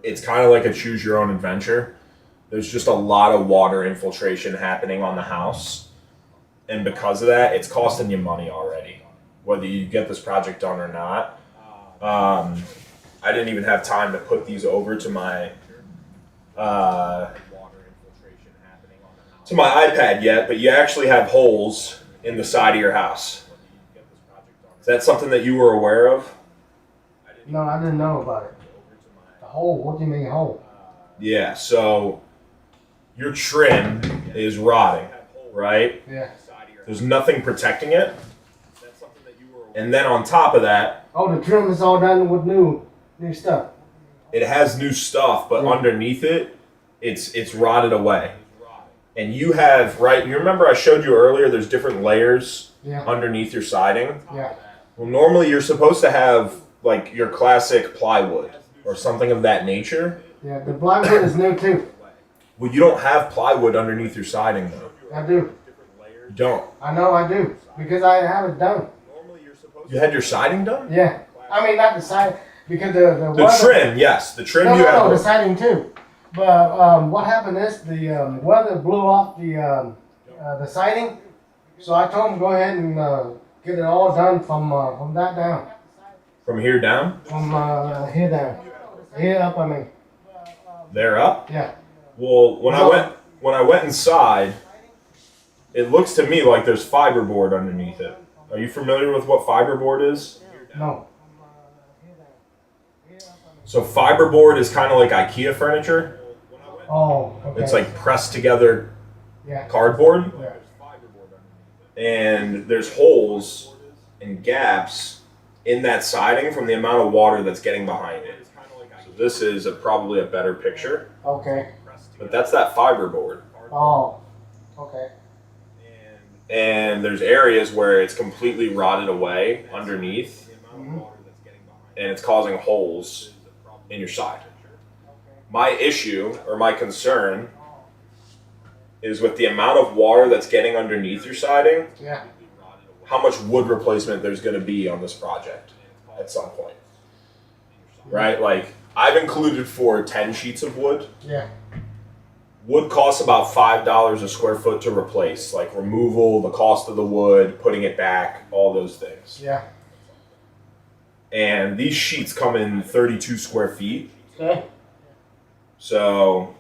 It's kind of like a choose your own adventure. There's just a lot of water infiltration happening on the house. And because of that, it's costing you money already, whether you get this project done or not. I didn't even have time to put these over to my iPad yet, but you actually have holes in the side of your house. Is that something that you were aware of? No, I didn't know about it. The hole. What do you mean hole? Yeah, so your trim is rotting, right? Yeah. There's nothing protecting it. And then on top of that, Oh, the trim is all done with new stuff. it has new stuff, but Yeah. underneath it, it's rotted away. And you have, right, you remember I showed you earlier there's different layers Yeah. underneath your siding? Yeah. Well, normally you're supposed to have like your classic plywood or something of that nature. Yeah. The plywood is new too. Well, you don't have plywood underneath your siding though. I do. You don't. I know I do because I have it done. You had your siding done? Yeah. I mean, not the side because the The weather- trim, yes. The trim No, you no, no, the have. siding too. But what happened is the weather blew off the siding, so I told him go ahead and get it all done from that down, From here down? from here down, here up. I mean, There up? yeah. Well, No. when I went inside, it looks to me like there's fiberboard underneath it. Are you familiar with what fiberboard is? No. So fiberboard is kind of like IKEA furniture. Oh, okay. It's like pressed together Yeah. cardboard, Yeah. and there's holes and gaps in that siding from the amount of water that's getting behind it. So this is probably a better picture, Okay. but that's that fiberboard. Oh. Okay. And there's areas where it's completely rotted away underneath, Mhm. and it's causing holes in your side. My issue or my concern is with the amount of water that's getting underneath your siding, Yeah. how much wood replacement there's going to be on this project at some point. Right? Like, I've included for 10 sheets of wood. Yeah. Wood costs about $5 a square foot to replace, like removal, the cost of the wood, putting it back, all those things. Yeah. And these sheets come in 32 square feet. Okay. So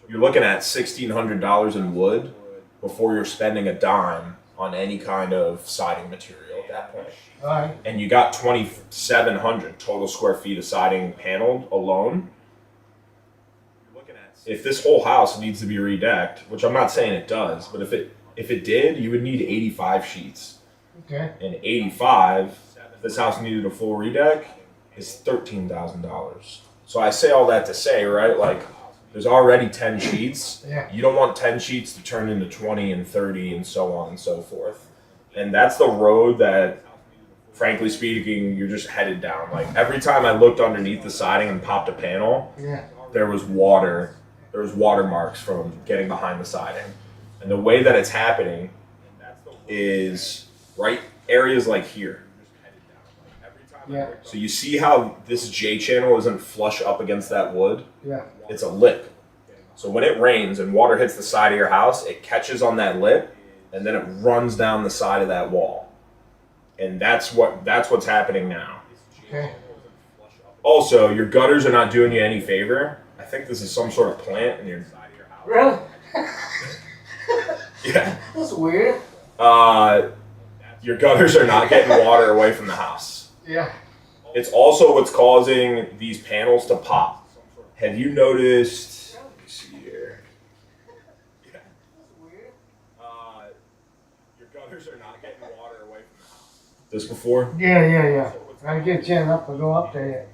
you're looking at $1,600 in wood before you're spending a dime on any kind of siding material at that point. All right. And you got 2,700 total square feet of siding paneled alone. If this whole house needs to be redecked, which I'm not saying it does, but if it did, you would need 85 sheets. Okay. And 85, if this house needed a full redeck, is $13,000. So I say all that to say, right? Like, there's already 10 sheets. Yeah. You don't want 10 sheets to turn into 20 and 30 and so on and so forth. And that's the road that, frankly speaking, you're just headed down. Like, every time I looked underneath the siding and popped a panel, Yeah. there was water. There was watermarks from getting behind the siding. And the way that it's happening is right areas like here. Yeah. So you see how this J channel isn't flush up against that wood? Yeah. It's a lip. So when it rains and water hits the side of your house, it catches on that lip and then it runs down the side of that wall. And that's what's happening now. Okay. Also, your gutters are not doing you any favor. I think this is some sort of plant in your side of your house. Really? Yeah. That's weird. Your gutters are not getting water away from the house. Yeah. It's also what's causing these panels to pop. Have you noticed? Let me see here. Yeah. Your gutters are not getting water away from the house. This before? Yeah. Gotta get chin up and go up there.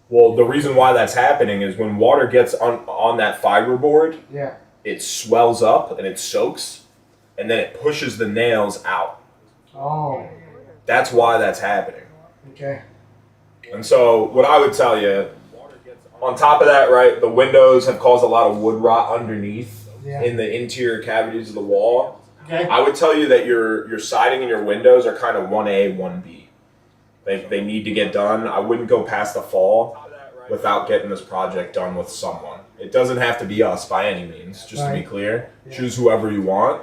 Well, the reason why that's happening is when water gets on that fiberboard, Yeah. it swells up and it soaks, and then it pushes the nails out. Oh. That's why that's happening. Okay. And so, what I would tell you, on top of that, right, the windows have caused a lot of wood rot underneath Yeah. in the interior cavities of the wall. Okay. I would tell you that your siding and your windows are kind of 1A, 1B. They need to get done. I wouldn't go past the fall without getting this project done with someone. It doesn't have to be us by any means, just to be Right. clear. Yeah. Choose whoever you want.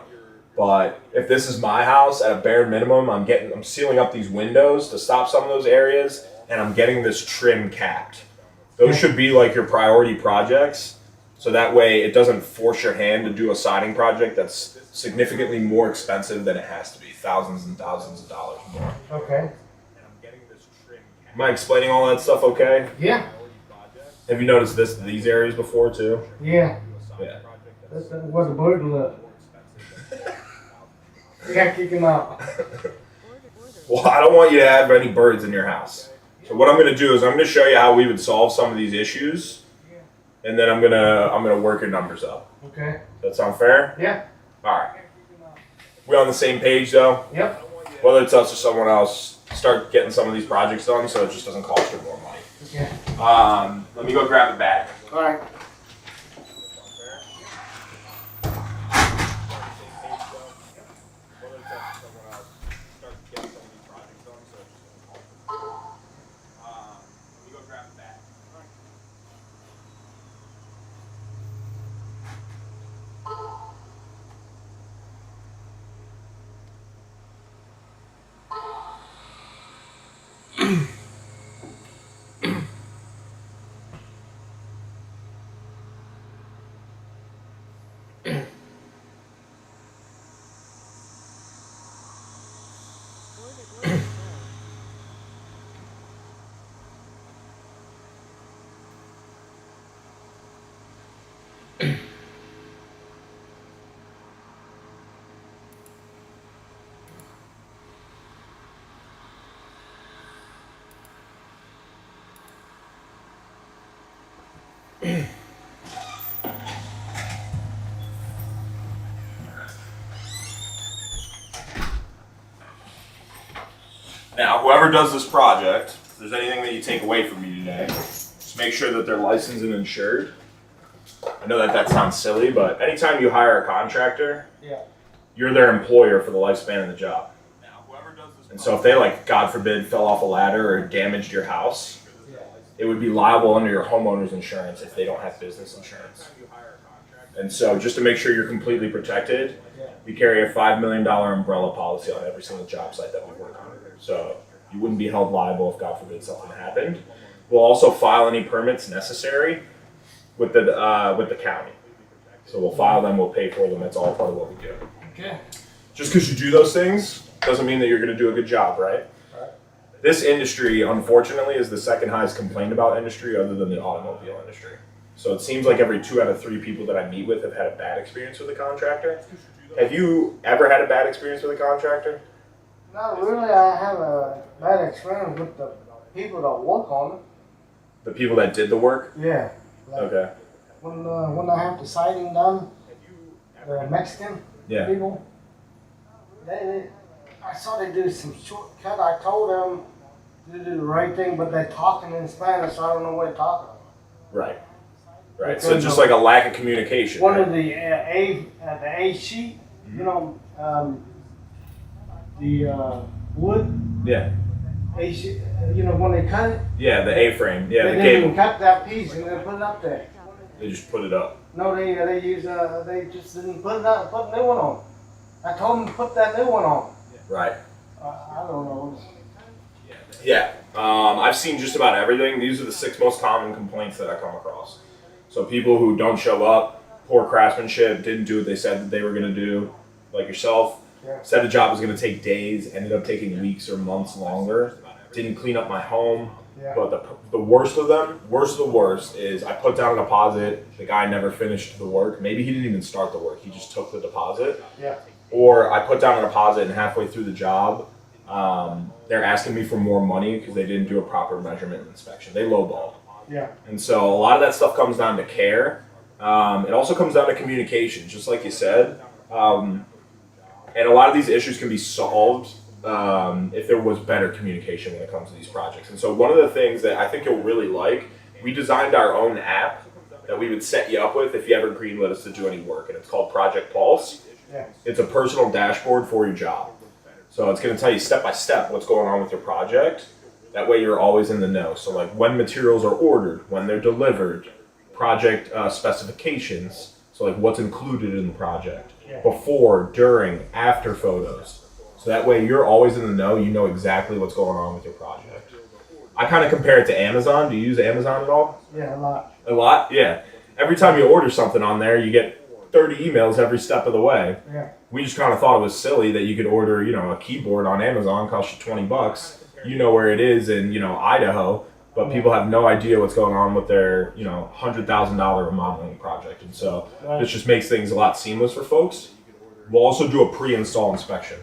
But if this is my house, at a bare minimum, I'm sealing up these windows to stop some of those areas, and I'm getting this trim capped. Those should be like your priority projects, so that way it doesn't force your hand to do a siding project that's significantly more expensive than it has to be, thousands and thousands of dollars more. Okay. Am I explaining all that stuff okay? Yeah. Have you noticed these areas before too? Yeah. Yeah. That's where the bird live. You gotta kick him out. Well, I don't want you to have any birds in your house. So what I'm going to do is I'm going to show you how we would solve some of these issues, and then I'm gonna work your numbers up. Okay. Does that sound fair? Yeah. All right. We on the same page though? Yep. Whether it's us or someone else, start getting some of these projects done so it just doesn't cost you more money. Okay. Let me go grab a bag. All right. Now, whoever does this project, if there's anything that you take away from me today, just make sure that they're licensed and insured. I know that sounds silly, but anytime you hire a contractor, Yeah. you're their employer for the lifespan of the job. And so if they, like, God forbid, fell off a ladder or damaged your house, it would be liable under your homeowner's insurance if they don't have business insurance. And so just to make sure you're completely protected, we carry a $5 million umbrella policy on every single job site that we work on. So you wouldn't be held liable if, God forbid, something happened. We'll also file any permits necessary with the county. So we'll file them, we'll pay for them. That's all part of what we do. Okay. Just because you do those things doesn't mean that you're going to do a good job, right? This industry, unfortunately, is the second highest complained about industry other than the automobile industry. So it seems like every 2 out of 3 people that I meet with have had a bad experience with a contractor. Have you ever had a bad experience with a contractor? Not really. I have a bad experience with the people that work on it. The people that did the work? Yeah. Like Okay. when I have the siding done, the Mexican people, I saw they do some shortcut. I told them to do the right thing, but they're talking in Spanish, so I don't know what they're talking about. Right. Right. So just like a lack of communication. One right? of the A sheet, you know, the wood Yeah. A sheet, you know, when they cut it, Yeah, the A-frame. Yeah, they the didn't even cable. cut that piece and then put it up there. They just put it up. No, they just didn't put it up, put a new one on. I told them to put that new one on. Right. I don't know. Yeah. I've seen just about everything. These are the 6 most common complaints that I come across. So people who don't show up, poor craftsmanship, didn't do what they said that they were going to do, like yourself. Yeah. Said the job was going to take days, ended up taking weeks or months longer. Didn't clean up my home. Yeah. But the worst of them, worst of the worst, is I put down a deposit. The guy never finished the work. Maybe he didn't even start the work. He just took the deposit. Yeah. Or I put down a deposit and halfway through the job, they're asking me for more money because they didn't do a proper measurement and inspection. They lowballed. Yeah. And so a lot of that stuff comes down to care. It also comes down to communication, just like you said. And a lot of these issues can be solved if there was better communication when it comes to these projects. And so one of the things that I think you'll really like, we designed our own app that we would set you up with if you ever greenlit us to do any work. And it's called Project Pulse. Yeah. It's a personal dashboard for your job. So it's going to tell you step by step what's going on with your project. That way you're always in the know. So like when materials are ordered, when they're delivered, project specifications. So like what's included in the project, before, during, after photos. So that way you're always in the know. You know exactly what's going on with your project. I kind of compare it to Amazon. Do you use Amazon at all? Yeah, a lot. A lot? Yeah. Every time you order something on there, you get 30 emails every step of the way. Yeah. We just kind of thought it was silly that you could order, you know, a keyboard on Amazon, cost you $20. You know where it is in, you know, Idaho, but people have no idea what's going on with their, you know, $100,000 remodeling project. And so this just makes things a lot seamless for folks. We'll also do a pre-install inspection.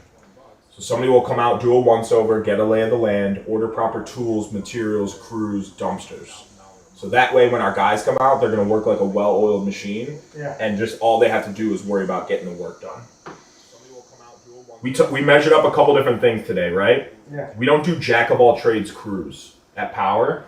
So somebody will come out, do a once-over, get a lay of the land, order proper tools, materials, crews, dumpsters. So that way when our guys come out, they're going to work like a well-oiled machine. Yeah. And just all they have to do is worry about getting the work done. We measured up a couple different things today, right? Yeah. We don't do jack of all trades crews at Power.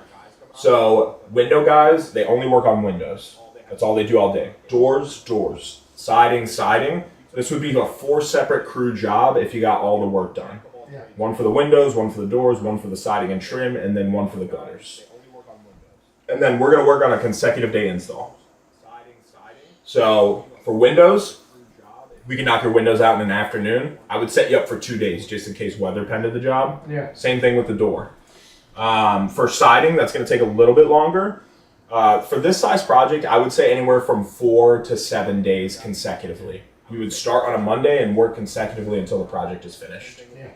So window guys, they only work on windows. That's all they do all day. Doors, doors. Siding, siding. This would be a 4 separate crew job if you got all the work done. Yeah. One for the windows, one for the doors, one for the siding and trim, and then one for the gutters. And then we're going to work on a consecutive day install. So for windows, we can knock your windows out in an afternoon. I would set you up for 2 days just in case weather pended the job. Yeah. Same thing with the door. For siding, that's going to take a little bit longer. For this size project, I would say anywhere from 4 to 7 days consecutively. We would start on a Monday and work consecutively until the project is finished. Yeah.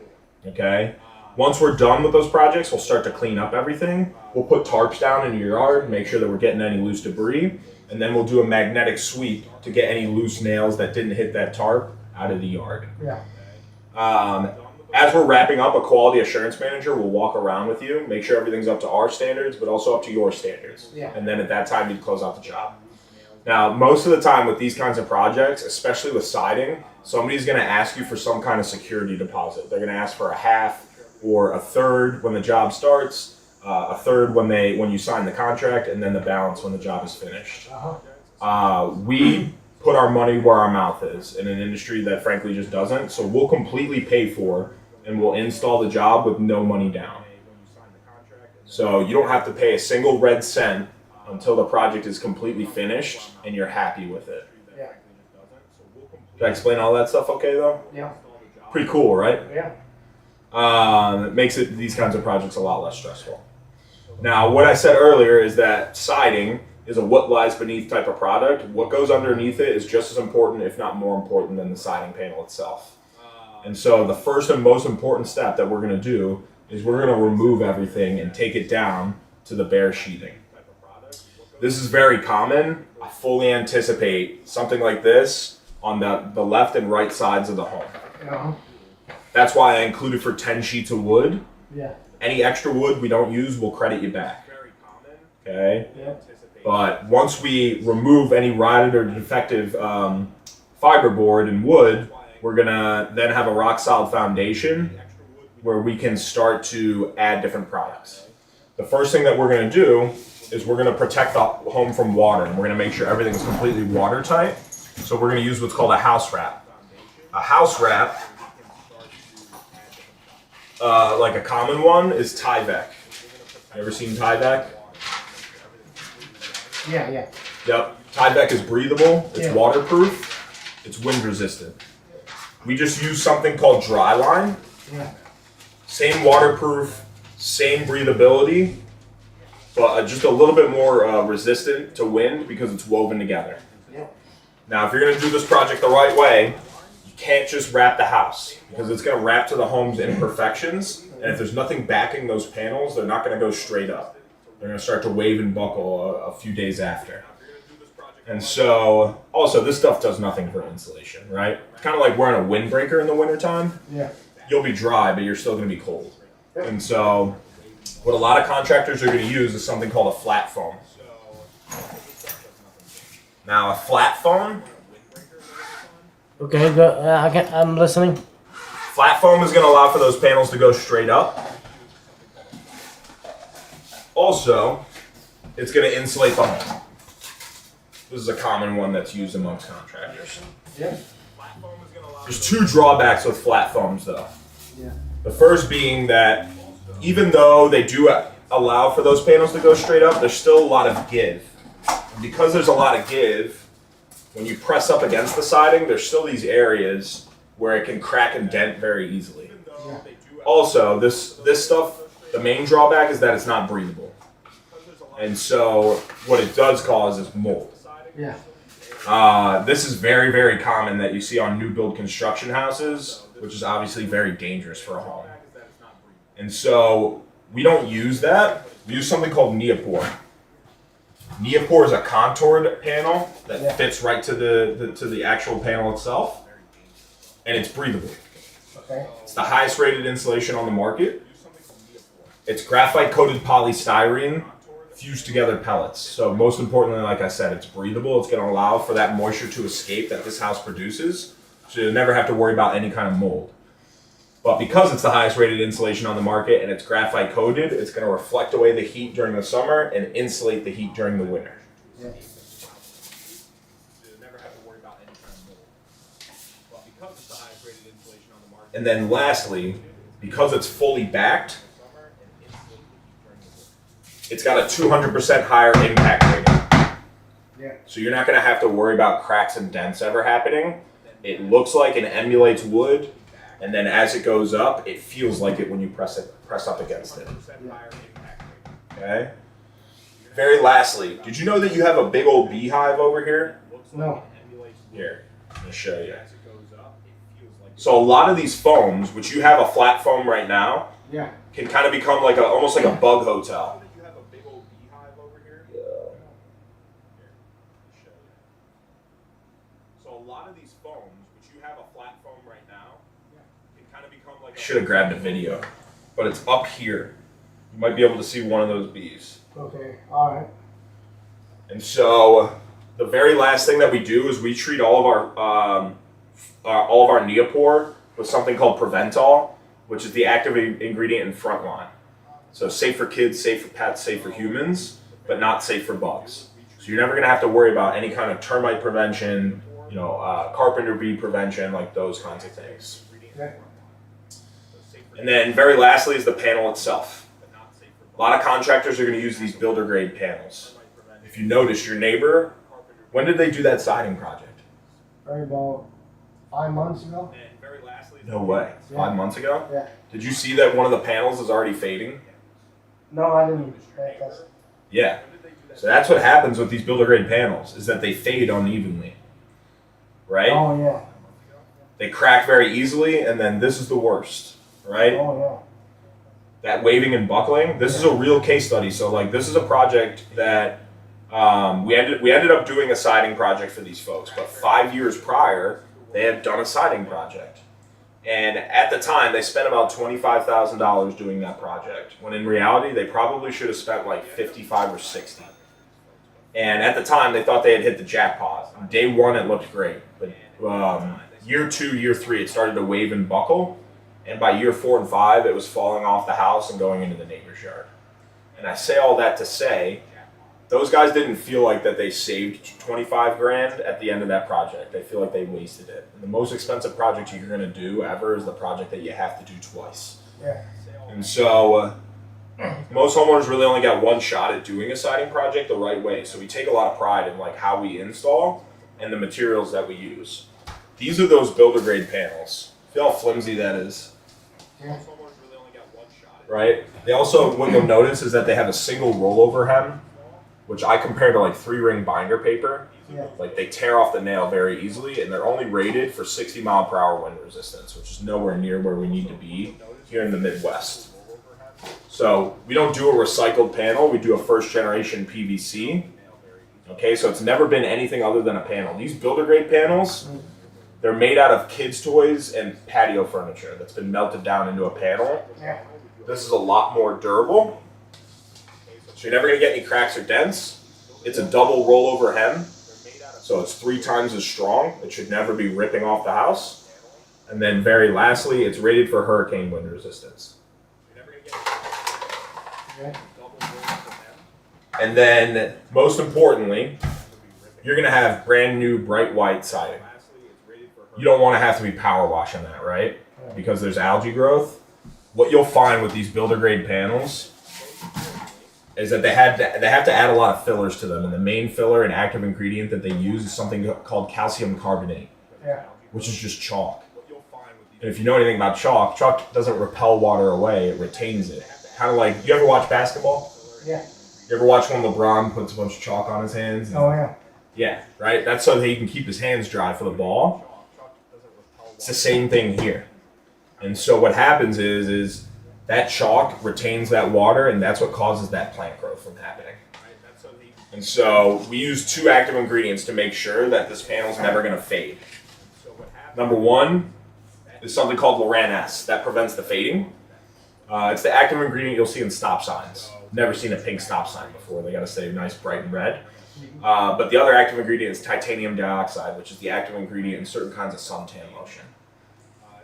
Okay? Once we're done with those projects, we'll start to clean up everything. We'll put tarps down in your yard, make sure that we're getting any loose debris, and then we'll do a magnetic sweep to get any loose nails that didn't hit that tarp out of the yard. Yeah. As we're wrapping up, a quality assurance manager will walk around with you, make sure everything's up to our standards, but also up to your standards. Yeah. And then at that time, you'd close out the job. Now, most of the time with these kinds of projects, especially with siding, somebody's going to ask you for some kind of security deposit. They're going to ask for a half or a third when the job starts, a third when you sign the contract, and then the balance when the job is finished. We put our money where our mouth is in an industry that frankly just doesn't. So we'll completely pay for and we'll install the job with no money down. So you don't have to pay a single red cent until the project is completely finished and you're happy with it. Yeah. Did I explain all that stuff okay though? Yeah. Pretty cool, right? Yeah. It makes these kinds of projects a lot less stressful. Now, what I said earlier is that siding is a what lies beneath type of product. What goes underneath it is just as important, if not more important, than the siding panel itself. And so the first and most important step that we're going to do is we're going to remove everything and take it down to the bare sheathing. This is very common. I fully anticipate something like this on the left and right sides of the home. Uh-huh. That's why I included for 10 sheets of wood. Yeah. Any extra wood we don't use, we'll credit you back. Okay? Yeah. But once we remove any rotted or defective fiberboard and wood, we're gonna then have a rock solid foundation where we can start to add different products. The first thing that we're gonna do is we're gonna protect the home from water, and we're gonna make sure everything is completely watertight. So we're gonna use what's called a house wrap. A house wrap, like a common one, is Tyvek. You ever seen Tyvek? Yeah. Yeah. Yep. Tyvek is breathable, it's Yeah. waterproof, it's wind resistant. We just use something called Dryline. Yeah. Same waterproof, same breathability, but just a little bit more resistant to wind because it's woven together. Yeah. Now, if you're gonna do this project the right way, you can't just wrap the house because it's gonna wrap to the home's imperfections. And if there's nothing backing those panels, they're not gonna go straight up. They're gonna start to wave and buckle a few days after. And so, also, this stuff does nothing for insulation, right? Kind of like wearing a windbreaker in the wintertime. Yeah. You'll be dry, but you're still gonna be cold. And so, what a lot of contractors are gonna use is something called a flat foam. Now, a flat foam, Okay, go. I'm listening. flat foam is gonna allow for those panels to go straight up. Also, it's gonna insulate the home. This is a common one that's used amongst contractors. Yeah. There's two drawbacks with flat foams though. Yeah. The first being that even though they do allow for those panels to go straight up, there's still a lot of give. And because there's a lot of give, when you press up against the siding, there's still these areas where it can crack and dent very easily. Yeah. Also, this stuff, the main drawback is that it's not breathable. And so what it does cause is mold. Yeah. This is very, very common that you see on new build construction houses, which is obviously very dangerous for a home. And so we don't use that. We use something called Neopor. Neopor is a contoured panel that fits right to the actual panel itself, and it's breathable. Okay. It's the highest rated insulation on the market. It's graphite coated polystyrene fused together pellets. So most importantly, like I said, it's breathable. It's going to allow for that moisture to escape that this house produces, so you'll never have to worry about any kind of mold. But because it's the highest rated insulation on the market and it's graphite coated, it's going to reflect away the heat during the summer and insulate the heat during the winter. Yeah. And then lastly, because it's fully backed, it's got a 200% higher impact rating. Yeah. So you're not going to have to worry about cracks and dents ever happening. It looks like and emulates wood, and then as it goes up, it feels like it when you press up against it. Okay? Very lastly, did you know that you have a big old beehive over here? No. Here, I'm going to show you. So a lot of these foams, which you have a flat foam right now, Yeah. can kind of become like almost like a bug hotel. You have a big old beehive over here. So a lot of these foams, which you have a flat foam right now, can kind of become like. I should have grabbed a video, but it's up here. You might be able to see one of those bees. Okay. All right. And so the very last thing that we do is we treat all of our Neopor with something called Preventol, which is the active ingredient in Frontline. So safe for kids, safe for pets, safe for humans, but not safe for bugs. So you're never going to have to worry about any kind of termite prevention, carpenter bee prevention, like those kinds of things. Okay. And then very lastly is the panel itself. A lot of contractors are going to use these builder grade panels. If you notice, your neighbor, when did they do that siding project? Right about 5 months ago. No way. Yeah. 5 months ago? Yeah. Did you see that one of the panels is already fading? No, I didn't. That's, Yeah. So that's what happens with these builder grade panels, is that they fade unevenly. Right? oh yeah. They crack very easily, and then this is the worst. Right? Oh yeah. That waving and buckling, this is a real case study. So like this is a project that we ended up doing a siding project for these folks, but 5 years prior, they had done a siding project. And at the time, they spent about $25,000 doing that project, when in reality, they probably should have spent like 55 or 60. And at the time, they thought they had hit the jackpot. Day one, it looked great. But year 2, year 3, it started to wave and buckle. And by year 4 and 5, it was falling off the house and going into the neighbor's yard. And I say all that to say, those guys didn't feel like that they saved 25 grand at the end of that project. They feel like they wasted it. And the most expensive project you're going to do ever is the project that you have to do twice. Yeah. And so most homeowners really only got one shot at doing a siding project the right way. So we take a lot of pride in like how we install and the materials that we use. These are those builder grade panels. Feel how flimsy that is. Yeah. Right? They also, what you'll notice is that they have a single rollover hem, which I compare to like 3-ring binder paper. Yeah. Like they tear off the nail very easily, and they're only rated for 60 mile per hour wind resistance, which is nowhere near where we need to be here in the Midwest. So we don't do a recycled panel, we do a first generation PVC. Okay, so it's never been anything other than a panel. These builder grade panels, they're made out of kids' toys and patio furniture that's been melted down into a panel. Yeah. This is a lot more durable. So you're never gonna get any cracks or dents. It's a double rollover hem. So it's 3 times as strong. It should never be ripping off the house. And then very lastly, it's rated for hurricane wind resistance. Yeah. And then most importantly, you're gonna have brand new bright white siding. You don't wanna have to be power washing that, right? Because there's algae growth. What you'll find with these builder grade panels is that they have to add a lot of fillers to them, and the main filler and active ingredient that they use is something called calcium carbonate, Yeah. which is just chalk. And if you know anything about chalk, chalk doesn't repel water away; it retains it. Kind of like, you ever watch basketball? Yeah. You ever watch when LeBron puts a bunch of chalk on his hands? Oh yeah. Yeah, right. That's so that he can keep his hands dry for the ball. It's the same thing here. And so what happens is that chalk retains that water, and that's what causes that plant growth from happening. And so we use 2 active ingredients to make sure that this panel is never going to fade. Number 1 is something called Loran S. That prevents the fading. It's the active ingredient you'll see in stop signs. Never seen a pink stop sign before. They got to stay nice, bright, and red. But the other active ingredient is titanium dioxide, which is the active ingredient in certain kinds of suntan lotion.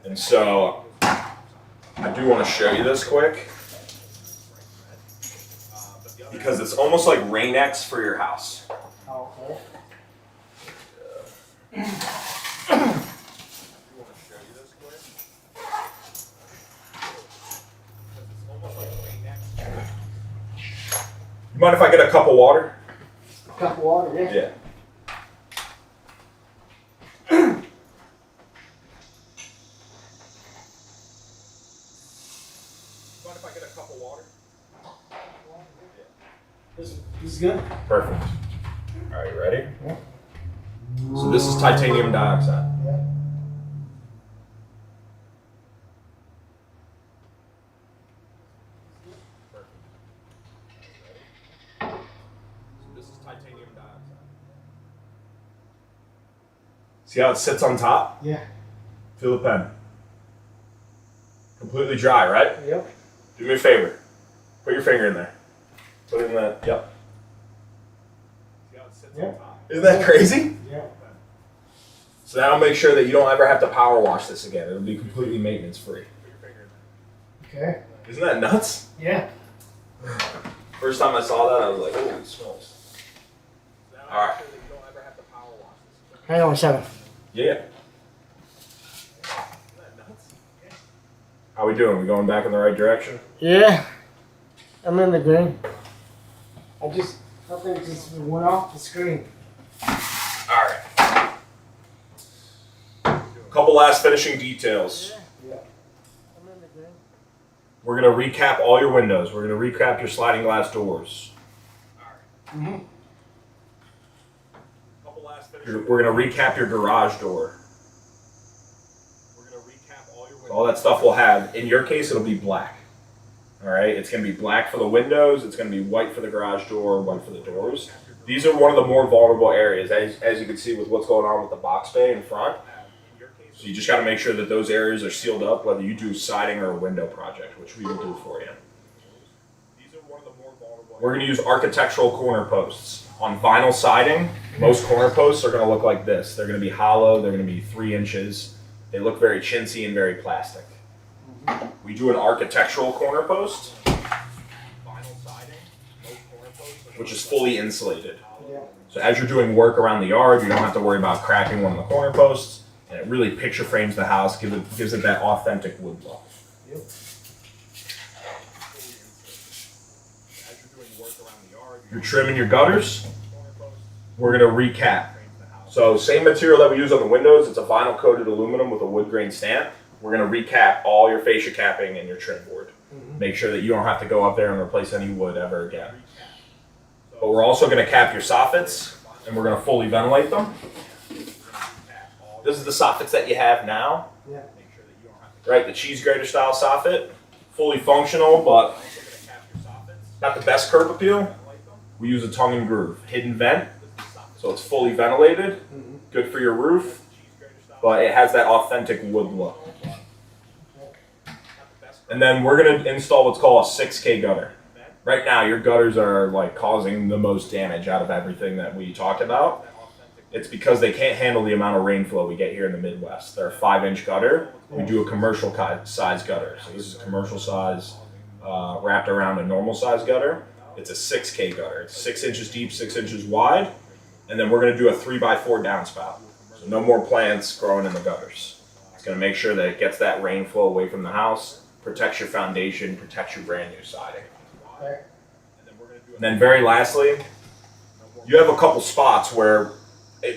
And so I do want to show you this quick, because it's almost like Rain-X for your house. Okay. You mind if I get a cup of water? Cup of water. Yeah. Yeah. Mind if I get a cup of water? This is good. Perfect. All right, you ready? Yeah. So this is titanium dioxide. Yeah. See how it sits on top? Yeah. Feel the pen. Completely dry, right? Yep. Do me a favor. Put your finger in there. Put it in the, yep. See how it sits on top? Isn't that crazy? Yeah. So that'll make sure that you don't ever have to power wash this again. It'll be completely maintenance free. Okay. Isn't that nuts? Yeah. First time I saw that, I was like, holy smokes. All right. Hang on a second. Yeah. How we doing? We going back in the right direction? Yeah, I'm in the green. I think it just went off the screen. All right. Couple last finishing details. Yeah. I'm in the green. We're gonna recap all your windows. We're gonna recap your sliding glass doors. Mm-hmm. We're gonna recap your garage door. So all that stuff we'll have. In your case, it'll be black. All right, it's gonna be black for the windows. It's gonna be white for the garage door, white for the doors. These are one of the more vulnerable areas, as you can see with what's going on with the box bay in front. So you just got to make sure that those areas are sealed up, whether you do siding or a window project, which we will do for you. We're going to use architectural corner posts. On vinyl siding, most corner posts are going to look like this. They're going to be hollow. They're going to be 3 inches. They look very chintzy and very plastic. We do an architectural corner post, which is fully insulated. So as you're doing work around the yard, you don't have to worry about cracking one of the corner posts. And it really picture frames the house, gives it that authentic wood look. Yep. You're trimming your gutters. We're gonna recap. So same material that we use on the windows. It's a vinyl coated aluminum with a wood grain stamp. We're gonna recap all your fascia capping and your trim board. Make sure that you don't have to go up there and replace any wood ever again. But we're also gonna cap your soffits, and we're gonna fully ventilate them. This is the soffits that you have now. Yeah. Right, the cheese grater style soffit, fully functional, but not the best curb appeal. We use a tongue and groove, hidden vent, so it's fully ventilated, good for your roof, but it has that authentic wood look. And then we're gonna install what's called a 6K gutter. Right now, your gutters are like causing the most damage out of everything that we talked about. It's because they can't handle the amount of rainflow we get here in the Midwest. They're a 5-inch gutter. We do a commercial size gutter. So this is commercial size wrapped around a normal size gutter. It's a 6K gutter. It's 6 inches deep, 6 inches wide. And then we're gonna do a 3x4 downspout. So no more plants growing in the gutters. It's gonna make sure that it gets that rainflow away from the house, protects your foundation, protects your brand new siding. Okay. And then very lastly, you have a couple spots where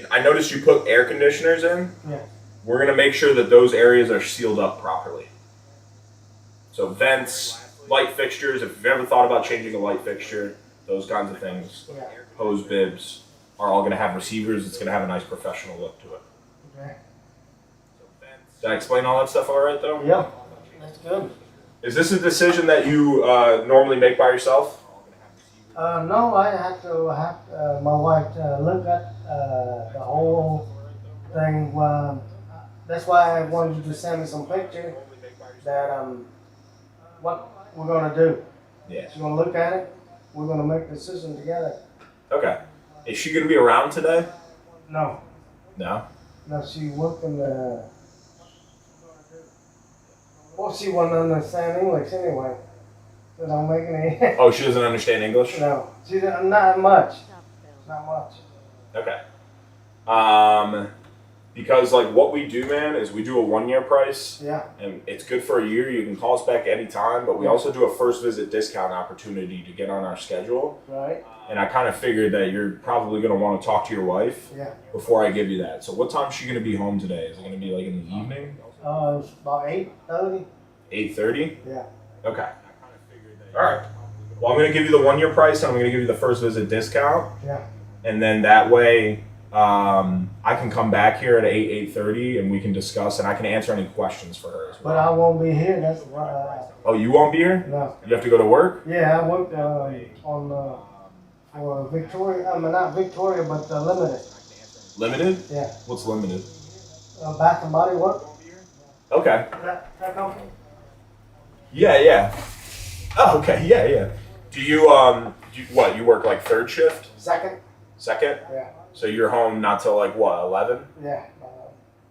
I noticed you put air conditioners in. Yeah. We're gonna make sure that those areas are sealed up properly. So vents, light fixtures, if you've ever thought about changing a light fixture, those kinds of things, Yeah. hose bibs are all gonna have receivers. It's gonna have a nice professional look to it. Okay. Did I explain all that stuff all right though? Yeah. That's good. Is this a decision that you normally make by yourself? No, I had to have my wife look at the whole thing. That's why I wanted you to send me some pictures that what we're gonna do. Yeah. She's gonna look at it. We're gonna make a decision together. Okay. Is she gonna be around today? No, No. no, she working. Well, she won't understand English anyway. So don't make any. Oh, she doesn't understand English? No, she's not much. Not much. Okay. Because like what we do, man, is we do a 1-year price, Yeah. and it's good for a year. You can call us back anytime, but we also do a first visit discount opportunity to get on our schedule. Right. And I kind of figured that you're probably going to want to talk to your wife Yeah. before I give you that. So what time is she going to be home today? Is it going to be like in the evening? It's about 8:30. 8:30? Yeah. Okay. All right. Well, I'm going to give you the 1-year price, and I'm going to give you the first visit discount. Yeah. And then that way, I can come back here at 8:30, and we can discuss, and I can answer any questions for her as But well. I won't be here. That's why. Oh, you won't be here? No. You have to go to work? Yeah, I work on for Victoria, I mean, not Victoria, but Limited. Limited? Yeah. What's limited? Bath and Body Works. Okay. That company? Yeah. Oh, okay. Yeah. Do you what? You work like third shift? Second? Second? Yeah. So you're home not till like what? 11? Yeah.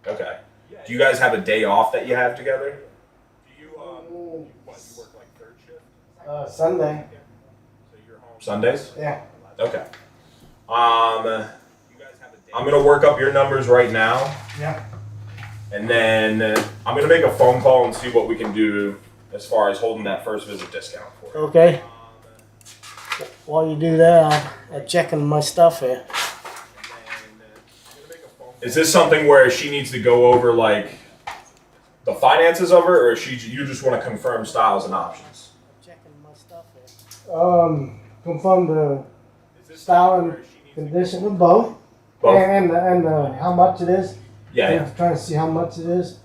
Okay. Do you guys have a day off that you have together? Do you what? You work like third shift? Sunday. So you're home Sundays? Yeah. Okay. I'm gonna work up your numbers right now, Yeah. and then I'm gonna make a phone call and see what we can do as far as holding that first visit discount for you. Okay. While you do that, I'm checking my stuff here. Is this something where she needs to go over like the finances of her, or you just want to confirm styles and options? Checking my stuff here. Confirm the style and condition of both. Both? And how much it is. Yeah. I'm trying to see how much it is.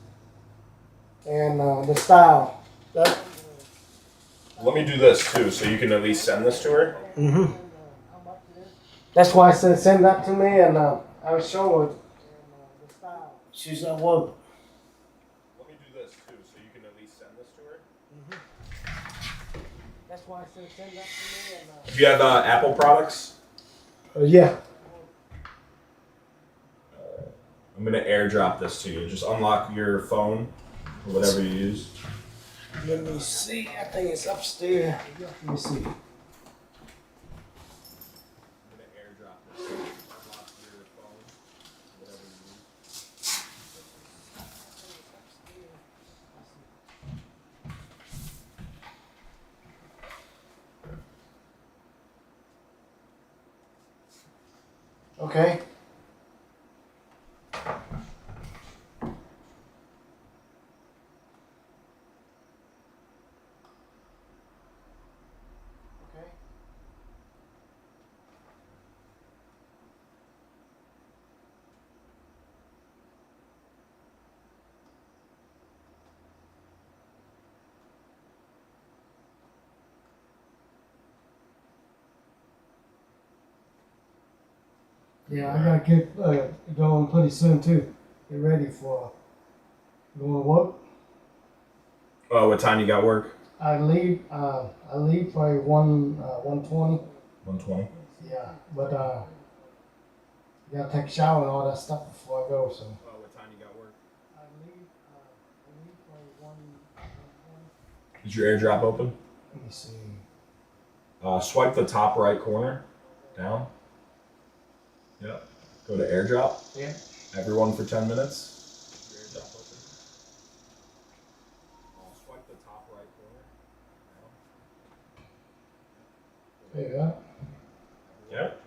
And the style. Let me do this too, so you can at least send this to her. Mm-hmm. That's why I said send that to me, and I was showing the style. She's at work. Let me do this too, so you can at least send this to her. That's why I said send that to me, and Do you have Apple products? yeah. I'm gonna airdrop this to you. Just unlock your phone or whatever you use. Let me see. I think it's upstairs. Let me see. I'm gonna airdrop this to you. Unlock your phone, whatever you use. Okay. Yeah, I gotta get going pretty soon too. Get ready for going to work. Oh, what time you got work? I leave probably 1:20. 1:20. Yeah, but gotta take a shower and all that stuff before I go. So Oh, what time you got work? I leave probably 1:20. Is your airdrop open? Let me see. Swipe the top right corner down. Yep. Go to airdrop. Yeah. Everyone for 10 minutes. Your airdrop open. Swipe the top right corner. There you go. Yep.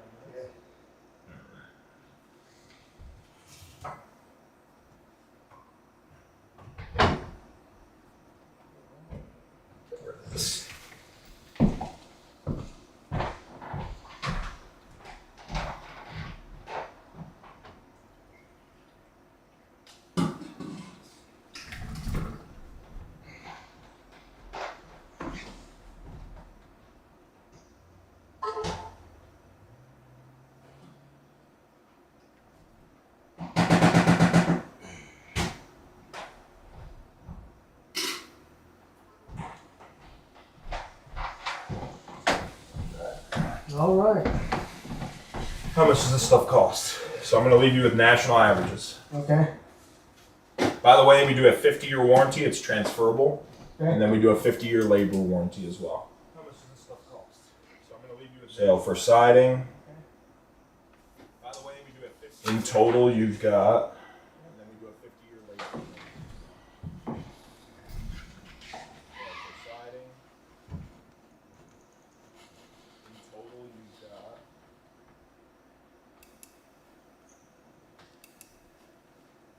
All right. How much does this stuff cost? So I'm going to leave you with national averages. Okay. By the way, we do a 50-year warranty. It's transferable. Okay. And then we do a 50-year labor warranty as well. How much does this stuff cost? So I'm going to leave you with sale for siding. By the way, we do a 50. In total, you've got